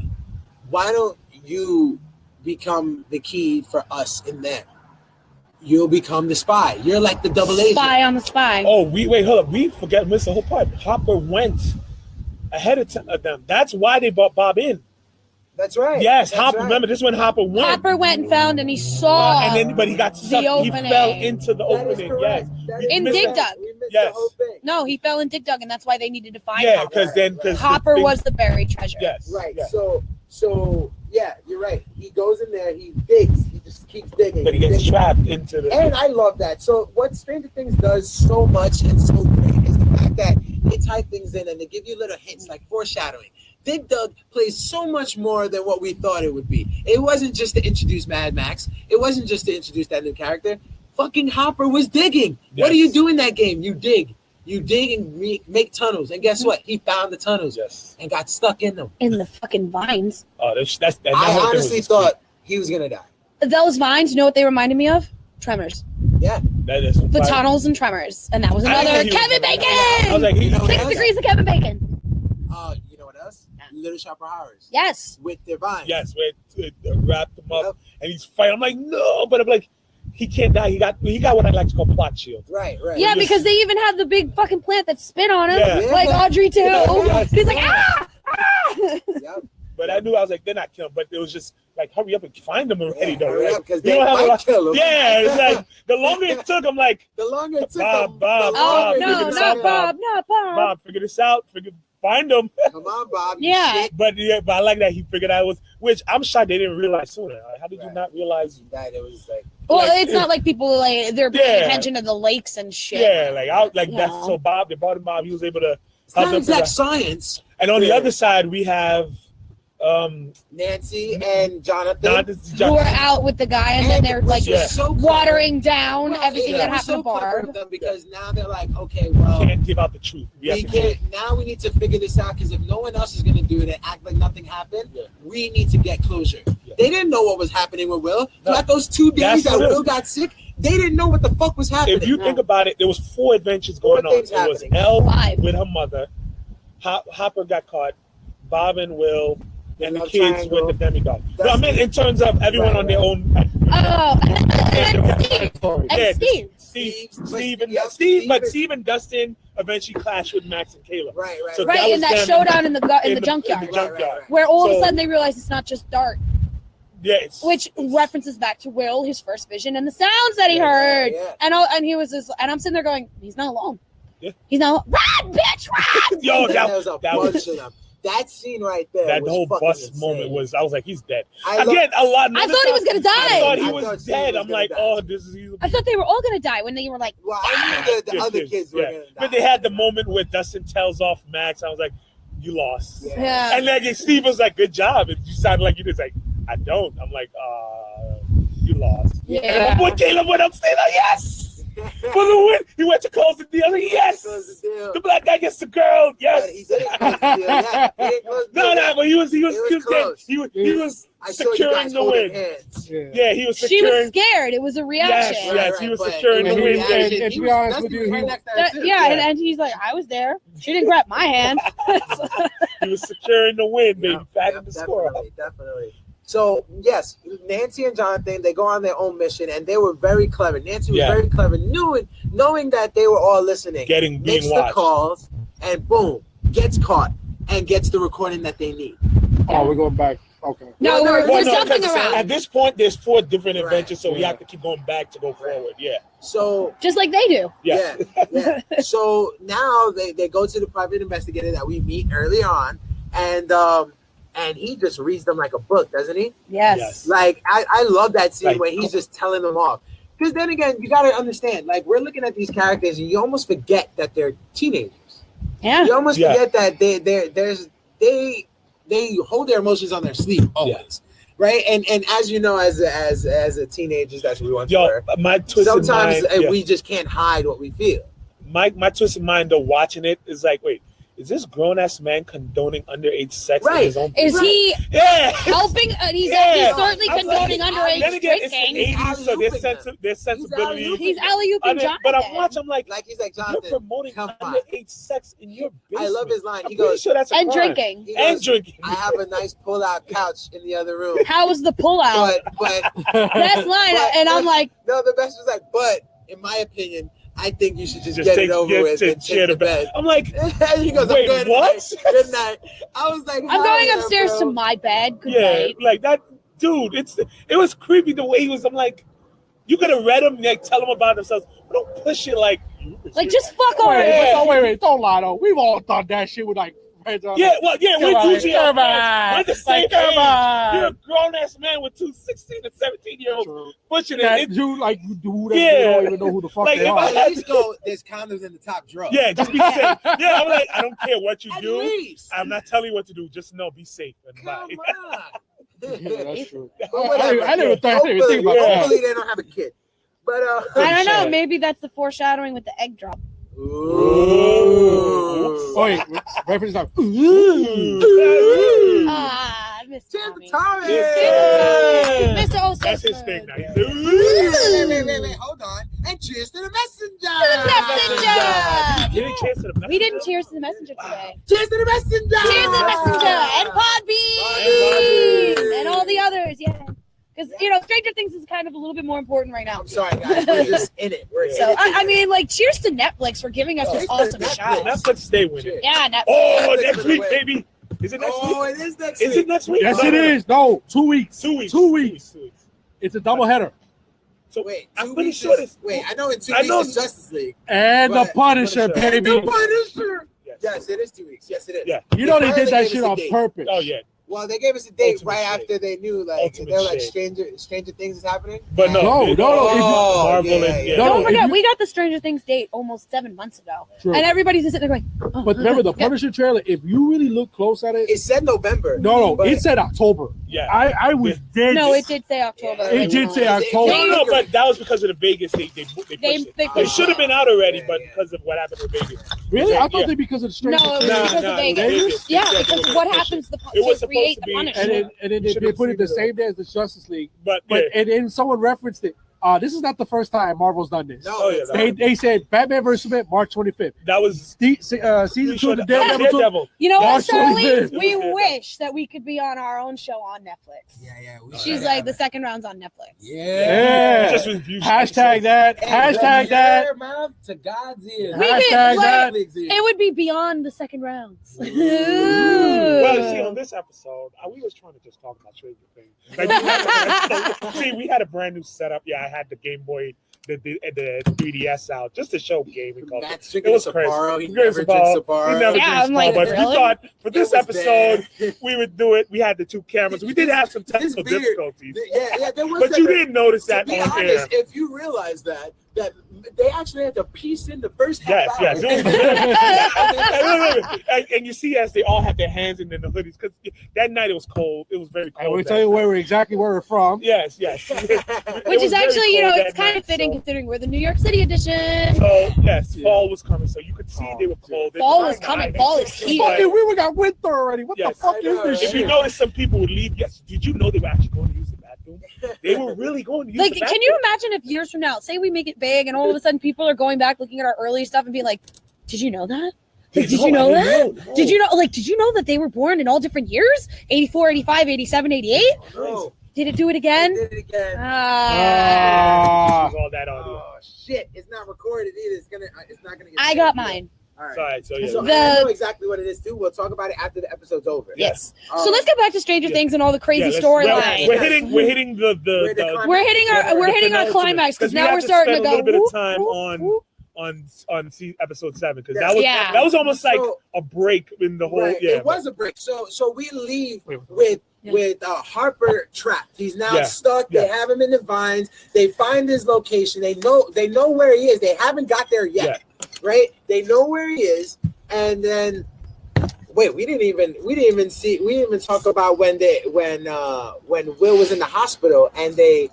Why don't you become the key for us in there? You'll become the spy. You're like the double agent. Spy on the spy. Oh, hold up. We missed the whole part. Hopper went ahead of them. That's why they brought Bob in. That's right. Yes, That's Hopper. right. Remember, this is when Hopper went. Hopper went and found, and he saw. But he got sucked. He opening. fell into the That is opening. correct. Yes. That You is In missed Dig that. Dug. We missed Yes. the whole thing. No, he fell in Dig Dug, and that's why they needed to find Yeah, Hopper. because Hopper was the buried treasure. Yes. Right. Yes. So yeah, you're right. He goes in there, he digs, he just keeps digging. But he gets trapped into the. And I love that. So what Stranger Things does so much and so great is the fact that they tie things in and they give you little hints like foreshadowing. Dig Dug plays so much more than what we thought it would be. It wasn't just to introduce Mad Max. It wasn't just to introduce that new character. Fucking Hopper was digging. Yes. What do you do in that game? You dig. You dig and make tunnels. And guess what? He found the tunnels and got stuck in them. In the fucking vines. Oh, that I honestly thought he was going to die. Those vines, you know what they reminded me of? Tremors. Yeah. That is The tunnels and Tremors. And that was I another didn't know he was Kevin gonna Bacon! I was like, You know what 6 else? degrees of Kevin Bacon. You know what else? Little Shop of Horrors. Yes. With their vines. yes, where it wrapped him up and he's fighting. I'm like, no, but I'm like, he can't die. He got what I like to call plot shield. Right. Yeah, because they even had the big fucking plant that spit on him. Yeah. Like Audrey too. Yes. He's like, ah! Yep. But I knew I was like, they're not killing. But it was just like, hurry up and find them already, Yeah, though. hurry Like, up, 'cause you they don't have a might lot- kill him. Yeah, it's like the longer it took, I'm like, The longer it took Bob, them, Bob, the Oh, longer figure no, this it out, not took Bob, not Bob. Bob, figure this out. Find them. Come on, Bob. you Yeah. shit. But I like that he figured out which I'm shocked they didn't realize sooner. Like, how did you Right. not realize? That it was like, Well, Like, it's not like people like they're paying Yeah. attention to the lakes and shit. Yeah, like You that's know. so Bob. They brought him Bob. He was able to it's help not them figure exact out. science. And on the Yeah. other side, we have Nancy and Jonathan. Who are out with the guy and then they're which like was Yeah. so clever. watering down Well, everything it that was happened so to clever Barb. of them because now they're like, okay, well, can't give out the truth. We have we to can't. Now we need to figure this out because if no one else is going to do it and act like nothing happened, we need to get closure. Yeah. They didn't know what was happening with Will. No. Throughout those 2 days That's that true. Will got sick, they didn't know what the fuck was happening. If you think about it, there was 4 adventures Four going on. It things was happening. Elle 5. with her mother, Hopper got caught, Bob and Will, and the love kids triangle. with the demigod. But That's I mean, in terms of everyone Right, on their right. own. Oh, and Yeah, Steve. Steve and Dustin eventually clashed with Max and Caleb. right, So Right, that in was that them showdown in the in the junkyard. junkyard. Where all of So- a sudden they realize it's not just dark, Yeah, which references back to Will, his first vision, and the sounds that he Yeah, heard. yeah. And he was just, and I'm sitting there going, he's not alone. Yeah. He's not alone. Run, bitch, run! Yo, There was a that bunch was of them. That scene right there. that was whole fucking bus insane. moment was. I was like, he's dead. I Again, a lot. I thought he was gonna die. I thought he I was thought Steve dead. was I'm gonna like, die. oh, this is. I thought they were all gonna die when they were like, Well, I knew the Yeah, other kids were yeah. gonna die. But they had the moment where Dustin tells off Max. I was like, you lost. Yeah. yeah. And then Steve was like, good job. And you sounded like you just like, I don't. I'm like, you lost. Yeah. And my boy Caleb went upstairs. Like, yes. For the win. He went to close the deal. Like, yes. Close the deal. The black guy gets the girl. But Yes. he didn't close the deal. Yeah, he didn't close the No, deal. but he was close. he was I saw you securing guys the holding win. hands. Yeah, he was She securing. was scared. It was a reaction. Yes, he was but securing it the was a win. reaction. And He to be was- honest Dustin with was you, right he- next to her, too. Yeah, and he's like, I was there. She didn't grab my hand. He was securing the win, baby. Fatting the score. Definitely. So yes, Nancy and Jonathan, they go on their own mission, and they were very clever. Nancy was Yeah. very clever, knowing that they were all listening. Being Makes the watched. calls, and boom, gets caught and gets the recording that they need. Oh, we're going back. Okay. No, Well, we're no, jumping because around. At this point, there's 4 different Right. adventures, so we Yeah. have to keep going back to go forward. Yeah. So Just like they do. Yeah. yeah. So now they go to the private investigator that we meet early on, and he just reads them like a book, doesn't he? Yes. Yes. Like I love that scene Like- where he's just telling them off. Because then again, you gotta understand, like we're looking at these characters, and you almost forget that they're teenagers. Yeah. You almost Yeah. forget that they hold their emotions on their sleeve always, right? And as you know, as a teenagers, that's what we want to Yo, learn. my twisted Sometimes mind. Yeah. we just can't hide what we feel. My twisted mind, though, watching it is like, wait, is this grown ass man condoning underage sex in Right. his own? Is he Yeah. helping? He's Yeah. certainly I was condoning like, underage Then again, it's the drinking. 80s, so their sensibility. alley-ooping. He's alley-ooping I mean, Jonathan. but I'm watching, I'm like, Like he's like, you're Jonathan, promoting come on. underage sex in your business. I love his line. I'm He pretty goes, sure that's a And crime. drinking. he And goes, drinking. I have a nice pull-out couch in the other room. How was the pullout? But Best line, but- and I'm like, no, the best was like, but in my opinion, I think you should just get it over with and take the bed. I'm like, he goes, wait, good what? Night. Good night. I was like, I'm going upstairs to my bed. Good night. like that, dude. It was creepy the way he was. I'm like, you could have read him, like tell them about themselves, but don't push it like just fuck on. Wait, don't lie though. We've all done that shit with like friends. We're usually come on. on. We're the same Come age. on. You're a grown ass man with two 16 and 17-year-olds pushing That it. you like you do that. Yeah. You don't even know who the fuck Like, they if are. I At least go, there's condoms in the top drawer. Yeah, just be safe. Yeah, I'm like, I don't care what you At do. least. I'm not telling you what to do. Just know, be safe. And Come bye. on. Yeah, that's true. But whatever. I didn't think Hopefully, about that. hopefully they don't have a kid. But I don't know. Maybe that's the foreshadowing with the egg drop. Ooh. Oh, wait, reference time. Ah, I missed Cheers Tommy. to Tommy. Mr. Oh, That's his thing now. Wait, hold on. And cheers to the messenger. Messenger. You didn't cheers to the messenger. We didn't cheers to the messenger today. Cheers to the messenger. Cheers to the messenger and Podbean and all the others. Yeah. Because, Stranger Things is kind of a little bit more important right now. I'm sorry, guys. We're just in it. We're in So, it. I mean, like, cheers to Netflix for giving us this awesome show. Netflix stay with it. Yeah, Netflix. Oh, Netflix next for week, the win. baby. Is it next Oh, week? it is next Is week. it next week? Yes, it is. No, 2 weeks. 2 weeks. 2 weeks. 2 weeks. It's a double header. So Wait, I'm 2 pretty weeks sure is- this. Wait, I know in 2 I weeks know- is Justice League. And But- the Punisher, Punisher. baby. The Punisher. Yes. Yes, it is 2 weeks. Yes, it is. Yeah. You know they finally did that gave shit us a on date. purpose. Oh yeah. Well, they gave us a date Ultimate right shade. after they knew, like, Ultimate they were like, shade. Stranger Things is happening. But no. No, it- no, no, if you- Marvel yeah, and yeah. No, Don't if forget, you- we got the Stranger Things date almost 7 months ago. True. And everybody's just sitting there going, oh, But remember the Punisher trailer, if you really look close at it, It said November. no, but- it said October. Yeah. I was dead. no, it did say October. It did say Yeah. October. No, but that was because of the Vegas. They pushed it. They They pushed should have it. been out already, Yeah, but yeah. because of what happened in Vegas. Really? I Yeah. thought they because of the Stranger No, it was Things. because Nah, of Vegas. Vegas. Yeah, They because pushed what it. happens It was to create supposed to the be- Punisher. And then they Should've put it the seen same day as the Justice League. But But yeah. and then someone referenced it. This is not the first time Marvel's done this. No, Oh, yeah, it's that- not. They said Batman vs Superman March 25th. that was Season 2 of the Daredevil. You know what, March Charlie? 25th. We wish that we could be on our own show on Netflix. Yeah. We She's should like, have the it. second round's on Netflix. Yeah. just with views. Hashtag that. Hey, Hashtag from that. your mouth to God's ear. We Hashtag could, that. like, it would be beyond the second rounds. Well, see, on this episode, we was trying to just talk about Stranger Things. Like, we had a brand new setup. Yeah, I had the Game Boy, the 3DS out just to show gaming culture. Matt's It drinking was Sapporo. crazy. He Drinks never drinks Sapporo. Sapporo. He never Yeah, drinks I'm like, Sapporo, but really? we thought for this It was episode bad. we would do it. We had the two cameras. We did have some technical beard- difficulties, Yeah, there was. but like you a- didn't notice To that be on honest, air. if you realize that they actually had to piece in the first Yes, half yes. hour. It was- and you see as they all had their hands in the hoodies because that night it was cold. It was very I cold. will tell you where we're from. Yes. Which is actually, it's kind of fitting considering we're the New York City edition. So yes, Yeah. fall was coming, so you could see they were cold. Fall was coming. Fall is here. Fucking, we got winter already. What Yes. the fuck I is know, this right? If you shit? notice, some people would leave. Yes, did you know they were actually going to use the bathroom? They were really going to use Like, the can bathroom. you imagine if years from now, say we make it big and all of a sudden people are going back looking at our early stuff and being like, did you know that? Like, did you know I that? didn't know. Did you know, did you know that they were born in all different years? 84, 85, 87, 88? Oh, Did it do it they again? did it again. Ah. Use all that audio. Oh shit! It's not recorded either. It's not gonna get. I got mine. All right. Sorry, so yeah. So The- I know exactly what it is too. We'll talk about it after the episode's over. Yes. Um, So let's get back to Stranger yeah. Things and all the crazy Yeah, storylines. We're hitting We're the We're hitting our climax because we now have we're to starting to spend a go. little bit of whoop, time whoop, whoop. on episode 7 because Yeah. that was almost like So- a break in the whole Right. yeah. It was a break. So we leave Wait. with Harper trapped. He's now Yeah. stuck. They Yeah. have him in the vines. They find his location. They know where he is. They haven't got there yet. Right? They know where he is. And then wait, we didn't even talk about when Will was in the hospital and they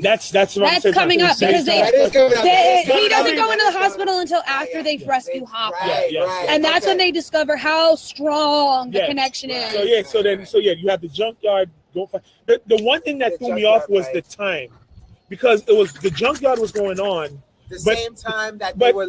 That's what I'm That's saying. coming up because That is coming up. he doesn't go into the hospital until after they rescue Hopper. Right, Yeah, right. And that's when they discover how strong the Yes. connection is. So you have the junkyard go for the one thing that The threw me off junkyard, was right. the time because it was the junkyard was going on. the but- same time that But they were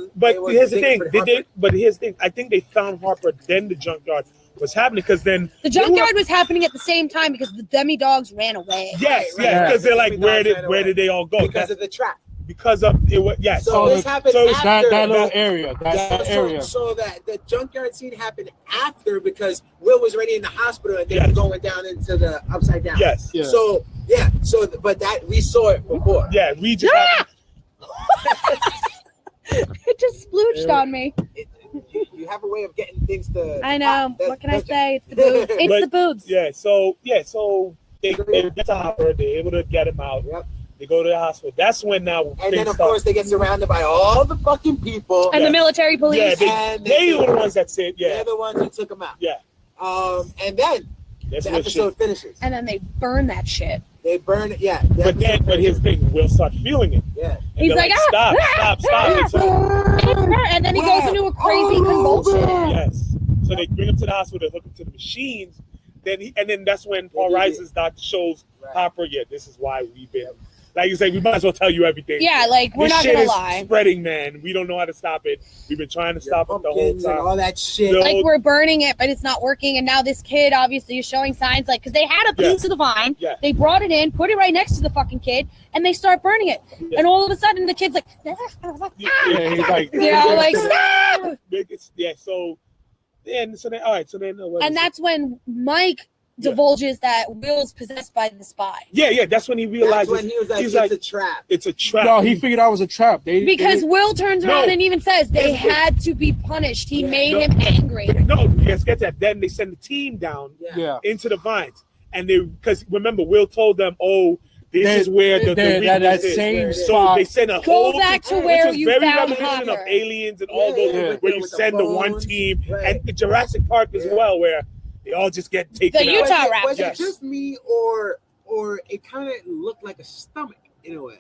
here's the digging thing. for Harper. But here's the thing. I think they found Harper. Then the junkyard was happening because then The junkyard was happening at the same time because the demi dogs ran away. yes, Right, because they're like The where demi-dogs ran did away. they all go? because of the trap. because of it. Yeah. So this happened after that little area. That area. So that the junkyard scene happened after because Will was already in the hospital and they were going down into the upside down. Yes. Yeah. So yeah. So but that we saw it before. Yeah. We just. It just splooched on me. You have a way of getting things to. I know. What can I say? It's the boobs. It's But- the boobs. Yeah. So they get to Hopper. They're able to get him out. Yep. They go to the hospital. That's when now. And then of course they get surrounded by all the fucking people. And the military police. Yeah, And they were the ones that said, They're yeah, the ones who took him out. yeah. And then That's the what episode shit. finishes. And then they burn that shit. They burn it. Yeah. But his thing, Will start feeling it. Yeah. And He's they're like, stop. And so, And then he goes into a crazy convulsion. yes. So they bring him to the hospital, hook him to the machines. Then that's when Paul Reiser's doctor shows Hopper, yeah, this is why we've been. Like you say, we might as well tell you everything. Yeah, like we're this not shit gonna is lie. spreading, man. We don't know how to stop it. We've been trying to stop it the whole Pumpkins and time. all that shit. No. Like we're burning it, but it's not working. And now this kid obviously is showing signs, like because they had a piece of the vine, they brought it in, put it right next to the fucking kid, and they start burning it. And all of a sudden, the kid's like, Yeah, he's like, like stop. Yeah. So then, all right. So then, And that's when Mike divulges that Will's possessed by the spy. Yeah. That's when he realizes That's when he was like, he's it's a trap. It's a trap. No, he figured out it was a trap. Because Will turns around No. and even says they had to be punished. He made him angry. No, yes, get that. Then they send the team down into the vines, and because remember, Will told them, "Oh, this is where the that is." same So spot. they send a Go whole back to team, where which was you very found reminiscent of Hopper. Aliens and all those, where you with the send the one bones. team, Right. and Jurassic Park as well, where they all just get taken The out. Utah Was Raptors. it just me or it kind of looked like a stomach in a way?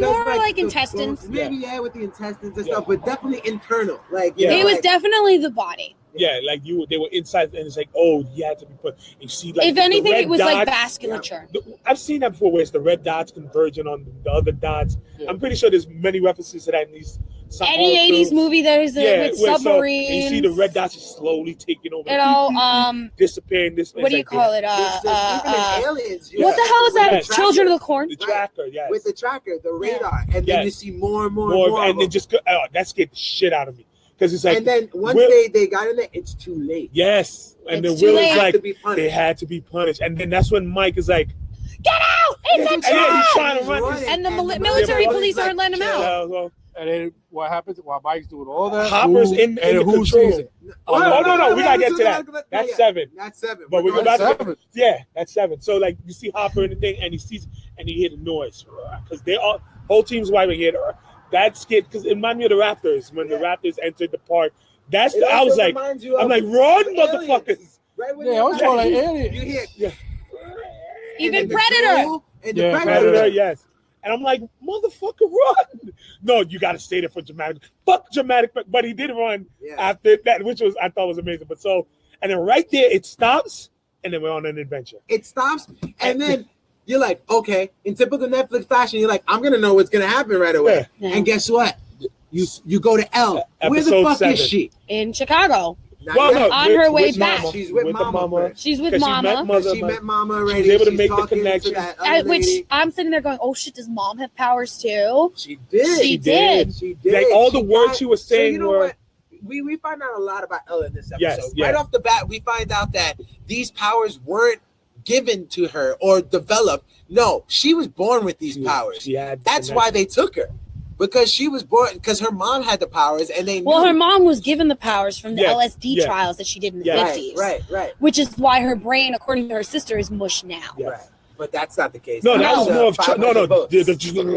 More like the intestines. bones- maybe with the intestines and stuff, but definitely internal. Like you Yeah. know, It was like, definitely the body. Yeah, like they were inside, and it's like, oh, you had to be put. You see, like If the anything, red it was like dots. vasculature. I've seen that before, where it's the red dots converging on the other dots. Yeah. I'm pretty sure there's many references to that in these. Any 80s movie that is with where submarines. and you see the red dots just slowly taking over. You know, disappearing. what do you call it? even in Aliens. What the hell is that? Yes. Children of the Corn? The tracker, yes. With the tracker, the radar, and then Yes. you see more and more More, of and then them. just that scared the shit out of me because it's like, And then once Will- they got in there, it's too late. yes, and It's then too Will late. is like, To be punished. they had to be punished, and then that's when Mike is like, Get out! It's a and then he's trap! trying to run. running, And the and military brother's police like, aren't letting him out. Well, And then what happens while Mike's doing all that? Hopper's in and the who control. sees it? Oh, no, we gotta get to that. That's 7. That's 7. But we're going about to to, yeah, that's 7. So like you see Hopper in the thing, and he sees, and he hear the noise because they all whole team's wiping here. That's good because it reminded me of the Raptors when the Raptors entered the park. That's It I was also like, reminds you I'm of like, run, Aliens. motherfuckers! Right when Yeah, I you're was back, more like you aliens. hear Even and the Predator. troll and Yeah, the Predator, Predator. yes. And I'm like, motherfucker, run! No, you got to stay there for dramatic. Fuck dramatic, but he did run Yeah. after that, which was I thought was amazing. But so, and then right there it stops, and then we're on an adventure. It stops, and then you're like, okay, in typical Netflix fashion, you're like, I'm gonna know what's gonna happen right away. Yeah. And guess what? You go to L. Where the Episode fuck 7. is she? In Chicago. Not Well, yet. no, On her way with back. Mama. She's with the Mama first. She's with 'Cause Mama. She met Mama already. She was able to She's make the talking to connection. that other Which lady. I'm sitting there going, oh shit, does Mom have powers too? She did. She did. She did. Like all the She words got- she was So saying you know were. what? We find out a lot about Ella in this episode. Yes, yeah. Right off the bat, we find out that these powers weren't given to her or developed. No, she was born with these powers. She had That's why they took her. Because she was born, because her mom had the powers, and they knew. Well, her mom was given the powers from the Yeah, LSD yeah. trials that she did in the Yeah. 50s. Right. Which is why her brain, according to her sister, is mush now. Yeah. Right. But that's not the case. No, that No. was more of Powers no. of both. The Well, no, they- the chief from, like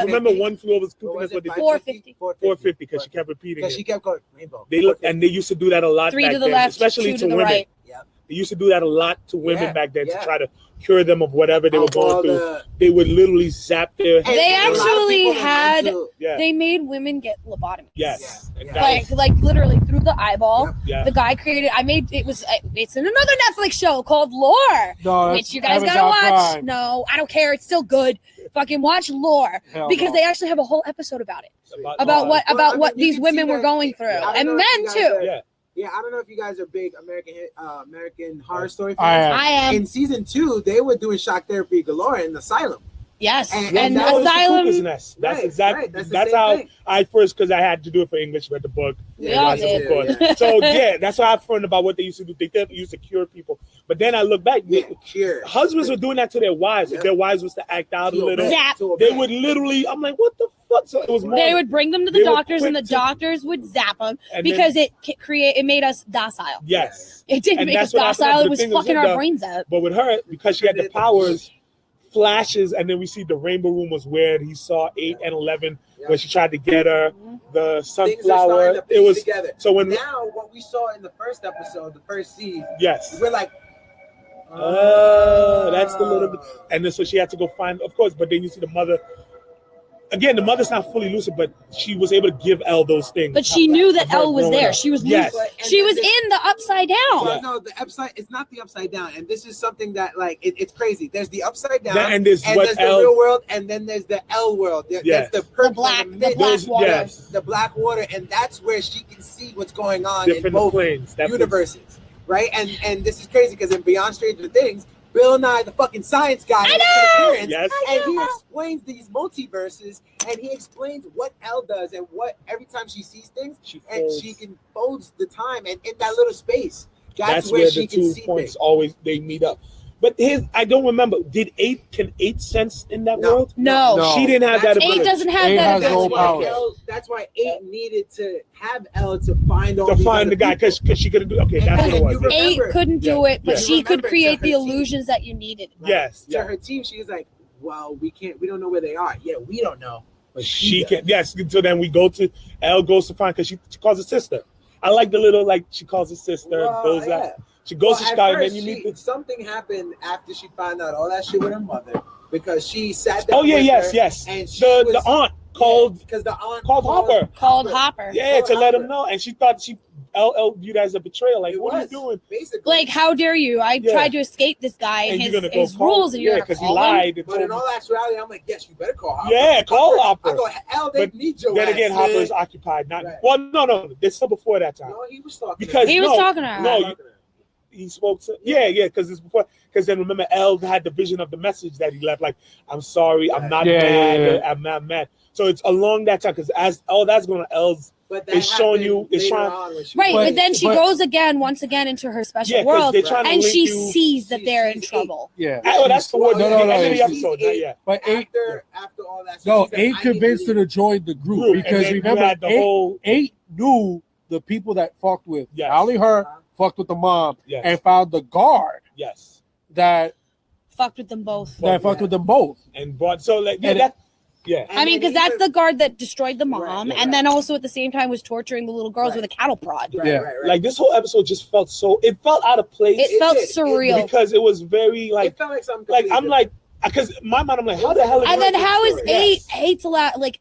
remember 50? one flew over the What cuckoo was nest, it, what they did? 450. 450 because she kept repeating Because she it. kept going rainbow. They look and they used to do that a lot. 3 back to the then, left, especially 2 to to the women. right. Yep. They used to do that a lot to women Yeah, back then yeah. to try to cure them of whatever they were Of all going through. the- They would literally zap their And They a lot of actually people that had- went to- yeah. They made women get lobotomies. Yes. Yeah. And Yeah. that was- Like literally through the eyeball. Yep. yeah. The guy created. It's in another Netflix show called Lore, No, which that's you guys gotta Amazon watch. Prime. No, I don't care. It's still good. Fucking watch Lore Hell because no. they actually have a whole episode about it, About about what Well, about I mean, what you these can women see were that- going through, I don't and know if men you guys too. are- Yeah. Yeah, I don't know if you guys are big American Horror Story I fans. am. I am. In season 2, they were doing shock therapy galore in the asylum. Yes, And and that was the Asylum. Cuckoo's Nest. That's Right, exactly. right, that's the That's same how thing. I first, because I had to do it for English, read the book. We all realized it, did. of course. Yeah. So yeah, that's what I've learned about what they used to do. They used to cure people, but then I look back. Yeah, cure. Husbands were doing that to their wives. Yep. If their wives was to act out a little, Zap. they would literally. I'm like, what the fuck? So it was more. They would bring them to the They were doctors, and the quick to- doctors would zap them and because then- it made us docile. Yes, It didn't And make us that's what I docile. thought It the was thing was fucking with our the- brains up. but with her, because she had the powers, flashes, and then we see the Rainbow Room was weird. He saw 8 and 11 where she tried to get her. The Things are starting sunflower. to It piece was together. so when Now, what we saw in the first episode, the first season, yes. we're like, That's the little, and then so she had to go find, of course. But then you see the mother. Again, the mother's not fully lucid, but she was able to give Elle those things. But she knew that Of her Elle was growing there. up. She was Yes. loose. She was in the upside down. well, Yeah. no, the upside. It's not the upside down, and this is something that like it's crazy. There's the upside down, Then- and there's and what there's Elle- the real world, and then there's the L world. Yes. That's the purple, The black Those- water. yes. the black water, and that's where she can see what's going on Different in both planes. That universes, right? And this is crazy because in Beyond Stranger Things, Bill Nye, the fucking science guy, makes an appearance, Yes. and he explains these multiverses, and he explains what Elle does and what every time she sees things, She and folds. she can folds the time and in that little space. That's where where she the can 2 see points things. always they meet up. But I don't remember. Can 8 sense in that No. world? No. She didn't have that That's- ability. 8 doesn't have Eight that has no ability. power. That's why 8 needed to have Elle to find all to these find other the guy people. because she couldn't do. Okay, And that's what it then was. you remember- 8 couldn't do it, but Yeah. she could Remember, create to the her team. illusions that you needed. Yes. To Yeah. her team, she was like, "Well, we don't know where they are. Yeah, we don't know, but She does. can. Yes. So then we go to Elle goes to find because she calls her sister. I like the little like she calls her sister. Well, Goes yeah. out. She goes to at Chicago and first, then you meet the. something happened after she found out all that shit with her mother because she sat down. Oh yeah. with Yes. her, Yes. And she The was, aunt called because the aunt called Hopper. Called Hopper. Yeah, Called to let him Hopper. know, and she thought Elle viewed as a betrayal. Like, It what are you was, doing? Basically, Like, how dare you? I Yeah. tried to escape this guy and And you're his, gonna go his call, rules, and you're yeah, gonna because he call him? lied. And But told in me. all actuality, I'm like, yes, you better call Hopper. Yeah, call Hopper. I go, hell, they But need your Then ass. again, man. Hopper's occupied. Not Right. well. No. It's still before that time. No, he was talking. Because He was no, talking to her. No, he spoke to. Yeah. Because it's before. Because then remember, Elle had the vision of the message that he left. Like, I'm sorry, I'm not Yeah, mad. yeah, yeah. I'm not mad. So it's along that time because as all that's going on, Elle's. But that It's showing happened you- it's later trying- on when she Right, was- but then she but- goes once again into her special Yeah, because world, they're trying to and link she you. sees that they're in She's trouble. Yeah. Oh, that's the word. No, the no, end of the no, episode. Not yet. But 8, after all that. no, she's like, 8 I convinced need her to to join the group Group. And because then you remember, had the 8, whole. 8 knew the people that fucked with Yes. Allie, her fucked with the mom, Yes. and found the guard Yes. that Fucked with them both. fucked with them both. And brought so like yeah And that yeah. And I mean, then because that's even- the guard that destroyed the mom, Right, and then also at the same time was torturing the little girls Right. with a cattle prod. Right, Yeah. right, right. Like this whole episode just felt so it felt out of place It felt did. It surreal. because it was very like it felt like something. like I'm completely like because in my mind I'm like how the hell is And then how is Yes. eight's allowed like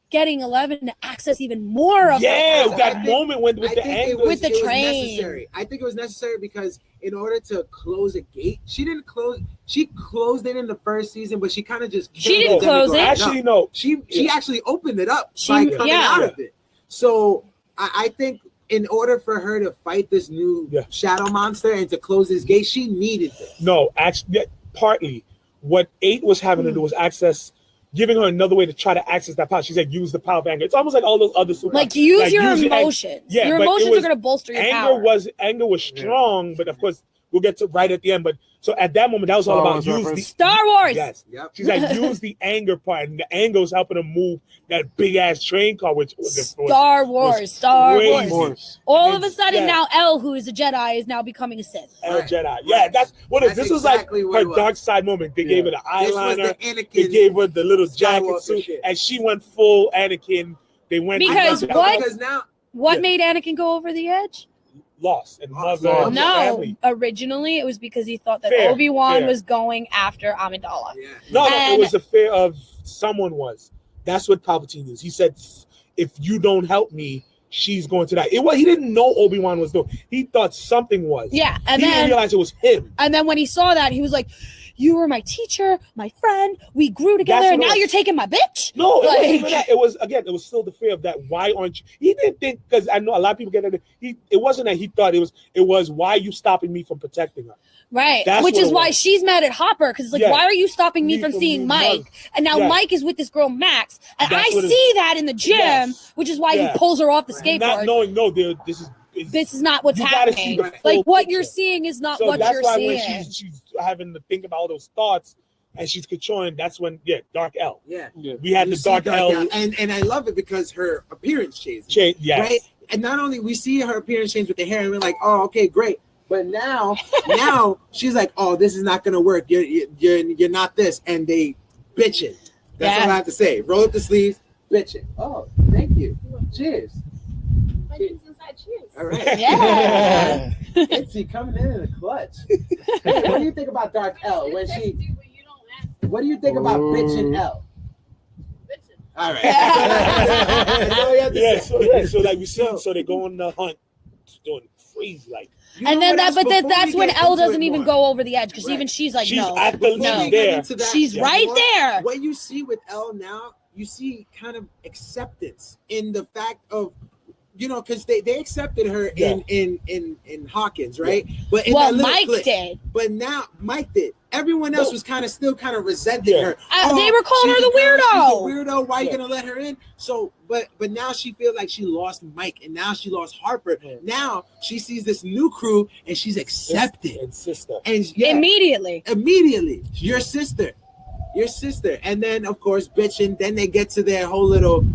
getting 11 to access even more of yeah her power? that I think- moment with I the think anger With the it was train. necessary. I think it was necessary because in order to close a gate, she didn't close. She closed it in the first season, but she kind of just She killed didn't the close demigod. it. actually no She Yeah. actually opened it up She- by coming yeah. out of it. So I think in order for her to fight this new Yeah. shadow monster and to close this gate, she needed this. no actually yeah, partly what 8 was having to do was access giving her another way to try to access that power. She said use the power of anger. It's almost like all those other super Like use like, your use your ang- emotions. Yeah, Your but it emotions was- are going to bolster your anger power. anger was strong, but of course we'll get to right at the end. But so at that moment, that was all Star about Wars use the reference. Star Wars. yes. Yep. She's like use the anger part, and the anger was helping her move that big ass train car, which was Star Wars. Star crazy. Wars. All And of a then- sudden yeah. now Elle, who is a Jedi, is now becoming a Sith. El Right. Jedi. Yeah, that's what That's this was exactly like what it her was. dark side moment. They gave her the This was eyeliner. the They Anakin. gave her the little jacket Skywalker suit, shit. and she went full Anakin. They went Because they what? Because now What Yeah. made Anakin go over the edge? lost and Lost. mother Oh, and No, family. originally it was because he thought that Fair, Obi-Wan fair. was going after Amidala. yeah. No, it And- was a fear of someone was. That's what Palpatine is. He said, "If you don't help me, she's going to die." It was he didn't know Obi-Wan was doing. He thought something was. Yeah, and he didn't then realize it was him. when he saw that, he was like, you were my teacher, my friend. We grew together, That's and what now it you're was. taking my bitch. No, it Like- wasn't even that. It was still the fear of that. Why aren't you? He didn't think, because I know a lot of people get it. It wasn't that he thought it was why are you stopping me from protecting her? Right. That's Which what is it why was. she's mad at Hopper, because it's like, Yeah. why are you stopping me from seeing seeing Mike? And now Yeah. Mike is with this girl Max, and That's I what it- see that in the gym, Yes. which is why Yeah. he pulls her off the Right. skateboard. Not knowing, no, this This is not what's you gotta see happening. the full Like what picture. you're seeing is not So what that's you're why seeing. when she's having to think about all those thoughts and she's controlling, that's when Dark L. Yeah. We had You the see Dark L and I love it because her appearance changes. change. Yes. Right? And not only we see her appearance change with the hair, and we're like, oh, okay, great. But now she's like, oh, this is not gonna work. You're not this, and they bitching. That's Yeah. all I have to say. Roll up the sleeves, bitching. Oh, thank you. Cheers. All right. Yeah. Itzy coming in the clutch. Hey, what do you think about Dark L when she? What do you think about bitchin' L? All right. That's all you have to say. So like we see, so they go on the hunt, doing crazy like. You know And then what else? but then Before that's we when get Elle into doesn't it even more. go over the edge, because Right. even she's like, She's no. at the Before No. we there. get into that, She's right what- there. What you see with Elle now, you see kind of acceptance in the fact of, because they accepted her in Hawkins, right? But in Well, that little Mike clip. did. But now Mike did. Everyone else was kind of resenting Yeah. her. They were calling she's her the girl, weirdo. She's the weirdo. Why are you Yeah. gonna let her in? So, but now she feels like she lost Mike, and now she lost Harper. Yeah. Now she sees this new crew, and she's accepted. And sister. And yeah, Immediately. your sister, and then of course bitching. Then they get to their whole little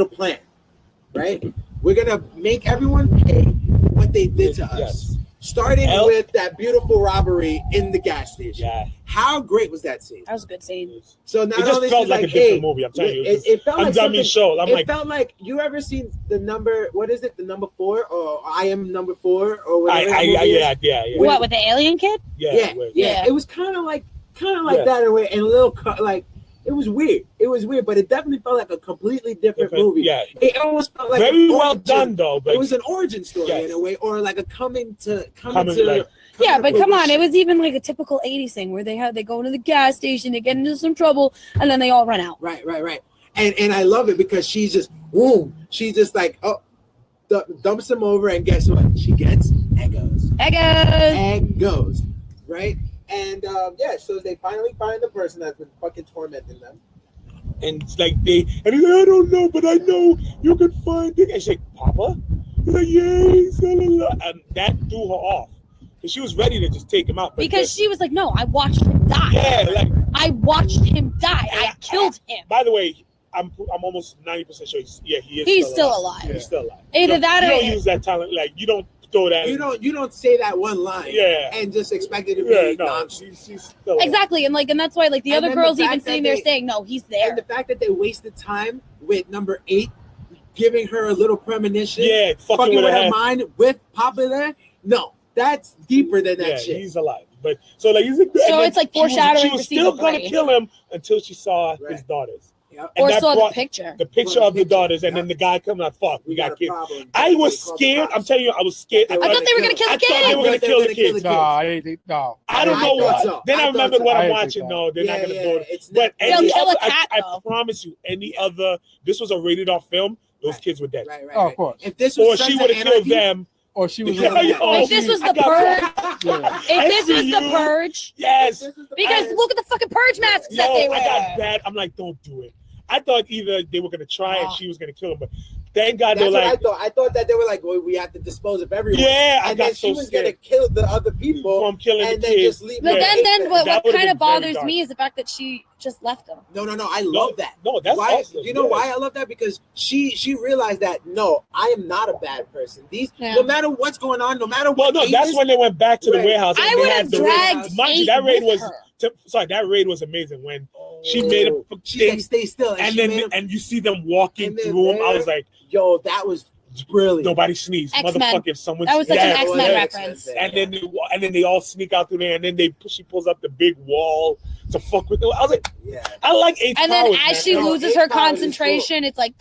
plan, right? We're gonna make everyone pay what they did to us. Yes. Starting Elle- with that beautiful robbery in the gas station. Yeah. How great was that scene? That was a good scene. So not It just only felt she's like a hey, different movie. I'm telling you. it felt like I'm dummy something. show. I'm It like, felt like you ever seen the number? What is it? The number 4 or I am number 4 or whatever. that movie is? yeah. What, with the alien kid? Yeah. Yeah. It was kind of like Yeah. that in a way, and a little like it was weird. It was weird, but it definitely felt like a completely different movie. Yeah. It almost felt like Very an well origin. done though. But It was an origin story Yes. in a way, or like a coming to. Yeah, but come on, it was even like a typical 80s thing where they go into the gas station, they get into some trouble, and then they all run out. Right. And I love it because she's just she's just like dumps him over, and guess what? She gets egos. Egos, right? And so they finally find the person that's been fucking tormenting them. and it's like he's like, I don't know, but I know you can find it. And she's like, Papa? He's like, yes, and that threw her off. Because she was ready to just take him out. Because she was like, no, I watched him die. Yeah, like I watched him die. I killed him. by the way, I'm almost 90% sure he is He's still alive. He's still alive. Either that you or don't use that talent, like you don't throw that. You don't say that one line, Yeah. and just expect it to Yeah, be no, nonsense. she's still alive. Exactly, and that's why the And other then the girls fact even that sitting there they- saying, no, he's there. And the fact that they wasted time with number 8, giving her a little premonition, Yeah, fucking with with her her head. mind with Papa there. No, that's deeper than that Yeah, shit. he's alive. But so like he's a, So it's like foreshadowing She for was still season gonna 3. kill him until she saw his Right. daughters. Yep. And Or that saw the brought picture. the picture of the daughters, and then the guy coming out. Fuck, we got a kids. problem. I was scared. I'm telling you, I was scared. I thought they were gonna kill the I thought they kid. were gonna kill the kids. No, no. I don't I know thought what. so. Then I I thought remember so. what I I'm didn't watching. think No, they're not gonna do it. It's But They'll any kill a other, cat, I though. promise you, any other. This was a rated R film. Those Right. kids were dead. Right. Oh, of course. If this Or was she Sons would of have killed Anarchy, them. Or she was. Yeah, Oh, If this was I the got- purge, Yeah. if this was the SVU. purge, Yes. because look at the fucking purge masks Yo, that they I wear. got bad. I'm like, don't do it. I thought either they were gonna try and Ah. she was gonna kill him, but thank God That's they're what I like, thought. I thought that they were like, well, we have to dispose of everyone. yeah, I And then got she so was scared gonna kill the other people from killing and the then kids. just leave. But them. then what That would've kind of been very bothers dark. me is the fact that she just left them. No, I love that. No, that's why. awesome. You know Yeah. why I love that? Because she realized that no, I am not a bad person. Yeah. No matter what's going on, no matter Well, what. no, age that's is- when they went back to the Right. warehouse. And I they would had have the dragged Mind you, 8 that raid with was her. that raid was amazing when she made a She's thing, like, stay still, and she then made him- and you see them walking and then through them. I there- was like, yo, that was brilliant. nobody sneezed, X-Men. motherfucker. If someone That was such yeah, an X-Men yeah. reference. And then they all sneak out through there, and then she pulls up the big wall to fuck with them. I was like, Yeah. I like H. And then Powers, as man. she No, loses H. her Powers is concentration, it's like,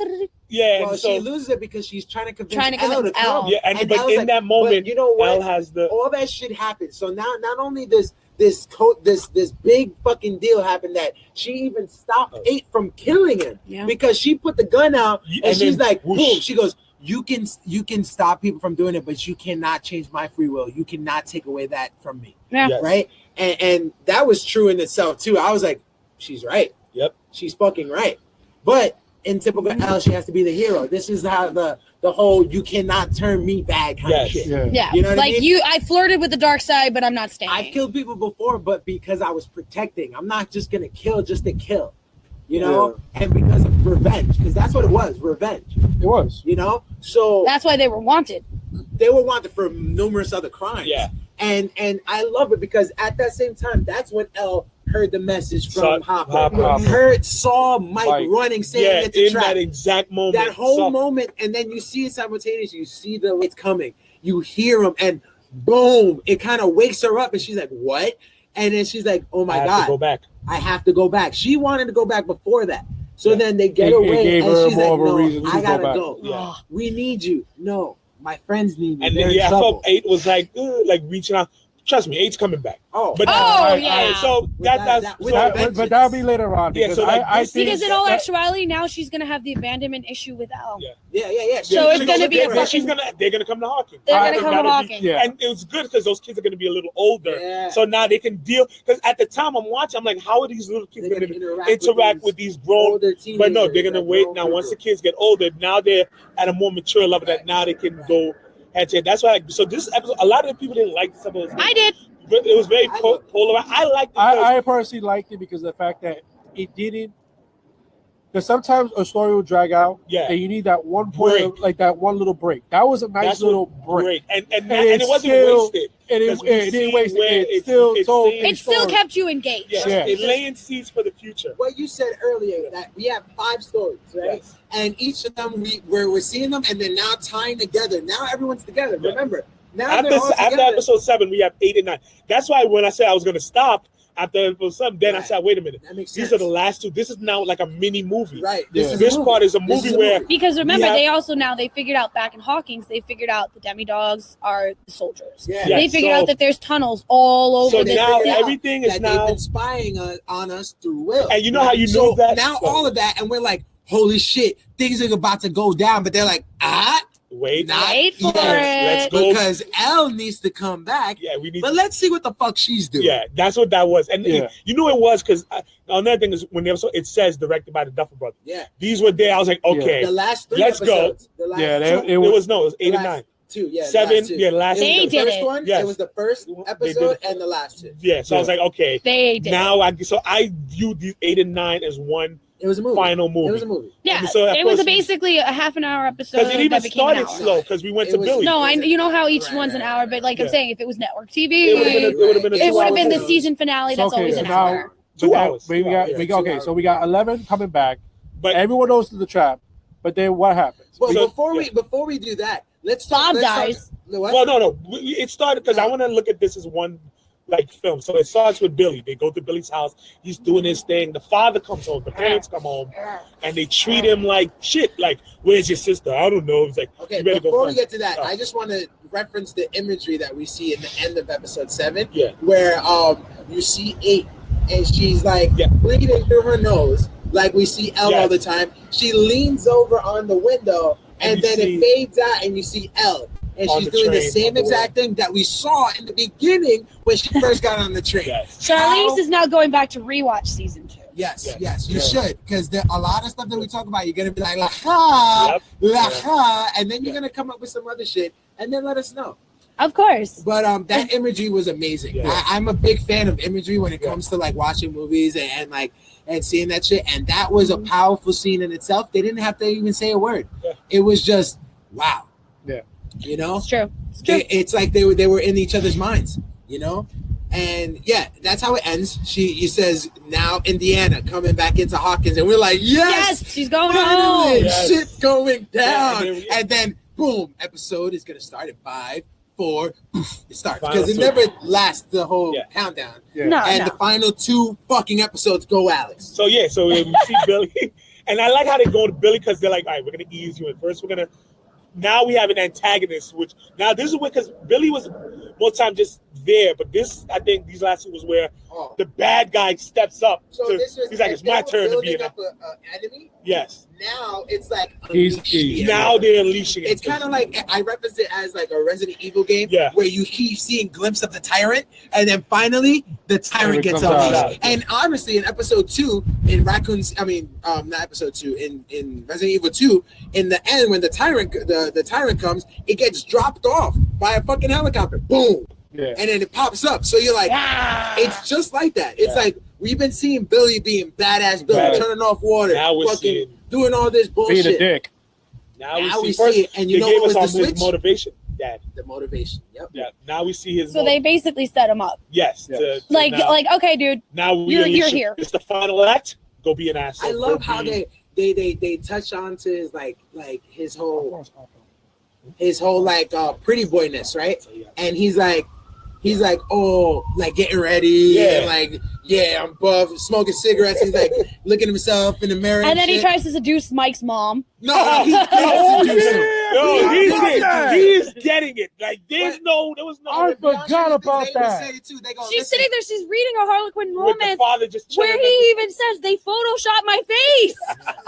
yeah, Well, and so she loses it because she's trying to convince Elle to convince Elle. come. yeah, and but Elle's in like, that moment, but you know what? Elle has the all that shit happens. So now, not only does this big fucking deal happened that she even stopped 8 from killing him because she put the gun out and she's like, boom. She goes, you can stop people from doing it, but you cannot change my free will. You cannot take away that from me. Yeah. Yes. Right. And that was true in itself too. I was like, she's right. Yep. She's fucking right. But in typical Elle, she has to be the hero. This is how the whole you cannot turn me bad kind of shit. Yeah. You know what like I mean? I flirted with the dark side, but I'm not staying. I've killed people before, but because I was protecting. I'm not just gonna kill just to kill. You know? And because of revenge. Because that's what it was, revenge. It was. You know? So that's why they were wanted. They were wanted for numerous other crimes. Yeah. And I love it because at that same time, that's when Elle heard the message from Hopper. Saw Mike running, saying it's a trap. That exact moment. That whole moment, and then you see it simultaneously. You see the lights coming. You hear them, and boom! It kind of wakes her up, and she's like, "What?" And then she's like, "Oh my God! I have to go back. I have to go back." She wanted to go back before that. So then they get away, and she's like, "No, I gotta go. Yeah. We need you. No, my friends need me." And then I felt 8 was like reaching out. Trust me, 8's coming back. But so but that'll be later on. Yeah, Because so I think because in all actuality, now she's gonna have the abandonment issue with Elle. Yeah. So it's gonna be they're gonna come to Hawkins. They're gonna come to Hawkins. And it was good because those kids are gonna be a little older. Yeah. So now they can deal. Because at the time I'm watching, I'm like, how are these little kids gonna interact with these grown? But no, they're gonna wait. Now once the kids get older, now they're at a more mature level that now they can go. That's why. So this episode, a lot of people didn't like some of those. I did, but it was very polarized. I liked it. I personally liked it because of the fact that it didn't. Because sometimes a story will drag out, and you need that one point, like that one little break. That was a nice little break, and it wasn't wasted. And it didn't waste it. It still kept you engaged. It laying seeds for the future. What you said earlier, that we have 5 stories, right? Yes. And each of them we're seeing them, and then now tying together. Now everyone's together. Yeah. Remember, now after episode 7, we have 8 and 9. That's why when I said I was going to stop after episode 7, then I said, wait a minute. These are the last 2. This is now like a mini movie. Right. This part is a movie where because remember they figured out back in Hawkins, they figured out the demi-dogs are the soldiers. Yeah. They figured out that there's tunnels all over. So now everything is they've been spying on us through Will. And you know how you know that now all of that, and we're like, holy shit, things are about to go down, but they're like, wait for it. Let's go. Because Elle needs to come back. Yeah, we need. But let's see what the fuck she's doing. Yeah, that's what that was. And you know it was because another thing is when the episode it says directed by the Duffer Brothers. Yeah, these were there. I was like, okay, the last 3 let's episodes, go. It was 8 and 9. 2, 7, last. They did it. One, it was the first episode and the last 2. Yeah, so I was like, okay, they did. Now I viewed these 8 and 9 as one. It was a movie. Final movie. It was a movie. Yeah, so it was basically a half an hour episode. Because it even started slow because we went to Billy. No, you know how each one's an hour, but like I'm saying, if it was network TV, it would have been the season finale. That's always an hour. 2 hours. We got 11 coming back, but everyone knows to the trap. But then what happens? Well, before we do that, let's talk. Bob dies. Well, no. It started because I want to look at this as one film. So it starts with Billy. They go to Billy's house. He's doing his thing. The father comes home. The parents come home, and they treat him like shit. Like, where's your sister? I don't know. It's like, okay. Before we get to that, I just want to reference the imagery that we see in the end of episode 7, where you see 8, and she's like bleeding through her nose, like we see Elle all the time. She leans over on the window, and then it fades out, and you see Elle. And she's doing the same exact thing that we saw in the beginning when she first got on the train. Charlize is now going back to rewatch season 2. Yes, you should, because a lot of stuff that we talk about, you're gonna be like, la ha, and then you're gonna come up with some other shit, and then let us know. Of course. But that imagery was amazing. I'm a big fan of imagery when it comes to like watching movies and seeing that shit, and that was a powerful scene in itself. They didn't have to even say a word. It was just wow. Yeah. You know, it's true. It's like they were in each other's minds, you know, and that's how it ends. He says now Indiana coming back into Hawkins, and we're like, yes, she's going home. Shit going down, and then boom, episode is gonna start at 5, 4. It starts because it never lasts the whole countdown. The final 2 fucking episodes go Alex. So we see Billy, and I like how they go to Billy because they're like, all right, we're gonna ease you in first. Now we have an antagonist, which now this is because Billy was most time just there. But this, I think, these last two was where the bad guy steps up. So this was he's like, it's my turn to be an enemy. Yes. Now it's like now they're unleashing it. It's kind of like I reference it as like a Resident Evil game, where you keep seeing glimpses of the tyrant, and then finally the tyrant gets unleashed. And obviously, in episode 2, in not episode 2, in Resident Evil 2, in the end when the tyrant comes, it gets dropped off by a fucking helicopter. Boom. Yeah. And then it pops up. So you're like, it's just like that. It's like we've been seeing Billy being badass Billy, turning off water, fucking doing all this bullshit. Being a dick. Now we see it. And you know what was the switch? Motivation. Dad. The motivation. Yep. Yeah. Now we see his. So they basically set him up. Yes. Like, okay, dude. Now you're here. It's the final act. Go be an asshole. I love how they touch on to his like his whole like pretty boyness, right? And he's like, oh, like getting ready, and like, I'm buff, smoking cigarettes. He's like looking at himself in the mirror, and then he tries to seduce Mike's mom. No, he's getting it. Like there was no. I forgot about that. She's sitting there. She's reading a Harlequin romance where he them. even says they photoshopped my face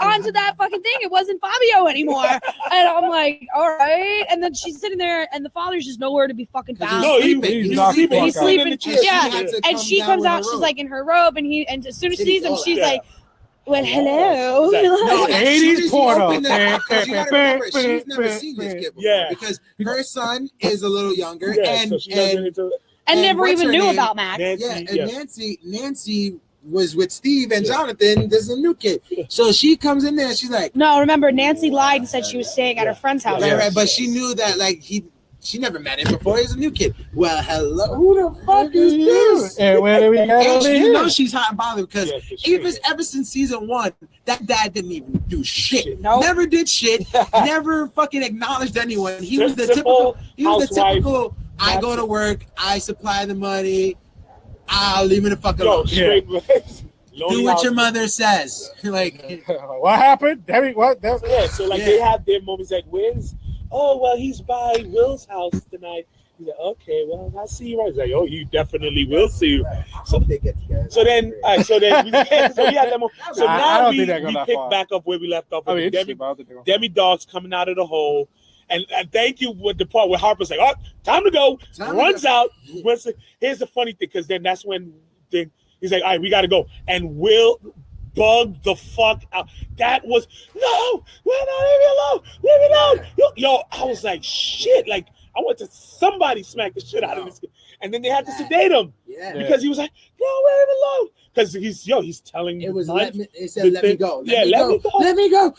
onto that fucking thing. It wasn't Fabio anymore. And I'm like, all right. And then she's sitting there, and the father's just nowhere to be fucking found. No, he's sleeping. Yeah, and she comes out. She's like in her robe, and as soon as she sees him, she's like, well, hello. No, 80s porno. She's never seen this kid before because her son is a little younger and never even knew about Max. Nancy was with Steve and Jonathan. There's a new kid. So she comes in there. She's like, no, remember, Nancy lied and said she was staying at her friend's house. Right, but she knew that like she never met him before. He's a new kid. Well, hello. Who the fuck is this? And where do we go? And she knows she's hot and bothered because ever since season 1, that dad didn't even do shit. Nope. Never did shit. Never fucking acknowledged anyone. He was the typical. I go to work. I supply the money. I'll leave me the fuck alone. Do what your mother says. Like, what happened? What? So like they have their moments like, where's? Oh, well, he's by Will's house tonight. He's like, okay, well, I'll see you right. He's like, oh, you definitely will see you. So they get together. So then we had that moment. So now we pick back up where we left off. Demi Dog's coming out of the hole. And thank you with the part where Harper's like, oh, time to go. Runs out. Here's the funny thing, because then that's when he's like, all right, we got to go. And Will bugged the fuck out. That was, no, we're not leaving alone. Leave me alone. Yo, I was like, shit. Like, I want to somebody smack the shit out of this kid. And then they had to sedate him. Yeah. Because he was like, no, we're leave alone. Because he's telling it was let me go. Let me go. Let me go.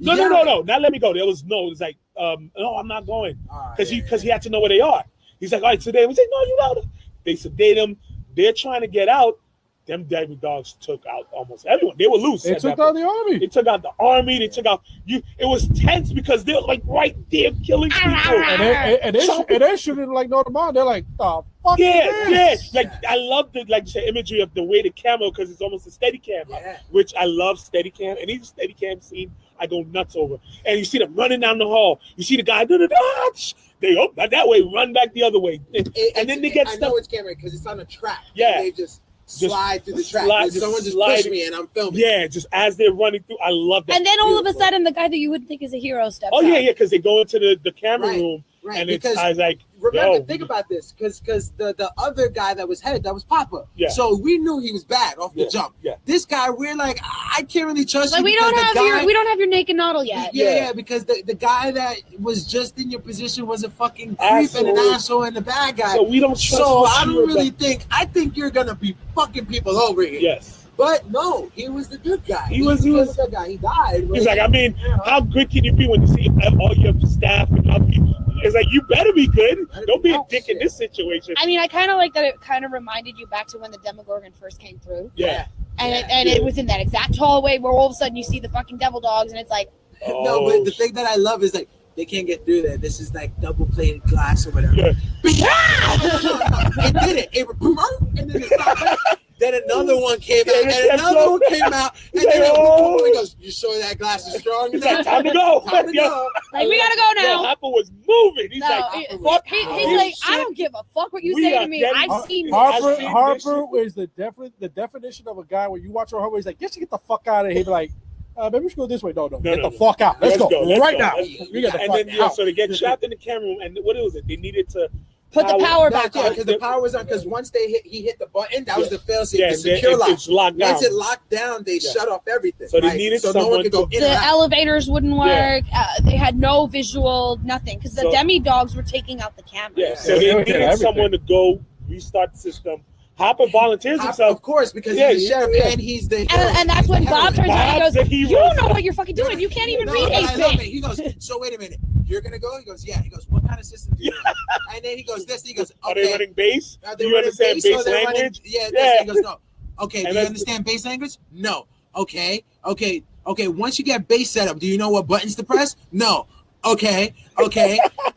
No, not let me go. It was like, no, I'm not going. Because he had to know where they are. He's like, all right, sedate him. He's like, no, you know. They sedate him. They're trying to get out. Them Demi Dogs took out almost everyone. They were loose. They took out the army. They took out the army. They took out you. It was tense because they're like right there killing people. And they shooting like no tomorrow. They're like, oh, fuck this. Like I love the imagery of the way the camo, because it's almost a steady cam, which I love steady cam. And each steady cam scene I go nuts over. And you see them running down the hall. You see the guy they not that way, run back the other way, and then they get stuck. I know it's camera because it's on a track. Yeah, they just slide through the track. Someone just pushed me and I'm filming. Yeah, just as they're running through. I love that. And then all of a sudden, the guy that you wouldn't think is a hero steps out. Yeah, because they go into the camera room. Right, and I was like, remember, think about this, because the other guy that was head, that was Papa. Yeah. So we knew he was bad off the jump. Yeah. This guy, we're like, I can't really trust you. We don't have your naked noddle yet. Yeah, because the guy that was just in your position was a fucking creep and an asshole and a bad guy. So we don't trust. So I don't really think. I think you're gonna be fucking people over here. Yes. But no, he was the good guy. He was the good guy. He died. He's like, I mean, how good can you be when you see all your staff and other people? It's like, you better be good. Don't be a dick in this situation. I mean, I kind of like that it kind of reminded you back to when the Demogorgon first came through. Yeah. And it was in that exact hallway where all of a sudden you see the fucking devil dogs and it's like. No, but the thing that I love is like, they can't get through there. This is like double-plated glass or whatever. Yeah. It did it. And then it stopped. Then another one came out, and kept another going. one came out, and Like, then oh. he goes, "You sure that glass is strong He's enough? like, time to go. Time to Yo, go." Like, we gotta go Yo, now. Hopper was moving. He's No, like, he's fuck like, this I shit. don't give a fuck what you We say are to me. getting- I've seen Harper this shit. is the definition of a guy when you watch Harper, he's like, get the fuck out of here. He'd be like, maybe we should go this way. No, get the fuck out. Let's go right now. We got the And fuck then, out. so they get trapped in the camera room, and what was it? They needed to put the power No, back yeah, on. because the power was on. Because once he hit the button, that was the fail-safe, Yeah, the secure lock. it's locked down. Once it locked down, they shut off everything. So they right? needed so no one someone could go to- in The and out. elevators wouldn't Yeah. work. They had no visual, nothing, because the So- demi-dogs were taking out the cameras. Yeah, so Yeah, they they needed did everything. someone to go restart the system. Hopper volunteers himself. Of course, because Yeah, he's the sheriff yeah. and he's the And that's when Bob turns around and Bob's goes, the hero. you don't know what you're fucking doing. You can't even No, read I love 8-bit. it. He goes, so wait a minute, you're gonna go? He goes, yeah. He goes, what kind of system do you have? And then he goes, this. He goes, Are they okay. running bass? Are Do they you running understand bass or bass they're running- language? Yeah, this. Yeah. He goes, no. Okay, And do you that's- understand bass language? No. Okay. Once you get bass set up, do you know what buttons to press? No. Okay.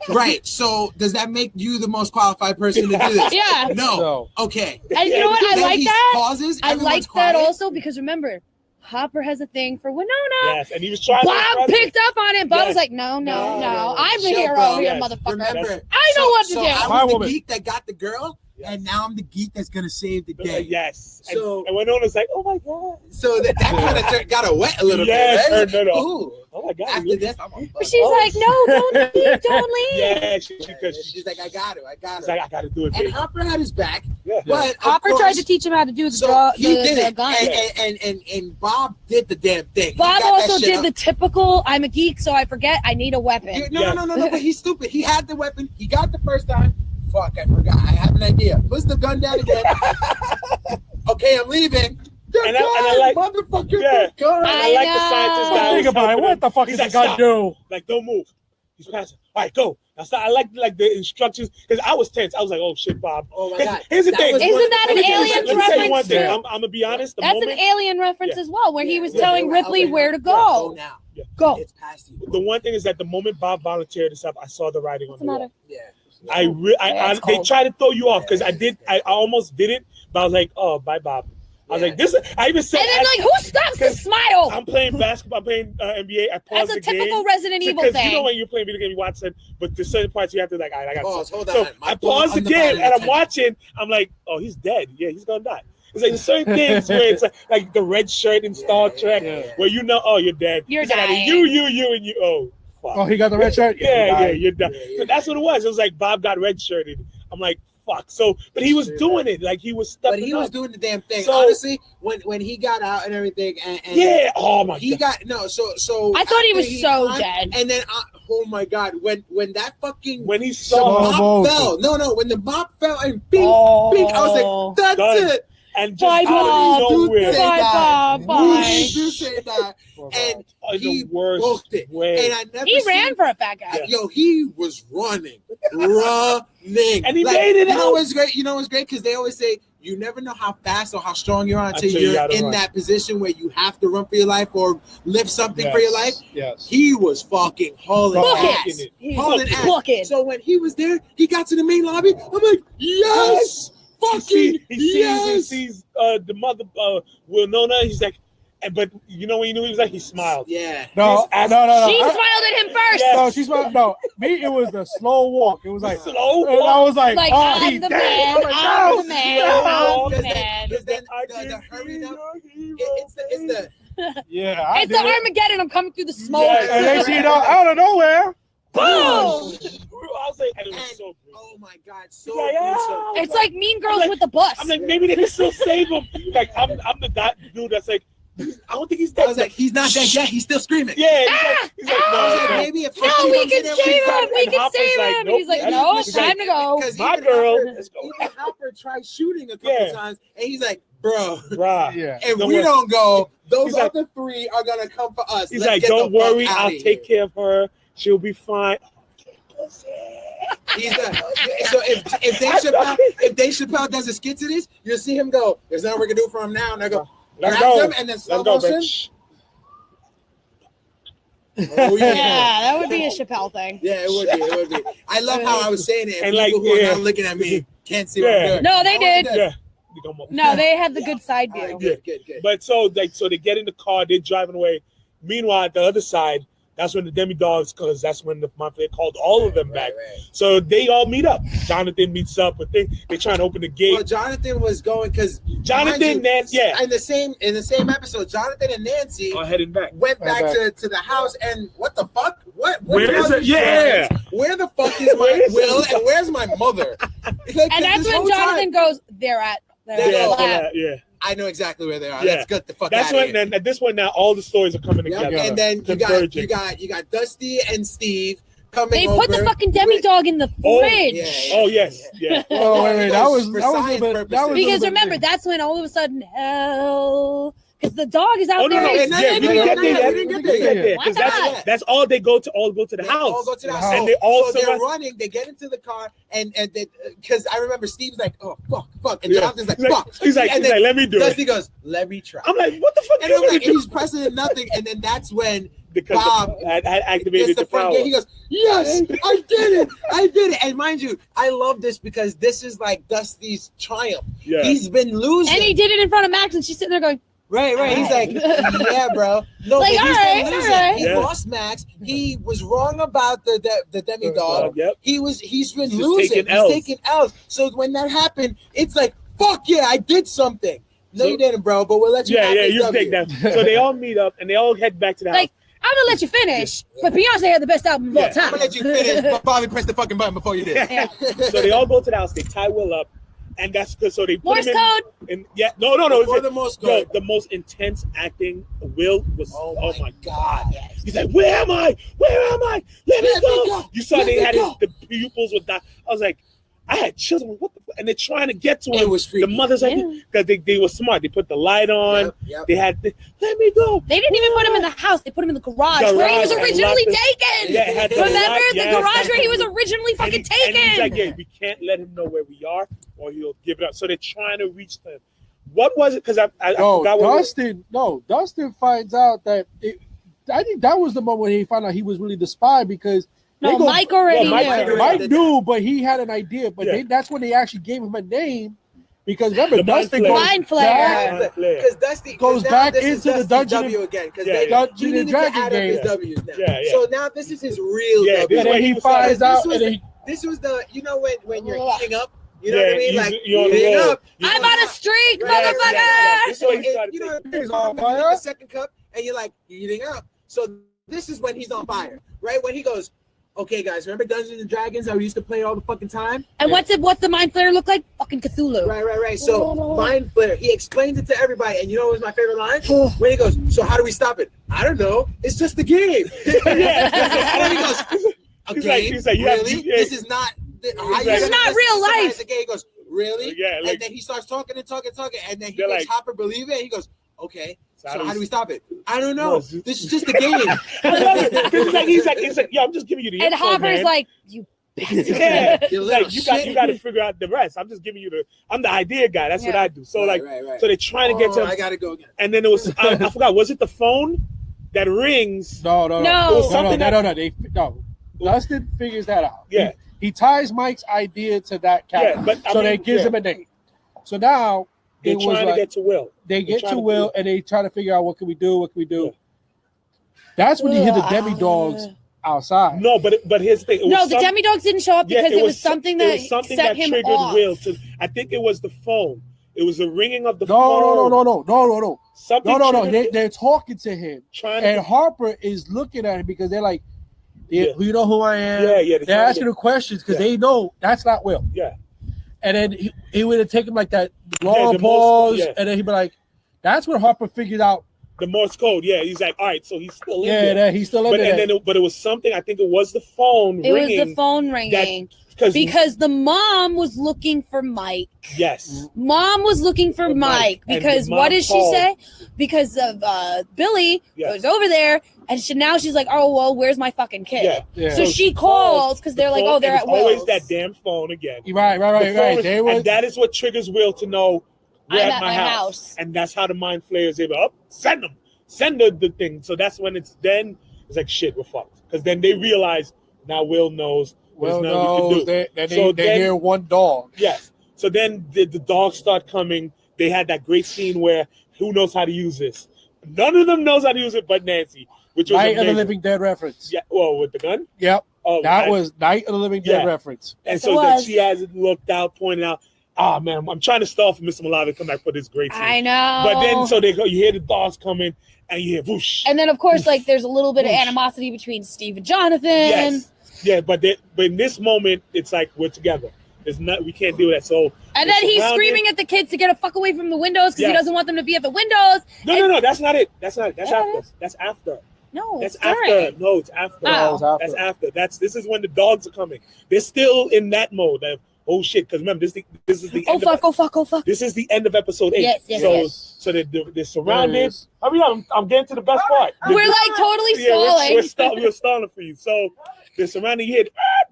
Right. So does that make you the most qualified person to do this? Yeah. No. Okay. And you know what? I Then like he that. pauses. I everyone's like that quiet. also because remember, Hopper has a thing for Winona. Yes, and he was trying Bob to picked up on it. Bob Yes. was like, no. I'm the Chill, hero bro. here, Yes. motherfucker. Remember, I know what to do. I My was the woman. geek that got the girl, and now I'm the geek that's gonna save the day. Yes. So- and Winona's like, oh my god. So that kind of got her wet a little Yes, bit. Right? no. Ooh. Oh my god. After this, I'm a But she's like, no, don't leave. Don't leave. Yeah, she's like, I got her. she's like, I gotta do it, And baby. Hopper had his back, Yeah. but of Hopper tried course- to teach him how to do the, So he did the it, gun. and Bob did the damn thing. He Bob got that also shit did up. the typical, I'm a geek, so I forget I need a weapon. No, but he's stupid. He had the weapon. He got the first time. Fuck, I forgot. I have an idea. Puts the gun down again. Okay, I'm leaving. And I like- motherfucker. Yeah. The gun. I like the scientist guy. Think about it. What the fuck He's is like, this guy stop. do? Like, don't move. He's passing. All right, go. Now, stop. I like the instructions because I was tense. I was like, oh shit, Bob. Oh my 'Cause God. Here's the That thing. was Isn't that an Let me tell you Aliens something. Let me tell you one reference thing. too? I'm gonna be honest. The That's moment, an alien reference Yeah. as well, where he was Yeah, telling they were out Ripley there. where to Yeah, go go. now. Go. It's past you. the one thing is that the moment Bob volunteered this up, I saw the writing What's on the the matter? wall. Yeah, it's They cold. try to throw you off because I almost did it, but I was like, oh, bye, Bob. I was Yeah. like, this. I even said, And then, like, who stops to smile? I'm playing basketball, I'm playing NBA. I pause That's a the game. typical Resident Evil Because thing. you know when you're playing video game, you watch it, but there's certain parts you have to like, all right, I got Pause, hold So on. My I pause the full game undivided and I'm attention. watching. I'm like, oh, he's dead. Yeah, he's gonna die. It's like certain things where it's like the red shirt in Star Trek, where you know, oh, you're dead. You're It's like, dying. you. Oh, fuck. Oh, he got the red shirt? Yeah, you're done. Yeah. So that's what it was. It was like Bob got red shirted. I'm like, fuck. So, but he was doing it. Like he was stepping But he up. was doing the damn thing. So- Honestly, when he got out and everything, and Yeah. Oh my he god. got no. So I thought he after was so climbed, dead. And then, oh my god, when that fucking When he the saw Slow mop motion. fell, no, when the mop fell and bing, Oh. bing, I was like, that's Done. it. and Bye, just out Bob. of Dude, nowhere, say Bye, that. Bob. Bye. Dude, do say that. And in he the worst booked it. way. And I never He seen- ran for a fat guy. Yeah. Yo, he was running. And he made it You know out. what's great? You know what's great? Because they always say you never know how fast or how strong you are until Until you you're gotta in run. that position where you have to run for your life or lift something for your life. Yes. He was fucking hauling Book ass. it. He's Hauling ass. book it. So when he was there, he got to the main lobby. I'm like, yes, fucking He yes. sees the mother, Winona. He's like, but you know when you knew he was like, he smiled. Yeah. No. His- No. She smiled at him first. Yeah. No, she's not. No, me, it was the slow walk. It was like, Slow and I was like, Like, oh, I'm he's the dead. man. I'm like, I'm no. the man. I'm the Because man. then I the can hurry be up. your hero. It's the Yeah, I It's did the it. Armageddon. I'm coming through the smoke. Yes. And then she out of nowhere. Boom! I was like, and it was so good. oh my god, so He's like, gruesome. It's like Mean Girls like- with the bus. I'm like, maybe they can still save him. Like, I'm the dude that's like, I don't think he's dead. I was like, he's not dead yet. He's still screaming. yeah, he's like, I was like, no. maybe if No, she we comes can in there, save we him. can- We can Hopper's save like, him. nope. He's like, Yeah, no, he's it's time like- to go. Because My even girl. Hopper, Let's go. even Hopper tried shooting a couple Yeah. times, and he's like, bro, Bruh. Yeah. if Don't we worry. don't go, those He's like- other three are gonna come for us. He's Let's like, get don't the fuck worry, outta I'll here." take care of her. She'll be fine. He's the, so if Dave Chappelle does a skit to this, you'll see him go, "There's nothing we can do for him now." And I go, Let's grabs go. him, and then slow Let's go, motion. bitch. Oh Yeah, yeah. that would be a Chappelle thing. Yeah, it would be. It would be. I love how I was saying it, and And people like, who are yeah. not looking at me can't see what Yeah. I'm doing. No, they I wanted did. to- Yeah. No, they had the good side view. All right, good. But so they get in the car, they're driving away. Meanwhile, at the other side, that's when the demi-dogs, because that's when the mafia called all of them back. Right. So they all meet up. Jonathan meets up with they're trying to open the gate. Well, Jonathan was going because Nancy, in the same episode, Jonathan and Nancy are heading back. Went back to the house, and what the fuck? Where is it? Yeah. Where the fuck is my Will and where's my mother? Like, And that's when Jonathan goes, they're at the lab. Yeah. I know exactly where they are. Yeah. Let's get the fuck That's out of when here. then at this point now all the stories are coming Yep. together. And then you got Dusty and Steve coming They over. put the fucking demi-dog in the fridge. Oh yes. Yeah. Oh wait, that was for a little science bit. purposes. That was a Because little bit remember, big. that's when all of a sudden hell, because the dog is out Oh no, there. no, It's- yeah, we didn't get there yet. We didn't We didn't get there. Why 'Cause not? that's all they go to the They house. all go to the The house. house. And they all they're surround- running. They get into the car, and because I remember Steve's like, "Oh fuck," and Yeah. Jonathan's like, He's like, "Fuck." he's like, and then let me do Dusty it. goes, "Let me try." I'm like, what the fuck And you I'm like, gonna and do? he's pressing nothing, and then that's when Because Bob had gets activated the the front power. gate. He goes, "Yes, I did it!" And mind you, I love this because this is like Dusty's triumph. Yeah. He's been losing, And he did it in front of Max, and she's sitting there going, right. He's like, "Yeah, bro." No, Like, but he's all been right, losing. all right. He Yeah. lost Max. He was wrong about the demi-dog. Yep. He's been He's losing. taking Ls. He's taking L's. So when that happened, it's like, fuck yeah, I did something. No, So- you didn't, bro. But we'll let you. Yeah, have this you W. take that. So they all meet up and they all head back to the house. like, I'm gonna let you finish, but Beyonce had the best album of all Yeah. time. I'm gonna let you finish, but Bobby pressed the fucking button before you did. Yeah. So they all go to the house. They tie Will up, and that's good. So they put Morse him code. in. Yeah, no. For the most Yo, good. the most intense acting. Will was. Oh Oh my my god. Yes. He's like, where am I? Where am I? Let me go. You saw Let they me had go. the pupils with that. I was like, I had chills. I'm like, what the fuck? And they're trying to get to him. It was the freaky. mother's like, Yeah. because they were smart. They put the light on. Yep. They had, let me go. They didn't even put him in the house. They put him in the garage where he was Garage, originally and taken. Yeah, it had the Remember light, the yes, garage that's where he the- was originally fucking And taken? he's like, yeah, we can't let him know where we are, or he'll give it up. So they're trying to reach them. What was it? Because I forgot what. Dustin finds out that I think that was the moment when he found out he was really the spy because No, Mike already Mike knew. Mike knew, but he had an idea. But Yeah. that's when they actually gave him a name because remember The Dustin Mind goes Mind back- Flayer. Because Dusty Goes now back this is into the Dusty's Dungeon W again because Yeah, they yeah. he needed to Dragon add up game. his W's now. Yeah, yeah. So now this is his real Yeah, W. this and is then he was finds like, out, this and then he, This was the when you're Ugh. eating up. You know what I mean? you- Like you're on the eating roll. up. I'm on a streak, Right, motherfucker! yeah. This is So what he started you know, thinking. He's on you fire. drink the second cup and you're like eating up. So this is when he's on fire, right? When he goes, okay, guys, remember Dungeons and Dragons? How we used to play all the fucking time. And what's the Mind Flayer look like? Fucking Cthulhu. Right. So Mind Flayer, he explains it to everybody, and you know what was my favorite line? When he goes, so how do we stop it? I don't know. It's just a game. And then he goes, a He's game? like, you have- really? yeah. This is not. This is not real life. The game. He goes, really? Yeah, like- and then he starts talking, and then he They're makes like- Hopper believe it. And he goes, okay. So So how how do do we stop it? I don't know. No, This is just a game. I love it. 'Cause he's like, yo, I'm just giving you the And info, Hopper's man. like, you bastard. Yeah, You He's little like you got to figure out the rest. I'm just giving you I'm the idea guy. That's what Yeah. I do. So like, right. so they're trying to get to him, I gotta go again. and then it was I forgot. Was it the phone that rings? no. No. It was something No. Dustin figures that out. Yeah. He ties Mike's idea to that character. but I so mean, they gives yeah. him a name. So now They're it was trying like, to get to Will. they They're get trying to to Will and they try to figure out what can we do. Yeah. That's when you hear the demi-dogs outside. No, but here's the thing. It was No, the demi-dogs didn't show up because it was something that set him triggered off. Will to. I think it was the phone. It was the ringing of the phone. No. Something triggered- They're talking to him, trying to and Harper is looking at him because they're like, Yeah. "You know who I am?" Yeah. They're asking him questions because Yeah. they know that's not Will. Yeah. And then he would have taken like that Yeah, long the pause, most- yeah. and then he'd be like, "That's when Harper figured out." The Morse code. Yeah, he's like, all right, so he's still in Yeah, there. that he's still in But there. and then but it was something. I think it was the phone It was ringing. the phone ringing. Because Because the mom was looking for Mike. yes, Mom was looking for For Mike Mike. And because the mom what did she called- say? Because of Billy Yeah. goes over there, and now she's like, "Oh well, where's my fucking kid?" yeah. Yeah. So she calls because they're like, phone- "Oh, they're and at it's always Will's." that damn phone again. Right. The phone- They were, and that is what triggers Will to know we're I'm at my house. And that's how the Mind Flayer is able. Send them, send the thing. So that's when it's like shit, we're fucked. Because then they realize now Will knows. Will there's nothing we can knows do. they So they then- hear one dog. Yes. So then the dogs start coming. They had that great scene where who knows how to use this? None of them knows how to use it but Nancy, which was Night of the amazing. Living Dead reference. Yeah, well, with the gun? Yep. Oh, That was Night of the Living Dead reference. And Yes, so it that was. she has it looked out, pointed out, man, I'm trying to stall for Mr. Malave to come back for this great scene. I know. But then, so they go, you hear the dogs coming, and you hear whoosh. And then, of course, like there's a little bit of Whoosh. animosity between Steve and Jonathan. Yes. Yeah, but in this moment, it's like we're together. There's not, we can't do that. So And then he's screaming at the kids to get a fuck away from the windows because he Yes. doesn't want them to be at the windows. No, that's not it. That's not it. That's Yeah. after. That's after. No, That's it's after. during. No, it's after. Oh. That's after. This is when the dogs are coming. They're still in that mode of oh shit. Because remember, this is the Oh end fuck! of, Oh fuck! Oh fuck! this is the end of episode 8. Yes, so yes. so they're surrounded. Yes. I mean, I'm getting to the best part. We're like totally stalling. We're stalling for you. So they're surrounding. You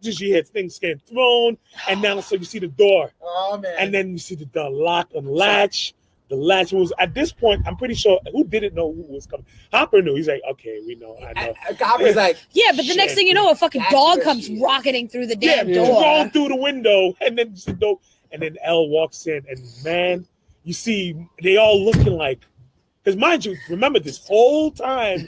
hear things getting thrown, and now so you see the door, Oh man. and then you see the lock and latch. The latch moves. At this point, I'm pretty sure who didn't know who was coming. Hopper knew. He's like, okay, we know. I know. Hopper's like, Yeah, but the next Shit. thing you know, a fucking That's dog where comes she is. rocketing through the Yeah, damn going door. through the window, and then just the door, and then Elle walks in, and man, you see they all looking like. Because mind you, remember this whole time,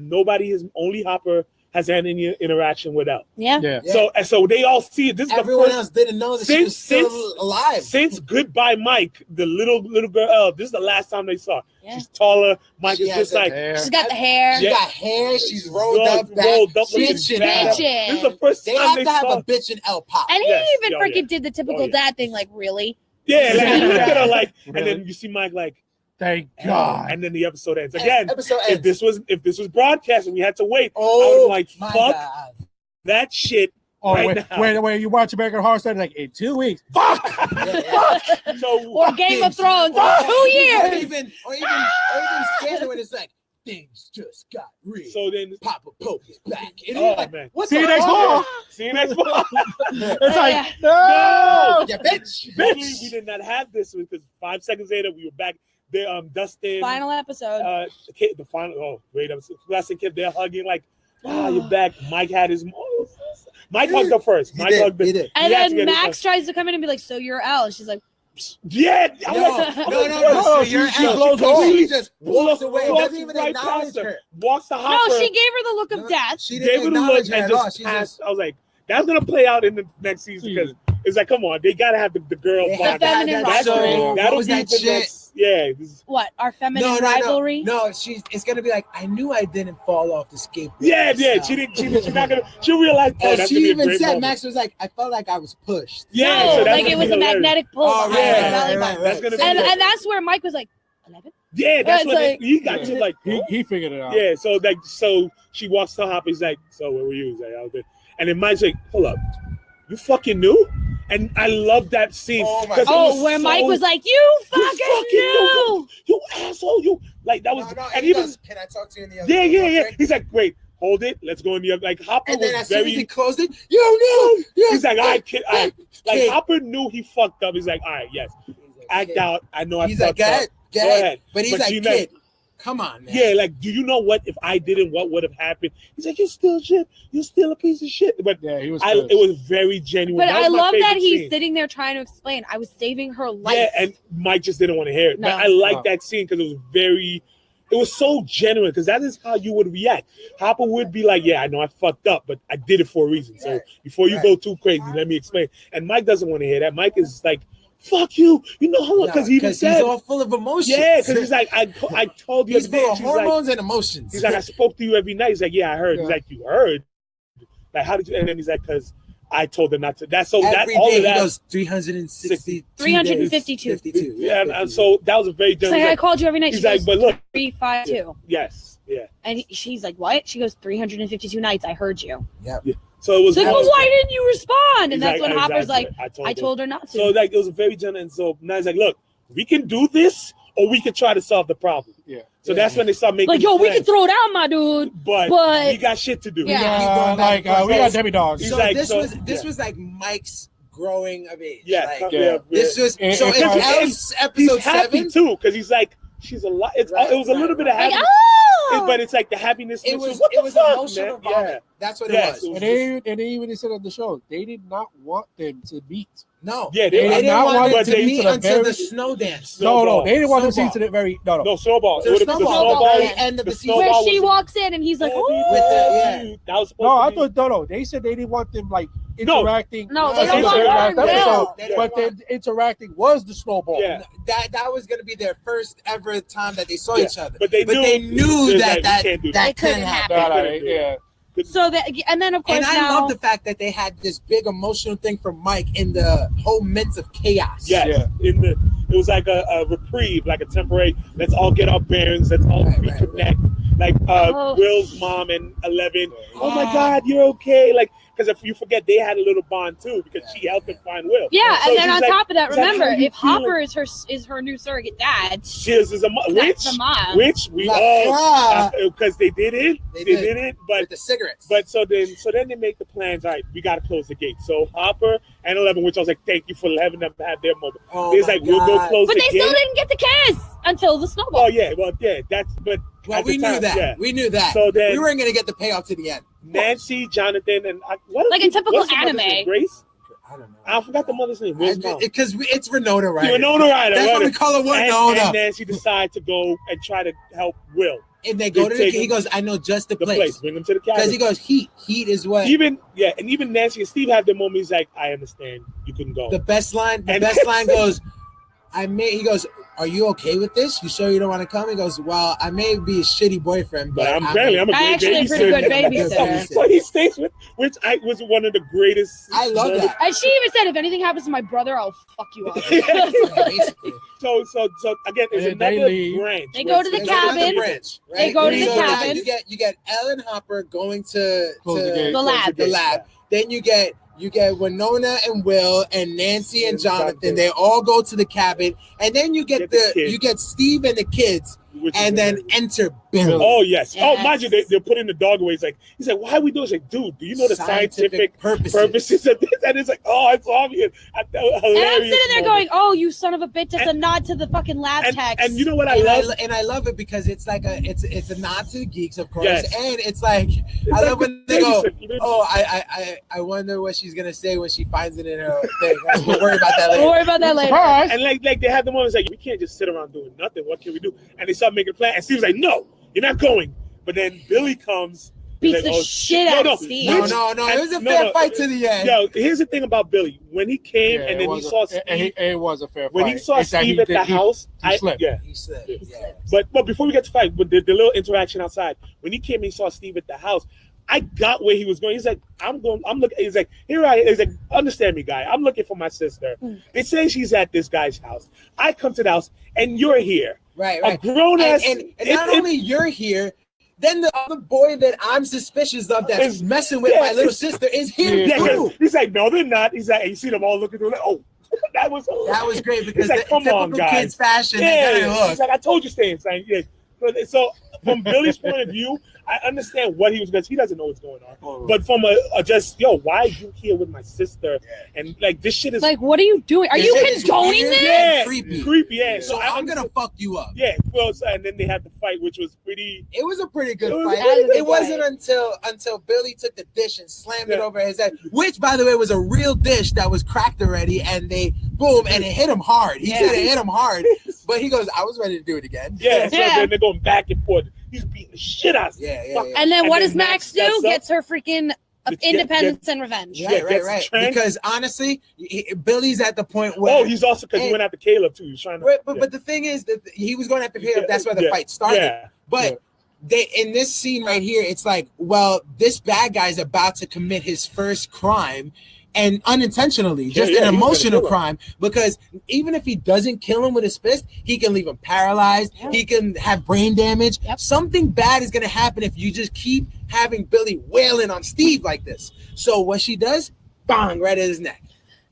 nobody is only Hopper has had any interaction with Elle. Yeah. Yeah. So they all see it. This is everyone the else first didn't know that she was still alive. since Goodbye Mike, the little girl Elle. This is the last time they saw her. Yeah. She's taller. Mike She is has just a like Hair. She's got the hair. She Yeah. got hair. She's rolled up, back, looking bitching. bad. Bitching. This is the first They time have they to have saw. a bitch in El Pop. And he Yes. even Oh, freaking yeah. did the typical Oh, yeah. dad thing, like really. Yeah, like you look at her like, Really? and then you see Mike like, Thank God. and then the episode ends again. Episode If ends. this was broadcast and we had to wait, I Oh was like, my fuck God. that shit Oh, right now. wait, you watch American Horror Story like in 2 weeks. Fuck. Yeah. So Or Game of Thrones. Fuck. 2 Or years. even scandal when it's like things just got real. so then, Papa Pope is back. And oh you're like, man, what's See you going next on? fall. see you next month. It's like, Yeah. no. Yeah, bitch. Luckily, we did not have this because 5 seconds later we were back. There, Dustin, Final episode. the final. Oh, great episode. Dustin Kid, they're hugging like, you're back. Mike had his. Mike hugged her first. He Mike did, hugged her. he did. And He had to then get it Max tries to come in and be like, "So you're Elle?" And she's like, Yeah, I'm No, like, no. So you're she out. blows She off. just walks away. Walks Doesn't even right acknowledge past her. her. Walks to "No, Hopper. she gave her the look of No, death." She Gave didn't her the look acknowledge her and at all. just She passed. just I was like, that's gonna play out in the next season because it's like, come on, they gotta have the girl. They bond. have to have feminine that rivalry. show. What That'll was be that the shit? next. Yeah, this is, What? Our feminine rivalry? No, it's gonna be like, I knew I didn't fall off the skateboard. yeah. myself. She's not gonna. She'll realize. Oh, And that's she gonna be a even great said, moment. Max was like, I felt like I was pushed. Yeah, no, so that's like gonna it was be a hilarious. magnetic pull Oh, behind right, her belly right, button. That's gonna be. And that's where Mike was like, 11? Yeah, that's It's when like- he got you like. He figured it out. Yeah, so she walks to Hopper. He's like, so where were you? He's like, I was there. And then Mike's like, hold up, you fucking knew? And I love that scene. Oh, my 'cause it Oh, was where so- Mike was like, "You You fucking knew." you asshole, you like that was, No, and he even goes, can I talk to you in the other yeah, room yeah, real yeah. quick?" He's like, wait, hold it, let's go in the other. Like Hopper And then was as soon as he very. closed it, you knew. Yeah. He's like, all right, kid, all right. Like Kid. Hopper knew he fucked up. He's like, all right, yes, act Kid. out. I know I He's like, fucked go up. ahead, Go ahead. But he's But like, you know- kid, come on, man. Yeah, like, do you know what? If I didn't, what would have happened? He's like, you're still shit. You're still a piece of shit. But Yeah, he was. it was very genuine. But That I was my love that favorite he's scene. sitting there trying to explain. I was saving her life. Yeah, and Mike just didn't want to hear it. No. But I like No. that scene because it was so genuine because that is how you would react. Hopper would be like, yeah, I know I fucked up, but I did it for a reason. So Right. before you Right. go too crazy, let me explain. And Mike doesn't want to hear that. Mike is like, fuck you. You know how because he even he's said, all full of emotions. yeah, because he's like, I told you. he's the other day. full of She's like, hormones and emotions. he's like, I spoke to you every night. He's like, yeah, I heard. He's Yeah. like, you heard? Like, how did you? And then he's like, because I told her not to. That's so that Every all day of he that. goes 360, 352. 52. Yeah, and so that was a very It's genuine. like, I called you every night. He's She like, goes, but look, 352. yes, yeah. And she's like, what? She goes, 352 nights. I heard you. So it was. It's like, that well, was- why didn't you respond? And he's that's when like, Hopper's like, exactly. I her. told her not to. So like it was a very genuine. And so now he's like, look, we can do this, or we can try to solve the problem. Yeah. So that's when they start making like, yo, we plans. can throw down, my dude. but but- we got shit to do. Yeah. Keep going back and forth. We got Debbie dogs. He's So like, this so- was yeah. like Mike's growing of age. Yeah, Like, yeah. this was And- so and- in and- Elle's He's episode happy 7. too because he's like, she's a lot. It was a little bit of Like, happiness, oh. but it's like the happiness. It mixed was with, what it the was fuck, emotional man? vomit. Yeah. That's what Yes, it was. And they even said on the show they did not want them to meet. No. Yeah, They didn't not want want them to to be meet to the until the very- snow dance. No, they didn't want them to see Snowball. to the very No, snowball. So It would've been snowball at yeah. the end of the The season. Where snowball she was- walks in and he's like, "Ooh." That was supposed No, I to be. thought no. They said they didn't want them like No. interacting. No, they don't want want her that and episode. Will. They don't But want- then interacting was the snowball. Yeah. That was gonna be their first ever time that they saw Yeah. each other. But they knew that that we that can't do that It couldn't couldn't happen. happen. Nah, yeah. So that, and then of course And I now, love the fact that they had this big emotional thing from Mike in the whole midst of chaos. Yes. Yeah. It was like a reprieve, like a temporary. Let's all get our bearings. Let's all Right, reconnect. Like Will's mom and 11. Oh my Yeah. God, you're okay. Like, because if you forget, they had a little bond too because she helped him find Will. yeah, So and then she's on like- top of that, she's like, remember how you if Hopper feeling? is her new surrogate dad, She is a mom. that's the mom. Which we Like, all because they did it. They They did. did it, With the cigarettes. But so then they make the plans. All right, we gotta close the gate. So Hopper and 11, which I was like, thank you for having them have their moment. oh It's my like we'll go God. close But the they gate. still didn't get the kiss until the snowball. Oh yeah, that's but Well, at the we knew time, that. yeah. We knew that. So then we weren't gonna get the payoff to the end. Nancy, Jonathan, and what Like in typical what's the mother's anime. name? Grace. I don't know. I forgot the mother's name. Will's mom. Because it's Renona, right? Winona Ryder. That's what we call her, and Winona. Nancy decide to go and try to help Will. And they go to the. Take He him- goes, I know just the The place. place. Bring him to the Because cabin. he goes, heat. Heat is what. Even Nancy and Steve have their moment. He's like, I understand. You couldn't go. The best line And- goes, he goes, are you okay with this? You sure you don't want to come? He goes, well, I may be a shitty boyfriend, but but I'm a good actually a pretty good babysitter. So he stays with, which was one of the greatest. I love that. And she even said, if anything happens to my brother, I'll fuck you up. Basically. So again, there's And they another leave. branch. They go to the There's another cabin. branch, right? They go to the So cabin. You get Ellen Hopper going to Close the gate. The lab. the lab. Then you get Winona and Will and Nancy and Jonathan. They all go to the cabin, and then you get the kids. you get Steve and the kids, which is and then amazing. enter Billy. Oh yes. Oh, Yes. mind you, they're putting the dog away. He's like, why are we doing this? Like, dude, do you know the scientific purposes of this? And it's like, oh, it's obvious. And I'm sitting there going, "Oh, you son of a bitch!" That's a nod to the fucking lab techs. And you know what I And love? I love it because it's like it's a nod to the geeks, of course, Yes. and it's like I love when they go, "Oh, I wonder what she's gonna say when she finds it in her thing." We'll worry about that We'll later. worry about that later. Surprise. And like they have the moments like, we can't just sit around doing nothing. What can we do? And they start making a plan. And Steve's like, no, you're not going. But then Billy comes. Beats like, the oh, shit out of Steve. No, Which- it was a no, fair no, fight to the end. Yo, here's the thing about Billy. When he came and then he saw Steve, It was a fair fight. when he saw It's that Steve he at the did- house, he slipped. He said, yeah. But before we get to fight, with the little interaction outside, when he came and he saw Steve at the house, I got where he was going. He's like, I'm looking. He's like, here I. He's like, understand me, guy. I'm looking for my sister. They say she's at this guy's house. I come to the house, and you're here. Right. A grown ass. And not only you're here, then the other boy that I'm suspicious of that's messing with my little sister is here Yeah, too. 'cause he's like, no, they're not. He's like, and you see them all looking through. Like, oh, that was great because He's like, the come typical on, guys. kids fashion. Yeah, They got he's like, I told you, stay inside. Yeah. So from Billy's point of view, I understand what he was because he doesn't know what's going on. But from a just why are you here with my sister? And like this shit is Like, what are you doing? Are This you shit is condoning weird. this? yeah, creepy. Yeah. So I I'm gonna fuck you up. Yeah. Well, and then they had the fight, which was pretty. It was a pretty good It was a fight. pretty good It wasn't fight. until Billy took the dish and slammed it Yeah. over his head, which, by the way, was a real dish that was cracked already, and they boom, and it hit him hard. He said it hit him hard, but he goes, "I was ready to do it again." Yeah. So Yeah. then they're going back and forth. He's beating the shit out of him. Yeah. And then And what then does Max do? Max steps up. Gets her freaking independence and revenge. Yeah, Right. gets trained. Because honestly, Billy's at the point where. Oh, he's also because he went after Caleb too. He was trying to. Right, but the thing is that he was going after Caleb. That's why the fight started. Yeah. But they in this scene right here, it's like, well, this bad guy's about to commit his first crime, and unintentionally, just Yeah, an he was gonna emotional kill him. crime. Because even if he doesn't kill him with his fist, he can leave him paralyzed. Yeah. He can have brain damage. Yep. Something bad is gonna happen if you just keep having Billy wailing on Steve like this. So what she does, bang, right at his neck,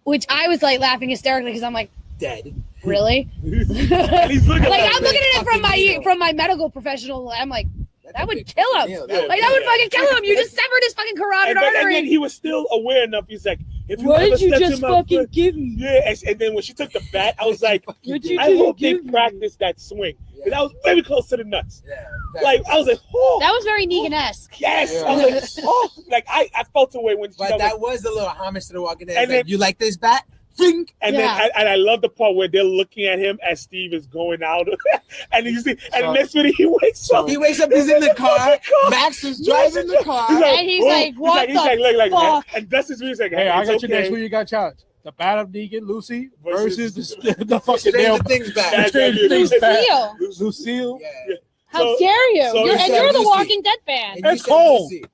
Which I was like laughing hysterically because I'm like, dead. really? And he's looking Like at I'm looking at it from Fucking from my medical professional. I'm like, That's that a would big kill him. deal. Yeah. Like that would fucking kill him. You just severed his fucking carotid and artery. then he was still aware enough. He's like, If you What ever did you stepped in just my fucking foot- give me? Yeah, and then when she took the bat, I was like, What'd you I do? hope they Give me? practice that swing. Yeah. Because I was very close to the nuts. Yeah. Like, I was like, oh. That was very Negan-esque. Yes. Yeah. I was like, oh. Like, I felt the way when she But got that was a little homage to the Walking Dead. And It's like, then- you like this bat? Think. And Yeah. then I love the part where they're looking at him as Steve is going out, and you see, and the next minute he wakes up. He wakes up, he's in the car. Max is driving the car. And he's like, what the fuck? And Dustin's music like, Hey, I it's got you okay. next week. You got challenged. The Bat of Negan, Lucy Versus versus the fucking Stranger damn Things back. Bad Stranger Things Things bat. Lucille. Lucille. Yeah. How So- dare you? so You're, he and said you're the Lucy. Walking Dead fan. And you That's said cold. Lucy.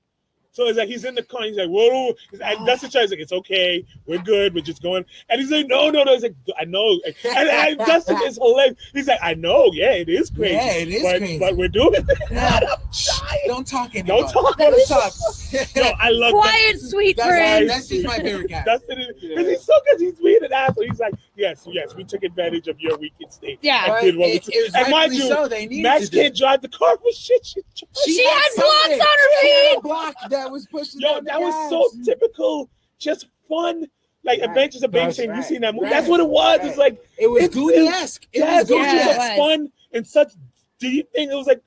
So it's like he's in the car. He's like, whoa, and Dustin tries like, it's okay, we're good, we're just going. And he's like, no. He's like, I know. And Dustin is hilarious. He's like, I know, yeah, it is crazy. Yeah, it is crazy. But we're doing it. Shh, don't talk anymore. Don't talk. Don't talk. Yo, I love Quiet, sweet prince. That's just my favorite guy. Dustin because he's so good. He's being an asshole. He's like, yes, we took advantage of your weekend state. Yeah. But did what we it took. was And mind rightfully you, so. They needed Max to do. can't drive the car for shit. She had blocks something. on her She had feet. a block that was pushing. Yo, down the that was gas. so typical, just fun, like Right. Adventures of That's Babysitting. You right. seen that movie? Right. That's what it was. Right. It's like It was It's- Gooniesque. It yes, was it was Yeah, just it Gooniesque. was. fun and such deep thing. It was like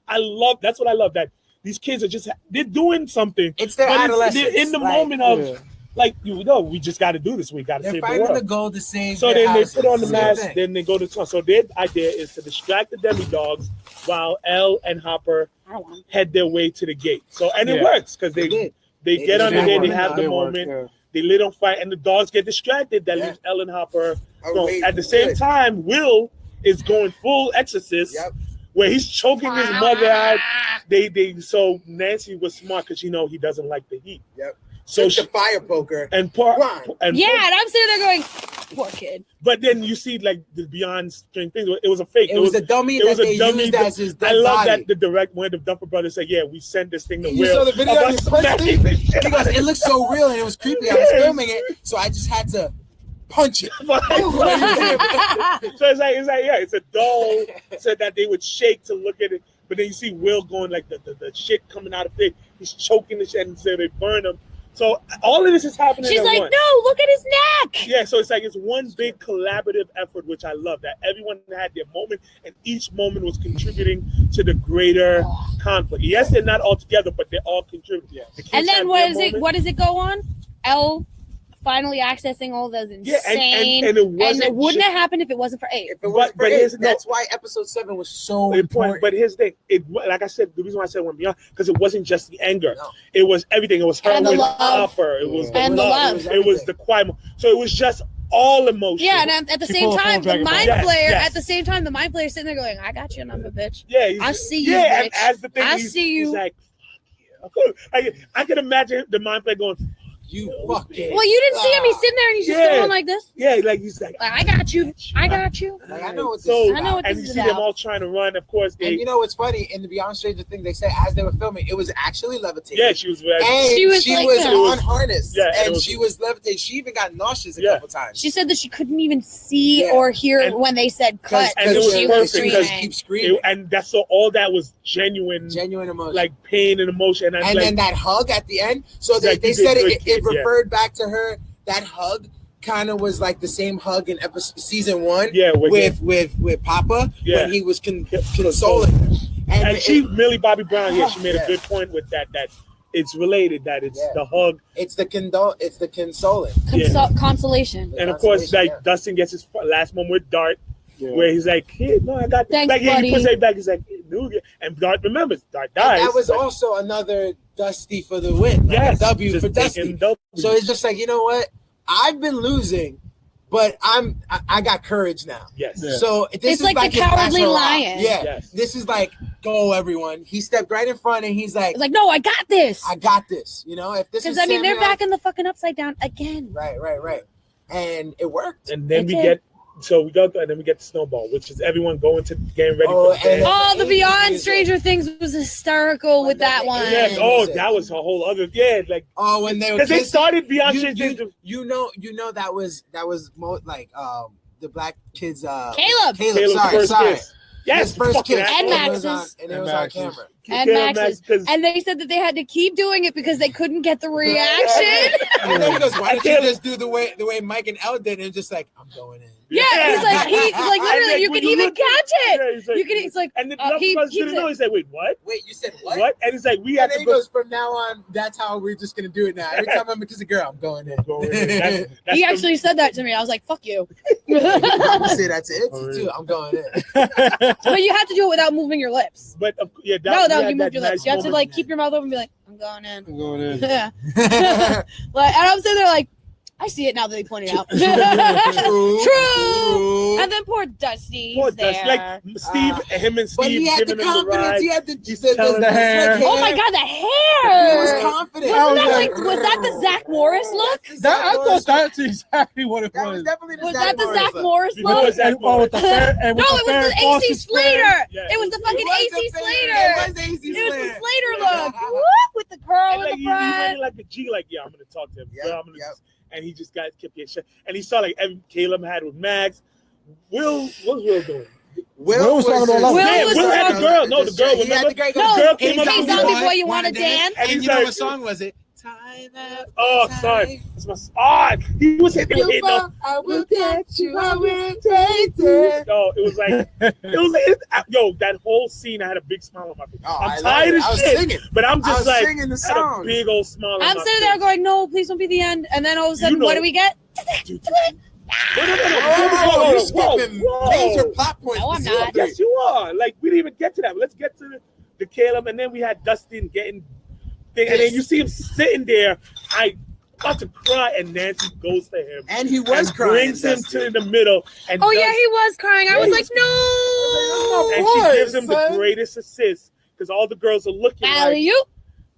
that's what I love, that these kids are just they're doing something. It's their but adolescence. they're in the Like, moment of Yeah. like we just got to do this. We got to They're save the fighting world. the goal to save. So their then they houses. put on the Same mask, thing. then they go to town. So their idea is to distract the demi-dogs while Elle and Hopper I don't want head their way to the gate. So and it Yeah. works because They they did. they It get under did there, work. they have the It worked, moment, yeah. they lit on fire, and the dogs get distracted. That Yeah. leaves Elle and Hopper. Oh, going. wait, At the same good. time, Will is going full exorcist, Yep. where he's choking his mother out. So Nancy was smart because he doesn't like the heat. Yep. So Took the fire poker. and Yeah, and I'm sitting there going, poor kid. but then you see like the beyond strange things. It was a fake. It was a dummy it was that a they dummy used that- as his I dead love body. that the direct one of the Duffer Brothers said, "Yeah, we sent this thing to You Will." saw the video of of us the punch smacking thing? the shit He goes, it looks so real and it was creepy. I was filming it, so I just had to punch it. So it's like yeah, it's a doll so that they would shake to look at it, but then you see Will going like the shit coming out of it. He's choking the shit and so they burn him. So all of this is happening. She's at like, once. no, look at his neck. Yeah, so it's like it's one big collaborative effort, which I love. That everyone had their moment, and each moment was contributing to the greater conflict. Yes, they're not all together, but they're all contributing. The kids And have then their what does it go on? Elle finally accessing all those insane. and it wasn't. And it wouldn't have happened if it wasn't for Abe. If it was But here's- that's why episode 7 was so important. important. But here's the thing. Like I said, the reason why I said it went beyond because it wasn't just the anger. No. It was everything. It was her And the with love. Hopper. It was And the love. It was the quiet. So it was just all emotion. Yeah, and at the She same pulled a time, full the Dragon Ball. mind Yes, player. yes. At the same time, the mind player sitting there going, "I got your number, bitch. Yeah, he's- I see you, Yeah, bitch. and as the thing, I he's, see you." He's like, fuck you. I can imagine the mind player going, You fucking. Well, you didn't see him. He's sitting there and he's just Yeah. going like this. yeah, like he's like, Like, I got you. I got you. Like, I know what this so, is I know what and this you is see them about. all trying to run. Of course, And you know what's funny? In the Beyond Stranger thing, they said as they were filming, it was actually levitating. yeah, she was. And She was like that. on harness. Yeah, and it and was- she was levitating. She even got nauseous a Yeah. couple times. She said that she couldn't even see Yeah. or hear And- when they said cut. and it was She perfect was because screaming. keep screaming. and that's so all that was genuine, Genuine emotion. like pain and emotion. And, and like, then that hug at the end. So It's like, they you did said good, it kid, yeah. referred back to her. That hug kind of was like the same hug in season 1 yeah, with Papa Yeah. when he was consoling her. and she Millie Bobby Brown. Yeah, she made Yeah. a good point with that. That it's related. That it's Yeah. the hug, it's the consoling. Consolation. and of course, like Yeah. Dustin gets his last moment with Dart. Yeah. Where he's like, hey, no, I got this. Thanks, Like, yeah, he puts buddy. it back. He's like, hey, dude. And Dart remembers. Dart dies. And that was Like, also another Dusty for the win. Like yes, a W just for Dusty. taking W's. So it's just like, you know what? I've been losing, but I got courage now. yes. Yeah. So this It's is like the his cowardly last hurrah. lion. Yeah. Yes. This is like, go everyone. He stepped right in front and he's like, It's like, no, I got this. I got this. You know, if this is Because I mean, they're Samuel- back in the fucking upside down again. Right. And it worked. And then That's we it. get we go and then we get the snowball, which is everyone going to getting ready Oh, for bed. and- Oh, the Beyond Music. Stranger Things was hysterical When with that the- one. Yes. Yeah. Oh, music. that was a whole other like Oh, when they were because they kissing, started Beyond you Stranger. know that was like the black kids. Caleb. Caleb's Sorry. first kiss. Yes, His first fucking kiss. asshole. And it was Max's. on, and it was on Max's. camera. and Max's. And they said that they had to keep doing it because they couldn't get the reaction. And then he goes, "Why don't you just do the way Mike and Elle did?" And just like, "I'm going in." Yeah, he's like literally, you can even catch it. Yeah, you can. It's like, and the other person didn't know. He said, "Wait, what? Wait, you said what?" What? And he's like, "We have and then to he go." goes, "From now on, that's how we're just gonna do it now. Every time I'm a kiss a girl, I'm going in." That's he actually said that to me. I was like, "Fuck you." I'm gonna say that to Itzy too. I'm going in. But you have to do it without moving your lips. But yeah, no, you move your lips. You have to like keep your mouth open and be like, "I'm going in." I'm going in. Yeah. Like, and I'm sitting there like, I see it now that they pointed out. True. And then poor Dusty. Poor Dusty. Like Steve, him and Steve. But he had the giving him confidence. He had the hair. Oh my god, the hair! He was confident. Was that the Zach Morris look? I thought that's exactly what it That was was. definitely the Was that the Zach Morris look? Because And, with the fair, and with No, it was the Farrah AC Fawcett Slater. Yeah. It was the fucking AC Slater. It was the AC It was the Slater. Slater look. What? With the curl And in like, the he went front. in like a G, like, yeah, I'm gonna talk to him. Yep, Yeah, I'm gonna yep. and he just kept getting shit. And he saw like Caleb had with Max. What's Will doing? Will was talking all over. Will had the girl. No, the girl. He had the girl. No, girl came up hey, to zombie him. boy, you want to dance? And he's you know like- what song was it? Time after Oh, time. sorry. That's my. He was hitting You it. fall, I will catch you. I will take it. No, it was like yo, that whole scene. I had a big smile on my face. Oh, I I'm love tired it. of I was shit, singing. but I'm I just was like singing the had a song. big old smile. I'm sitting there going, no, please don't be the end. And then all of a sudden, You know- what do we get? Oh, you're skipping major plot points. No, I'm for not. season three. Yes, you are. Like we didn't even get to that. But let's get to the Caleb, and then we had Dustin getting, and then you see him sitting there. I about to cry, and Nancy goes to him And he was and crying. brings him to the middle. And Oh, does- yeah, he was crying. I was like, no. and she gives him the greatest assist because all the girls are looking Alley-oop.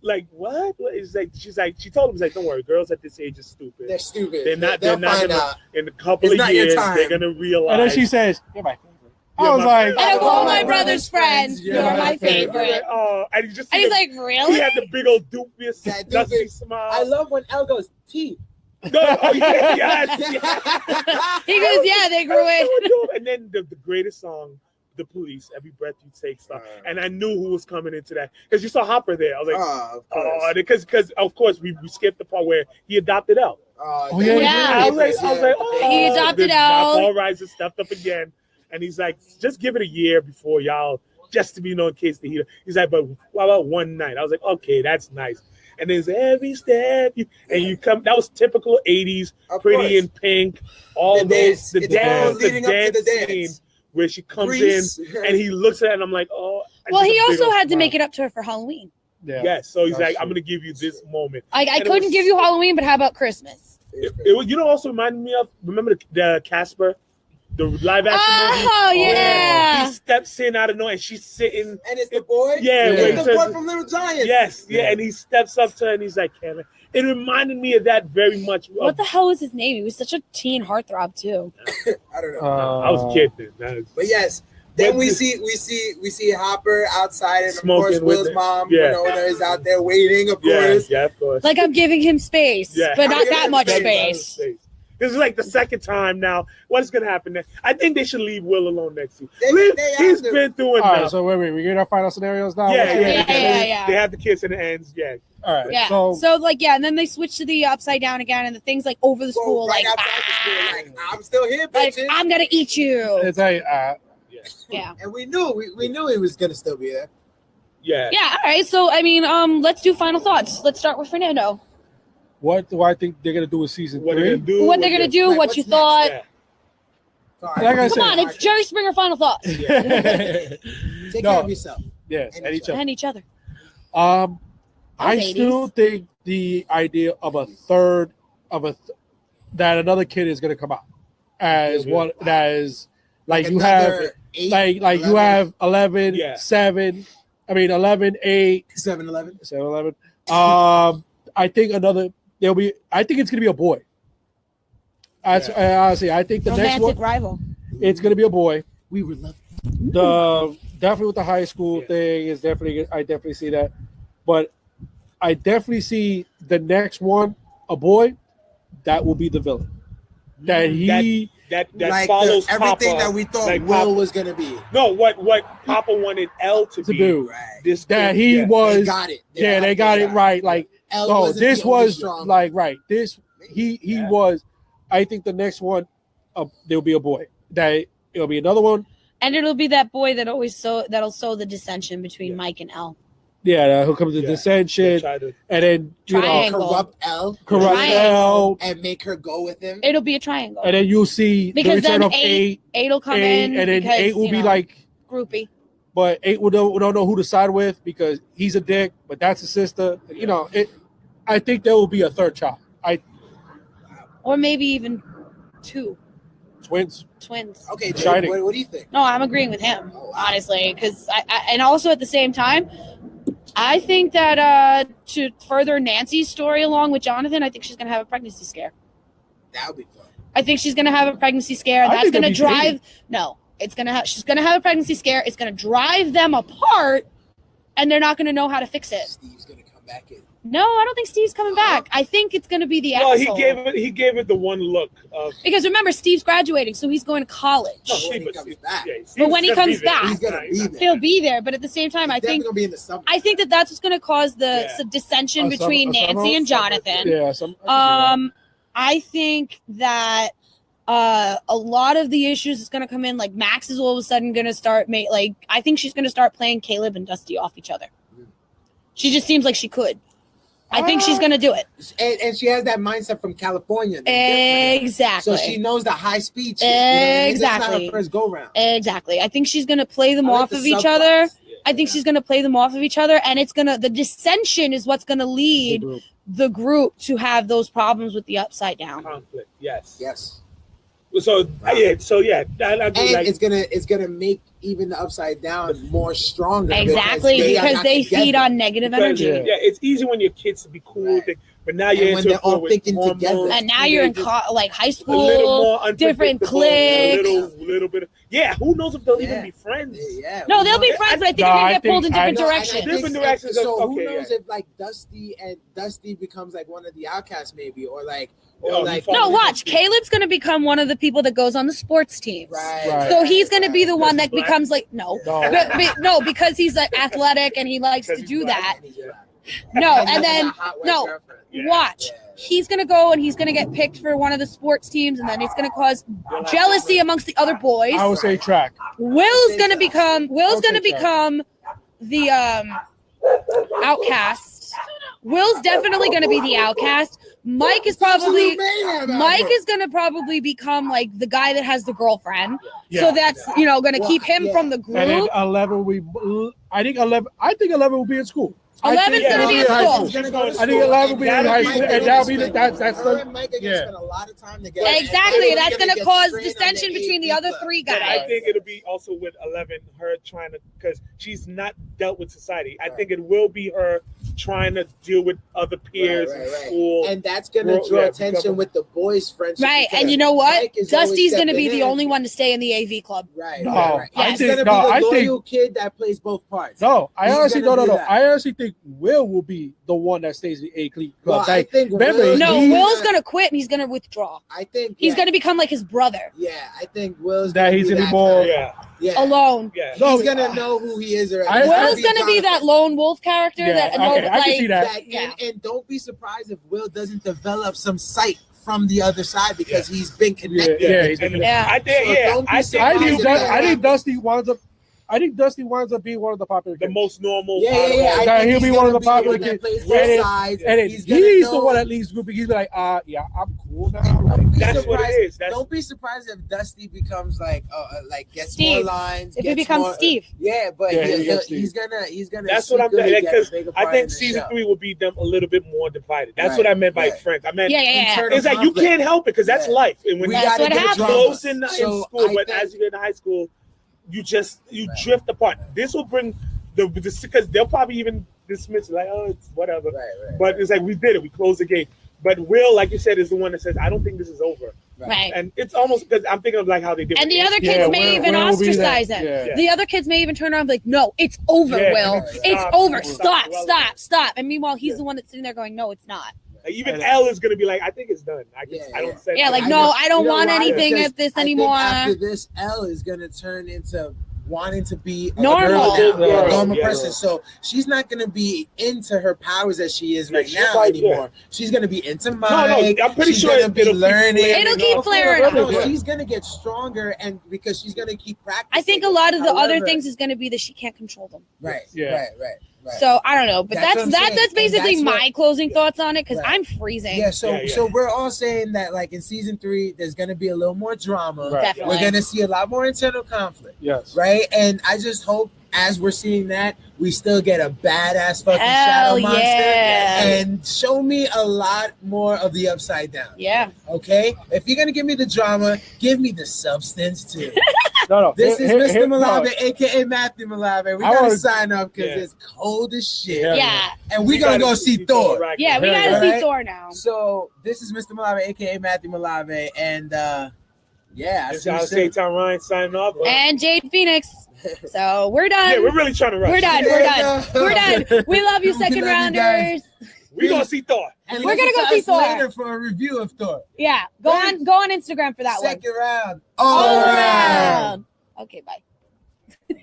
like what? Is like she told him, don't worry, girls at this age are stupid. They're stupid. They're not. They'll They're not find gonna. out. In a couple It's of not your years, time. they're gonna realize. And then she says, "You're my favorite." You're I was my like, And of all my brother's friends, you're my favorite. Oh, and he just. And he's like, he really? had the big old doofus, That dusty doofus. smile. I love when Elle goes, T. No, oh, yes. He goes, yeah, they grew it. And then the greatest song, The Police, Every Breath You Take, stuff. And I knew who was coming into that because you saw Hopper there. I was like, Of course. because of course we skipped the part where he adopted Elle. Oh, yeah, Yeah. I was like, oh, He adopted Elle. Paul Reiser stepped up again, and he's like, just give it a year before y'all, just to be in case the heat. He's like, but how about one night? I was like, okay, that's nice. And there's every step you come. That was typical '80s, Of Pretty course. in Pink. All The those dance. the It's dance, all the leading up to dance the dance. scene where she comes Grease. in and he looks at it, and I'm like, oh. Well, he also had to make it up to her for Halloween. Yeah. Yes, so he's That's like, true. I'm gonna give you this moment. I And it couldn't was- give you Halloween, but how about Christmas? It was, you know, also reminded me of, remember the Casper, the live action movie? Oh, yeah. He steps in out of nowhere and she's sitting. And it's the boy? Yeah, where It's he the boy says- from Little Giants. Yes, yeah, and he steps up to her and he's like, Kevin. It reminded me of that very much. What the hell was his name? He was such a teen heartthrob, too. I don't know. I was a kid then. That was- But yes, then But we this- see Hopper outside, and of Smoking course with Will's it. mom, Yeah. is out there waiting. Of Yeah, course, yeah, of course. Like, I'm giving him space, Yeah. but not I'm that giving much him space. This is like the second time now. What's gonna happen next? I think they should leave Will alone next season. They He's have to. been through All enough. right, so wait, we get our final scenarios now. yeah. Yeah. They have the kiss and it ends. Yeah. All right. Yeah. So, So, like, yeah, and then they switch to the upside down again, and the things like over the Go school, right like, outside the ah, school, like I'm still here, like, bitches. I'm gonna eat you. it's like, Yeah. And we knew he was gonna still be there. Yeah. Yeah. All right. So, I mean, let's do final thoughts. Let's start with Fernando. what do I think they're gonna do with season What they're 3? gonna do? What they're gonna do? Like, What what's you next? thought? Yeah. Sorry. Like I Come said- on, it's Jerry Springer final thoughts Take No. care of yourself. Yes, and each other. and each other. I Those still 80s. think the idea of a third that another kid is gonna come out as one that is like you have Another 8, like you have 11, Yeah. 7. I mean 11, 8, 7-Eleven. 7, 11. I think I think it's gonna be a boy. Honestly, I think the next Romantic one rival. it's gonna be a boy. We would love. The definitely with the high school thing is definitely I definitely see that, but I definitely see the next one a boy that will be the villain. That that like follows everything Papa, that we thought like Will Papa, was gonna be. No, what Papa wanted L to be. do. Right. This That kid, he yeah. was. They got it. They got it right. Like, L no, wasn't this the only was strong like right. This he Yeah. was. I think the next one, there'll be a boy. That it'll be another one. And it'll be that boy that'll sow the dissension between Mike and L. Yeah, who comes to dissension, and then Triangle. corrupt L, L, and make her go with him. It'll be a triangle. and then you'll see Because the return then of eight will come in, and then because, 8 will be like, groupie. but 8 we don't know who to side with because he's a dick, but that's his sister. You know, I think there will be a third child. Or maybe even 2 Twins. Okay, Jake, Shining. what do you think? No, I'm agreeing with him, Oh, wow. honestly, because I and also at the same time, I think that to further Nancy's story along with Jonathan, I think she's gonna have a pregnancy scare. That would be fun. I think she's gonna have a pregnancy scare. And I that's think gonna that'd be drive. shady. No, she's gonna have a pregnancy scare. It's gonna drive them apart, and they're not gonna know how to fix it. Steve's gonna come back in. No, I don't think Steve's coming back. I think it's gonna be the Well, asshole. he gave it the one look of. Because remember, Steve's graduating, so he's going to college. No, When he but comes back. But when he gonna be comes there. back, He's gonna be there. He'll be there, but at the same time, I He's definitely think gonna be in the summer. I think that that's what's going to cause the Yeah. dissension A between summer- Nancy and Jonathan. Yeah, I think that a lot of the issues is going to come in. Like Max is all of a sudden going to start I think she's going to start playing Caleb and Dusty off each other. She just seems like she could. I think she's going to do it. And she has that mindset from California. They're different. Exactly. So she knows the high speed shit. You know what I mean? This is not Exactly. her first go round. Exactly. I think she's going to play them I like off the of each subplots. other. I think she's going to play them off of each other, and the dissension is what's going to lead the group to have those problems with the upside down. Conflict, yes. Yes. So yeah, I And it's gonna make even the upside down more stronger. Exactly, because they feed on negative energy. Yeah, it's easy when your kids to be cool, Right. but now you're when into they're all with thinking hormones, together. And now you're in teenagers, high a little school, more different unpredictable, cliques. a little bit of, who knows if they'll Yeah. even be friends. Yeah. No, who they'll be knows? friends, but I think No, they're gonna I get pulled in think- different I- directions. Different directions. So Okay, who knows yeah. if like Dusty becomes like one of the outcasts maybe, or like he No, watch. Caleb's gonna become one of the people that goes on the sports teams. Right. So he's gonna be the one that Black? becomes no, because he's like athletic and he likes to Because do he's that. And he's black. No, And he and has then a hot white no, girlfriend. Yeah. watch. Yeah. He's gonna go and he's gonna get picked for one of the sports teams, and then it's gonna cause jealousy amongst the other boys. I would say track. Will's gonna become Okay, the outcast. Will's definitely gonna be the outcast. Mike is probably gonna probably become like the guy that has the girlfriend. Yeah. So that's gonna keep him from the And then group. 11 I think 11 will be in school. 11's gonna be in school. I think 11 will be in high school, and that'll be that's Her and the Mike are gonna spend a lot of time together. Exactly. And That's they're gonna cause get straight dissension on the between the AP other club. 3 But I guys. think it'll be also with 11, her trying to, because she's not dealt with society. I think it will be her trying to deal with other peers in school. And that's gonna draw attention become- with the boys' friendship. Right, because and you know what? Mike is always Dusty's gonna be stepping the in. only one to stay in the AV club. Right. No, right. I He's think- gonna no, be I the think- loyal kid that plays both parts. No, I He's honestly gonna no. do that. I honestly think Will be the one that stays in A club. Well, I Like, think remember, Will's No, he- Will's gonna quit and he's gonna withdraw. I think He's gonna become like his brother, Yeah, I think Will's That gonna he's be gonna be that more- guy. Yeah, Yeah. alone. yeah. No, He's gonna know who he is already. I- He's Will's gonna be Jonathan. that lone wolf character Yeah, that okay, I can see that. Yeah. And don't be surprised if Will doesn't develop some sight from the other side because he's been connected. Yeah, he's And Yeah. I think, So don't be I surprised think I think Dusty winds up. I think Dusty winds up being one of the popular the kids. most normal. Yeah. out of all. I That think he'll he's be one of gonna the popular one that kids. plays And both then- sides. And then He's gonna he's know- the one that leads group. He's like, yeah, I'm cool now. Don't be That's what it surprised- is. That's Don't be surprised if Dusty becomes like gets Steve. more lines. If he gets becomes more- Steve. Yeah, but Yeah, he'll- he gets he's Steve. gonna. That's what I'm secretly saying. get a Because bigger I part think in the season show. 3 will be them a little bit more divided. That's Right, what I meant by right. friends. I meant Yeah. Internal it's like you conflict. can't help it because that's Yeah. life. And when We you That's gotta what get happens. drama. close in So school, I but think- as you get in high school, you drift apart. This will bring because they'll probably even dismiss it, like, oh, it's whatever. Right. But it's like we did it. We closed the game. But Will, like you said, is the one that says, I don't think this is over. Right. And it's almost because I'm thinking of like how they did. And the with other it. kids Yeah, may Will- even Will will be ostracize that. him. Yeah. The other kids may even turn around and be like, no, it's over, Yeah, Will. stop, It's over. stop, Stop. And meanwhile, he's the one that's sitting there going, no, it's not. Like, even Elle is gonna be like, I think it's done. I don't say. Yeah, like I no, know. I don't You know want why? anything Because at this I think anymore. after this, Elle is gonna turn into wanting to be a Normal. girl now, Girl, a normal yeah. person. So she's not gonna be into her powers as she is right she's now like, anymore. She's gonna be into Mike. I'm pretty she's sure gonna be it'll keep learning. flaring It'll keep up. flaring up. No, Yeah. she's gonna get stronger, and because she's gonna keep practicing. I think a lot of the other However- things is going to be that she can't control them. Right. Yeah. Right. So I don't know, but That's what I'm saying. that's basically And that's my closing thoughts on it because Right. I'm freezing. Yeah, so Yeah. so we're all saying that like in season 3, there's gonna be a little more drama. Right. Definitely. We're gonna see a lot more internal conflict, Yes. right? And I just hope as we're seeing that, we still get a badass fucking Hell shadow monster yeah. and show me a lot more of the upside down. Yeah. Okay? If you're gonna give me the drama, give me the substance too. No. This is Here- Mr. here- Malave, no. aka Matthew Malave. We I gotta wanna- sign up because Yeah. it's cold as shit. Yeah. Yeah. And we gonna go see Thor. Yeah, we Yeah. got to see Alright. Thor now. So this is Mr. Malave, aka Matthew Malave, and yeah, I This see you is soon. Tom Ryan signing off. And Jade Phoenix. So we're done. Yeah, we're really trying to rush. We're done. We're done. We love you, We second love you guys. rounders. We're gonna see Thor. And We're listen gonna go to see us Thor. later for a review of Thor. Yeah, go on Instagram for that one. Second round, All all around. around. Okay, bye.